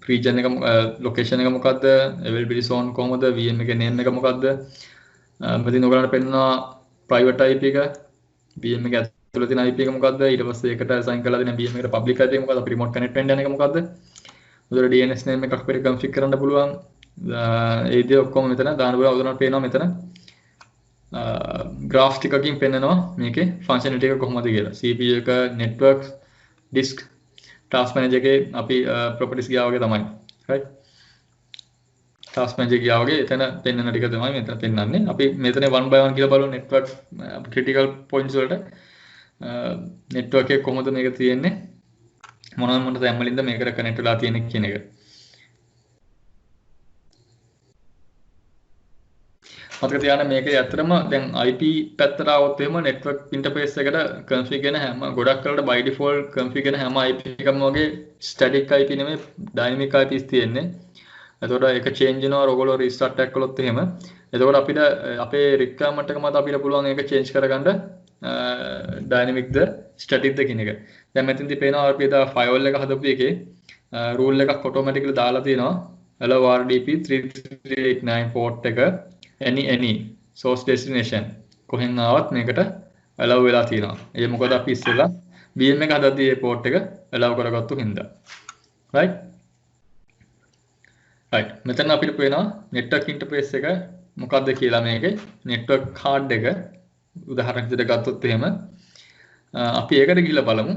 region එක location එක මොකද්ද availability zone කොහොමද VM එකේ name එක මොකද්ද මෙතන ඔයගලන්ට පෙන්නනවා private IP එක VM එක ඇතුළේ තියෙන IP එක මොකද්ද ඊට පස්සේ ඒකට assign කරලා දෙන VM එකට public IP එක මොකද්ද අපි remote connect වෙන්න යන එක මොකද්ද උදේ DNS name එකක් අපිට configure කරන්න පුළුවන් ඒ දේ ඔක්කොම මෙතන දාන්න පුළුවන් ඔයගලන්ට පේනවා මෙතන graph ටිකකින් පෙන්නනවා මේකේ functionality එක කොහොමද කියලා CPU එක network disk task manager එකේ අපි properties ගියා වගේ තමයි right task manager ගියා වගේ එතන පෙන්නන ටික තමයි මෙතන පෙන්නන්නේ අපි මෙතන one by one කියලා බලමු network critical points වලට network එක කොහොමද මේක තියෙන්නේ මොන තැන් වලින්ද මේකට connect වෙලා තියෙන්නේ කියන එක මතක තියාගන්න මේකේ ඇත්තටම දැන් IP පැත්තට આવොත් එහෙම network interface එකට configure කරන හැම ගොඩක් කරලා by default configure කරන හැම IP එකම වගේ static IP නෙමෙයි dynamic IPs තියෙන්නේ. එතකොට ඒක change වෙනවා ඔයගොල්ලෝ restart එකක් කළොත් එහෙම. එතකොට අපිට අපේ requirement එක මත අපිට පුළුවන් ඒක change කරගන්න dynamic ද static ද කියන එක. දැන් මෙතනදී පේනවා අපි දා firewall එක හදපු එකේ rule එකක් automatically දාලා තියෙනවා. allow RDP 3389 port එක any source destination කොහෙන් ආවත් මේකට allow වෙලා තියෙනවා. ඒ මොකද අපි ඉස්සෙල්ලා VM එක හදද්දී ඒ port එක allow කරගත්තු හින්දා. right මෙතන අපිට පේනවා network interface එක මොකක්ද කියලා මේකේ network card එක උදාහරණයක් විදිහට ගත්තොත් එහෙම අපි ඒකට ගිහිල්ලා බලමු.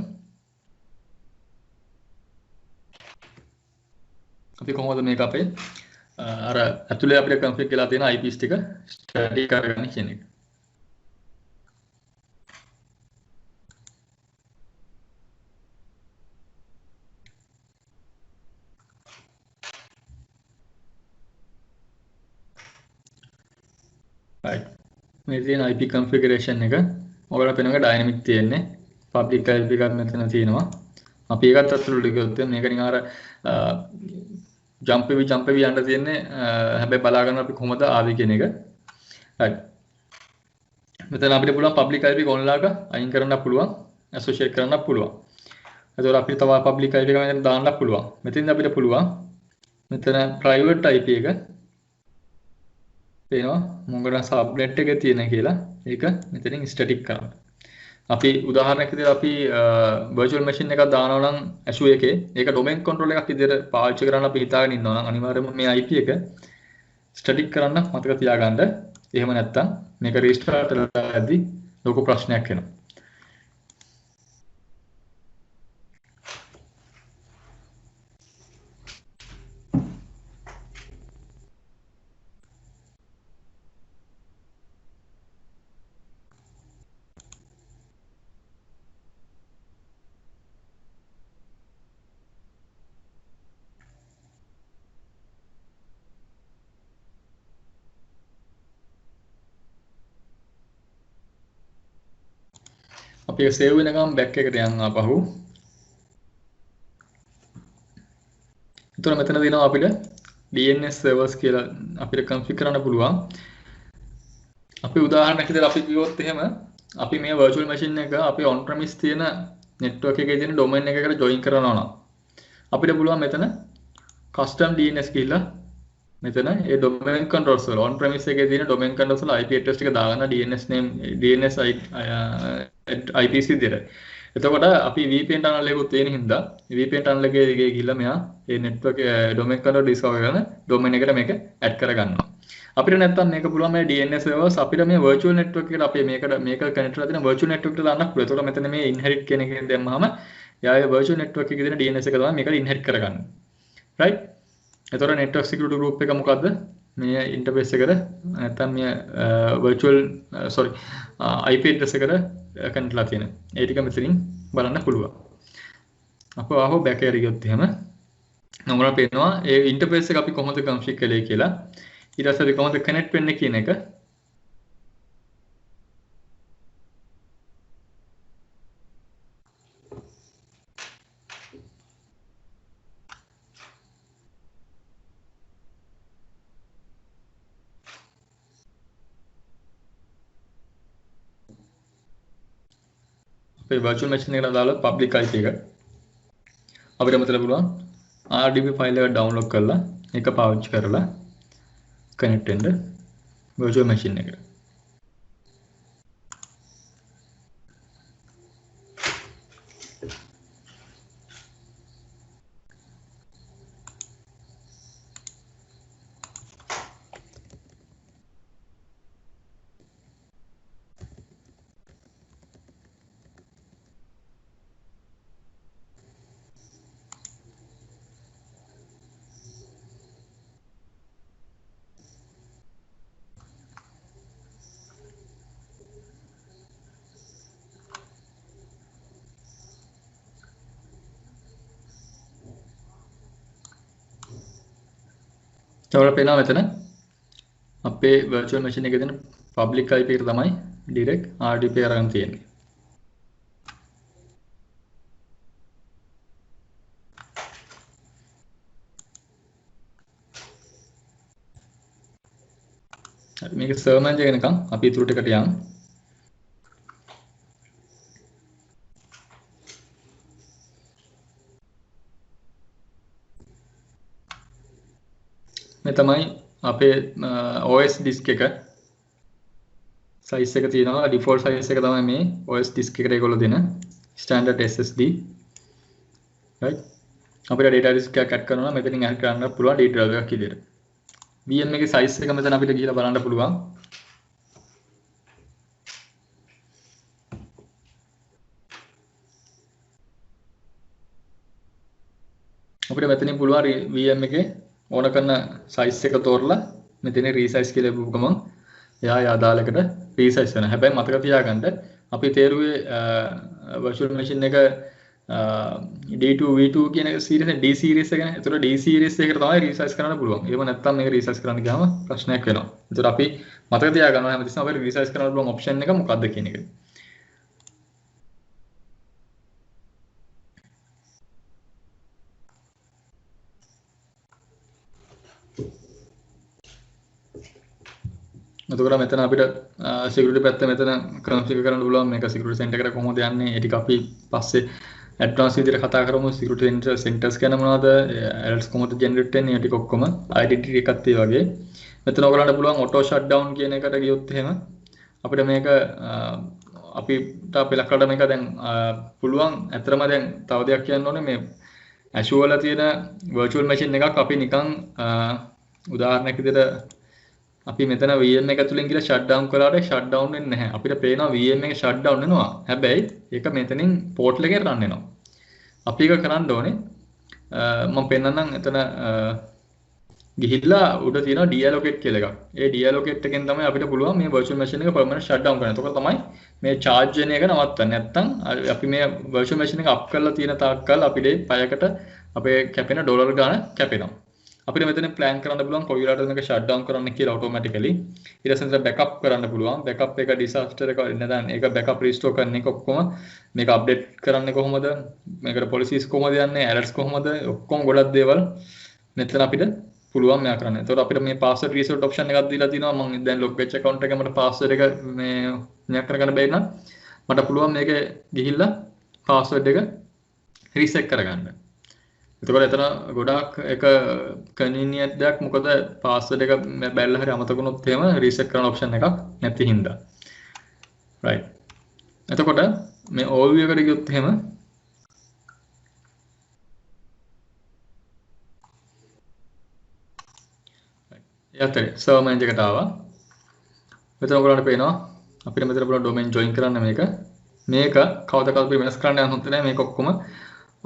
අපි කොහොමද මේක අපේ අර ඇතුලේ අපිට configure කරලා තියෙන IPs ටික study කරගන්න කියන එක. right මේ තියෙන IP configuration එක ඔයාලට පේනවා dynamic තියෙන්නේ public IP එකක් මෙතන තියෙනවා. අපි ඒකත් අත්තුලට ගියොත් මේක නිකන් අර jump වෙවි යන්න තියෙන්නේ හැබැයි බලා ගන්න අපි කොහොමද ආවේ කියන එක. right මෙතන අපිට පුළුවන් public IP කොන්ලාක අයින් කරන්න පුළුවන් associate කරන්න පුළුවන්. එතකොට අපිට තව public IP එක මෙතන දාන්න පුළුවන්. මෙතෙන්ද අපිට පුළුවන් මෙතන private IP එක පේනවා මොකද subnet එක තියෙන කියලා. ඒක මෙතනින් static කරන්න. අපි උදාහරණයක් විදිහට අපි virtual machine එකක් දානවා නම් Azure එකේ ඒක domain control එකක් විදිහට පාවිච්චි කරන්න අපි හිතාගෙන ඉන්නවා නම් අනිවාර්යයෙන්ම මේ IP එක static කරන්න මතක තියාගන්න. එහෙම නැත්නම් මේක restart කරලාදී ලොකු ප්‍රශ්නයක් එනවා. අපි ඒක save වෙනකම් back එකට යන්න ආපහු. එතකොට මෙතන දෙනවා අපිට DNS servers කියලා අපිට configure කරන්න පුළුවන්. අපි උදාහරණයක් විදිහට අපි කිව්වොත් එහෙම අපි මේ virtual machine එක අපි on premise තියෙන network එකේ තියෙන domain එකකට join කරනවා නම් අපිට පුළුවන් මෙතන custom DNS කියලා මෙතන ඒ domain controls වල on premise එකේ තියෙන domain controls වල IP address ටික දාගන්න DNS name DNS IPs විදිහට. එතකොට අපි VPN tunnel එකකුත් තියෙන හින්දා VPN tunnel එකේ ගිහිල්ලා මෙයා ඒ network domain control discover කරන domain එකට මේක add කරගන්නවා. අපිට නැත්තම් මේක පුළුවන් මේ DNS servers අපිට මේ virtual network එකට අපි මේක connect කරලා තියෙන virtual network එකට දාන්නත් පුළුවන්. එතකොට මෙතන මේ inherit කියන එකෙන් දැම්මම යාගේ virtual network එකේ තියෙන DNS එක තමයි මේකට inherit කරගන්නේ. right? එතකොට network security group එක මොකද්ද? මේ interface එකට නැත්තම් මේ virtual IP address එකට connect ලා තියෙන. ඒ ටික මෙතනින් බලන්න පුළුවන්. අපෝ ආහෝ back එකට ගියොත් එහෙම නෝමර් පේනවා ඒ interface එක අපි කොහොමද configure කළේ කියලා. ඊට පස්සේ අපි කොහොමද connect වෙන්නේ කියන එක අපේ virtual machine එකට දාලා public IP එක අපිට මෙතන පුළුවන් RDP file එක download කරලා ඒක පාවිච්චි කරලා connect වෙන්න virtual machine එකට. ඒවල පේනවා මෙතන අපේ virtual machine එකේ තියෙන public IP එක තමයි direct RDP අරගෙන තියෙන්නේ. හරි මේක server manager එකනකම් අපි ඊටු ටිකට යමු. මේ තමයි අපේ OS disk එක size එක තියෙනවා default size එක තමයි මේ OS disk එකට ඒගොල්ලෝ දෙන standard SSD right අපිට data disk එකක් add කරනවා නම් මෙතනින් add කරන්න පුළුවන් D drive එකක් විදියට VM එකේ size එක මෙතන අපිට ගිහලා බලන්න පුළුවන් අපිට මෙතනින් පුළුවන් VM එකේ ඕන කරන size එක තෝරලා මෙතන resize කියලා ලැබුව ගමන් එයා ආදාලයකට resize වෙනවා. හැබැයි මතක තියාගන්න අපි තේරුවේ virtual machine එක D2 V2 කියන series D series එක ගැන. ඒතර D series එකට තමයි resize කරන්න පුළුවන්. එහෙම නැත්නම් මේක resize කරන්න ගියාම ප්‍රශ්නයක් වෙනවා. ඒතර අපි මතක තියාගන්නවා හැමතිස්සෙම අපිට resize කරන්න පුළුවන් option එක මොකක්ද කියන එක. එතකොට මෙතන අපිට security පැත්ත මෙතන configure කරන්න පුළුවන් මේක security center එකට කොහොමද යන්නේ ඒ ටික අපි පස්සේ ඇඩ්වාන්ස් විදිහට කතා කරමු සිකියුරිටි සෙන්ටර්ස් ගැන මොනවද ඇලර්ට්ස් කොහොමද ජෙනරේට් වෙන්නේ ඒ ටික ඔක්කොම ඩෙන්ටිටි එකත් ඒ වගේ මෙතන ඔයගලන්ට පුළුවන් ඔටෝ ෂට් ඩවුන් කියන එකට ගියොත් එහෙම අපිට මේක අපිට අපේ ලක්කට මේක දැන් පුළුවන් ඇත්තටම දැන් තව දෙයක් කියන්න ඕනේ මේ Azure වල තියෙන virtual machine එකක් අපි නිකන් උදාහරණයක් විදිහට අපි මෙතන VM එක ඇතුලෙන් ගිහලා ෂට් ඩවුන් කළාට ෂට් ඩවුන් වෙන්නේ නැහැ. අපිට පේනවා VM එක ෂට් ඩවුන් වෙනවා. හැබැයි ඒක මෙතනින් පෝට් එකෙන් රන් වෙනවා. අපි ඒක කරන්න ඕනේ. මම පෙන්නන්නම් එතන ගිහිල්ලා උඩ තියෙනවා deallocate කියලා එකක්. ඒ deallocate එකෙන් තමයි අපිට පුළුවන් මේ virtual machine එක permanent shut down කරන්න. එතකොට තමයි මේ charge වෙන එක නවත්තන්නේ. නැත්තම් අපි මේ virtual machine එක up කරලා තියෙන තාක්කල් අපිට පැයකට අපේ කැපෙන ඩොලර් ගාණ කැපෙනවා. අපිට මෙතන plan කරන්න පුළුවන් කොයි වෙලාවටද මේක shut down කරන්න කියලා automatically. ඊට පස්සේ backup කරන්න පුළුවන්. backup එක disaster එක නැත්නම් ඒක backup restore කරන එක ඔක්කොම මේක update කරන්නේ කොහොමද? මේකට policies කොහොමද යන්නේ? alerts කොහොමද? ඔක්කොම ගොඩක් දේවල් මෙතන අපිට පුළුවන් මෙයා කරන්න. එතකොට අපිට මේ password reset option එකක් දීලා තිනවා. මම දැන් log batch account එකේ මට password එක මේ මෙයා කරගන්න බැරි නම් මට පුළුවන් මේක ගිහිල්ලා password එක reset කරගන්න. එතකොට එතන ගොඩාක් එක convenient දෙයක් මොකද password එක බැලලා හරි අමතක වුණොත් එහෙම reset කරන option එකක් නැති හින්දා. right. එතකොට මේ overview එකට ගියොත් එහෙම යතරේ server manager එකට ආවා. මෙතන ඔයගොල්ලන්ට පේනවා අපිට මෙතන පුළුවන් domain join කරන්න මේක. මේක කවදාකවත් අපි වෙනස් කරන්න යන්න හොඳ නැහැ. මේක ඔක්කොම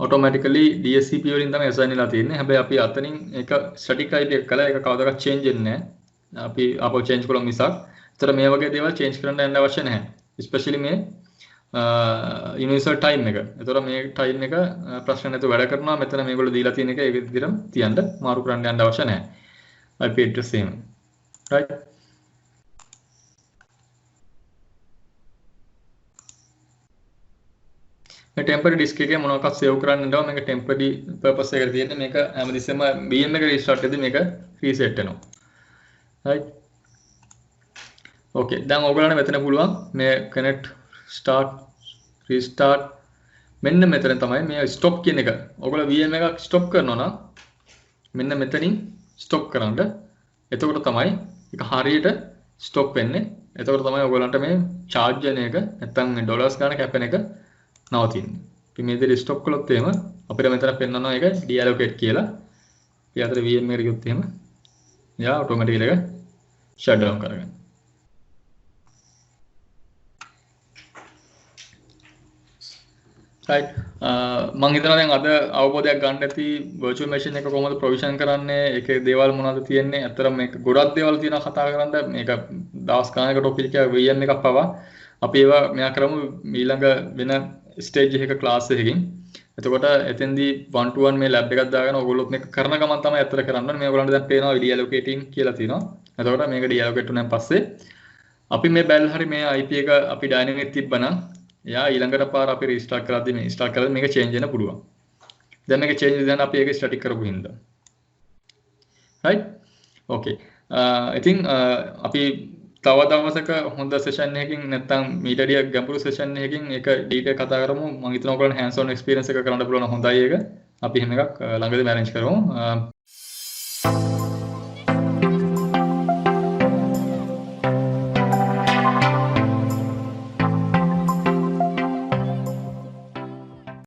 automatically DSCP වලින් තමයි assign වෙලා තියෙන්නේ. හැබැයි අපි අතනින් ඒක static ID එක කළා. ඒක කවදාකවත් change වෙන්නේ නැහැ. අපි ආපහු change කළොත් මිසක්. ඒතර මේ වගේ දේවල් change කරන්න යන්න අවශ්‍ය නැහැ. especially මේ universal time එක. ඒතර මේ time එක ප්‍රශ්න නැතුව වැඩ කරනවා. මෙතන මේගොල්ලෝ දීලා තියෙන එක ඒ විදිහටම තියන්න මාරු කරන්න යන්න අවශ්‍ය නැහැ. IP address එහෙම. right. මේ temporary disk එකේ මොනවාක්වත් save කරන්න නෑ. මේක temporary purpose එකකට තියෙන්නේ. මේක හැමදෙස්සෙම VM එක restart වෙද්දී මේක reset වෙනවා. right. okay. දැන් ඔයගොල්ලන්ට මෙතන පුළුවන් මේ connect start restart මෙන්න මෙතන තමයි මේ stop කියන එක. ඔයගොල්ලෝ VM එකක් stop කරනවා නම් මෙන්න මෙතනින් stop කරන්න. එතකොට තමයි ඒක හරියට stop වෙන්නේ. එතකොට තමයි ඔයගොල්ලන්ට මේ charge වෙන එක නැත්නම් මේ dollars ගන්න කැපෙන එක නවතින්නේ. අපි මේ විදිහට stop කළොත් එහෙම අපිට මෙතන පෙන්නනවා ඒක deallocate කියලා. අපි අතර VM එකට ගියොත් එහෙම යා automatically එක shut down කරගන්න. right. මම හිතනවා දැන් අද අවබෝධයක් ගන්න ඇති virtual machine එක කොහොමද provision කරන්නේ, ඒකේ දේවල් මොනවද තියෙන්නේ. අතරම මේක ගොඩක් දේවල් තියෙනවා කතා කරන්න. මේක දවස් ගානකට topic එක VM එකක් පවා අපි ඒවා මෙයා කරමු ඊළඟ වෙන stage එකක class එකකින්. එතකොට එතෙන්දී 1 to 1 මේ lab එකක් දාගෙන ඔයගොල්ලොත් මේක කරන ගමන් තමයි අතර කරන්න ඕනේ. මේ ඔයගොල්ලන්ට දැන් පේනවා deallocating කියලා තියෙනවා. එතකොට මේක deallocate වුණාන් පස්සේ අපි මේ බැලලා හරි මේ IP එක අපි dynamic තිබ්බනම් යා ඊළඟට පාර අපි restart කරද්දී මේ start කරද්දී මේක change වෙන්න පුළුවන්. දැන් මේක change වෙන අපි ඒක static කරපු හින්දා. right. okay. ඉතින් අපි තව දවසක හොඳ සෙෂන් එකකින් නැත්නම් මීට වඩා ගැඹුරු සෙෂන් එකකින් ඒක ඩීටේල් කතා කරමු. මම හිතනවා ඔයගොල්ලන් hands on experience එක කරන්න පුළුවන් හොඳයි ඒක. අපි එහෙම එකක් ළඟදීම arrange කරමු.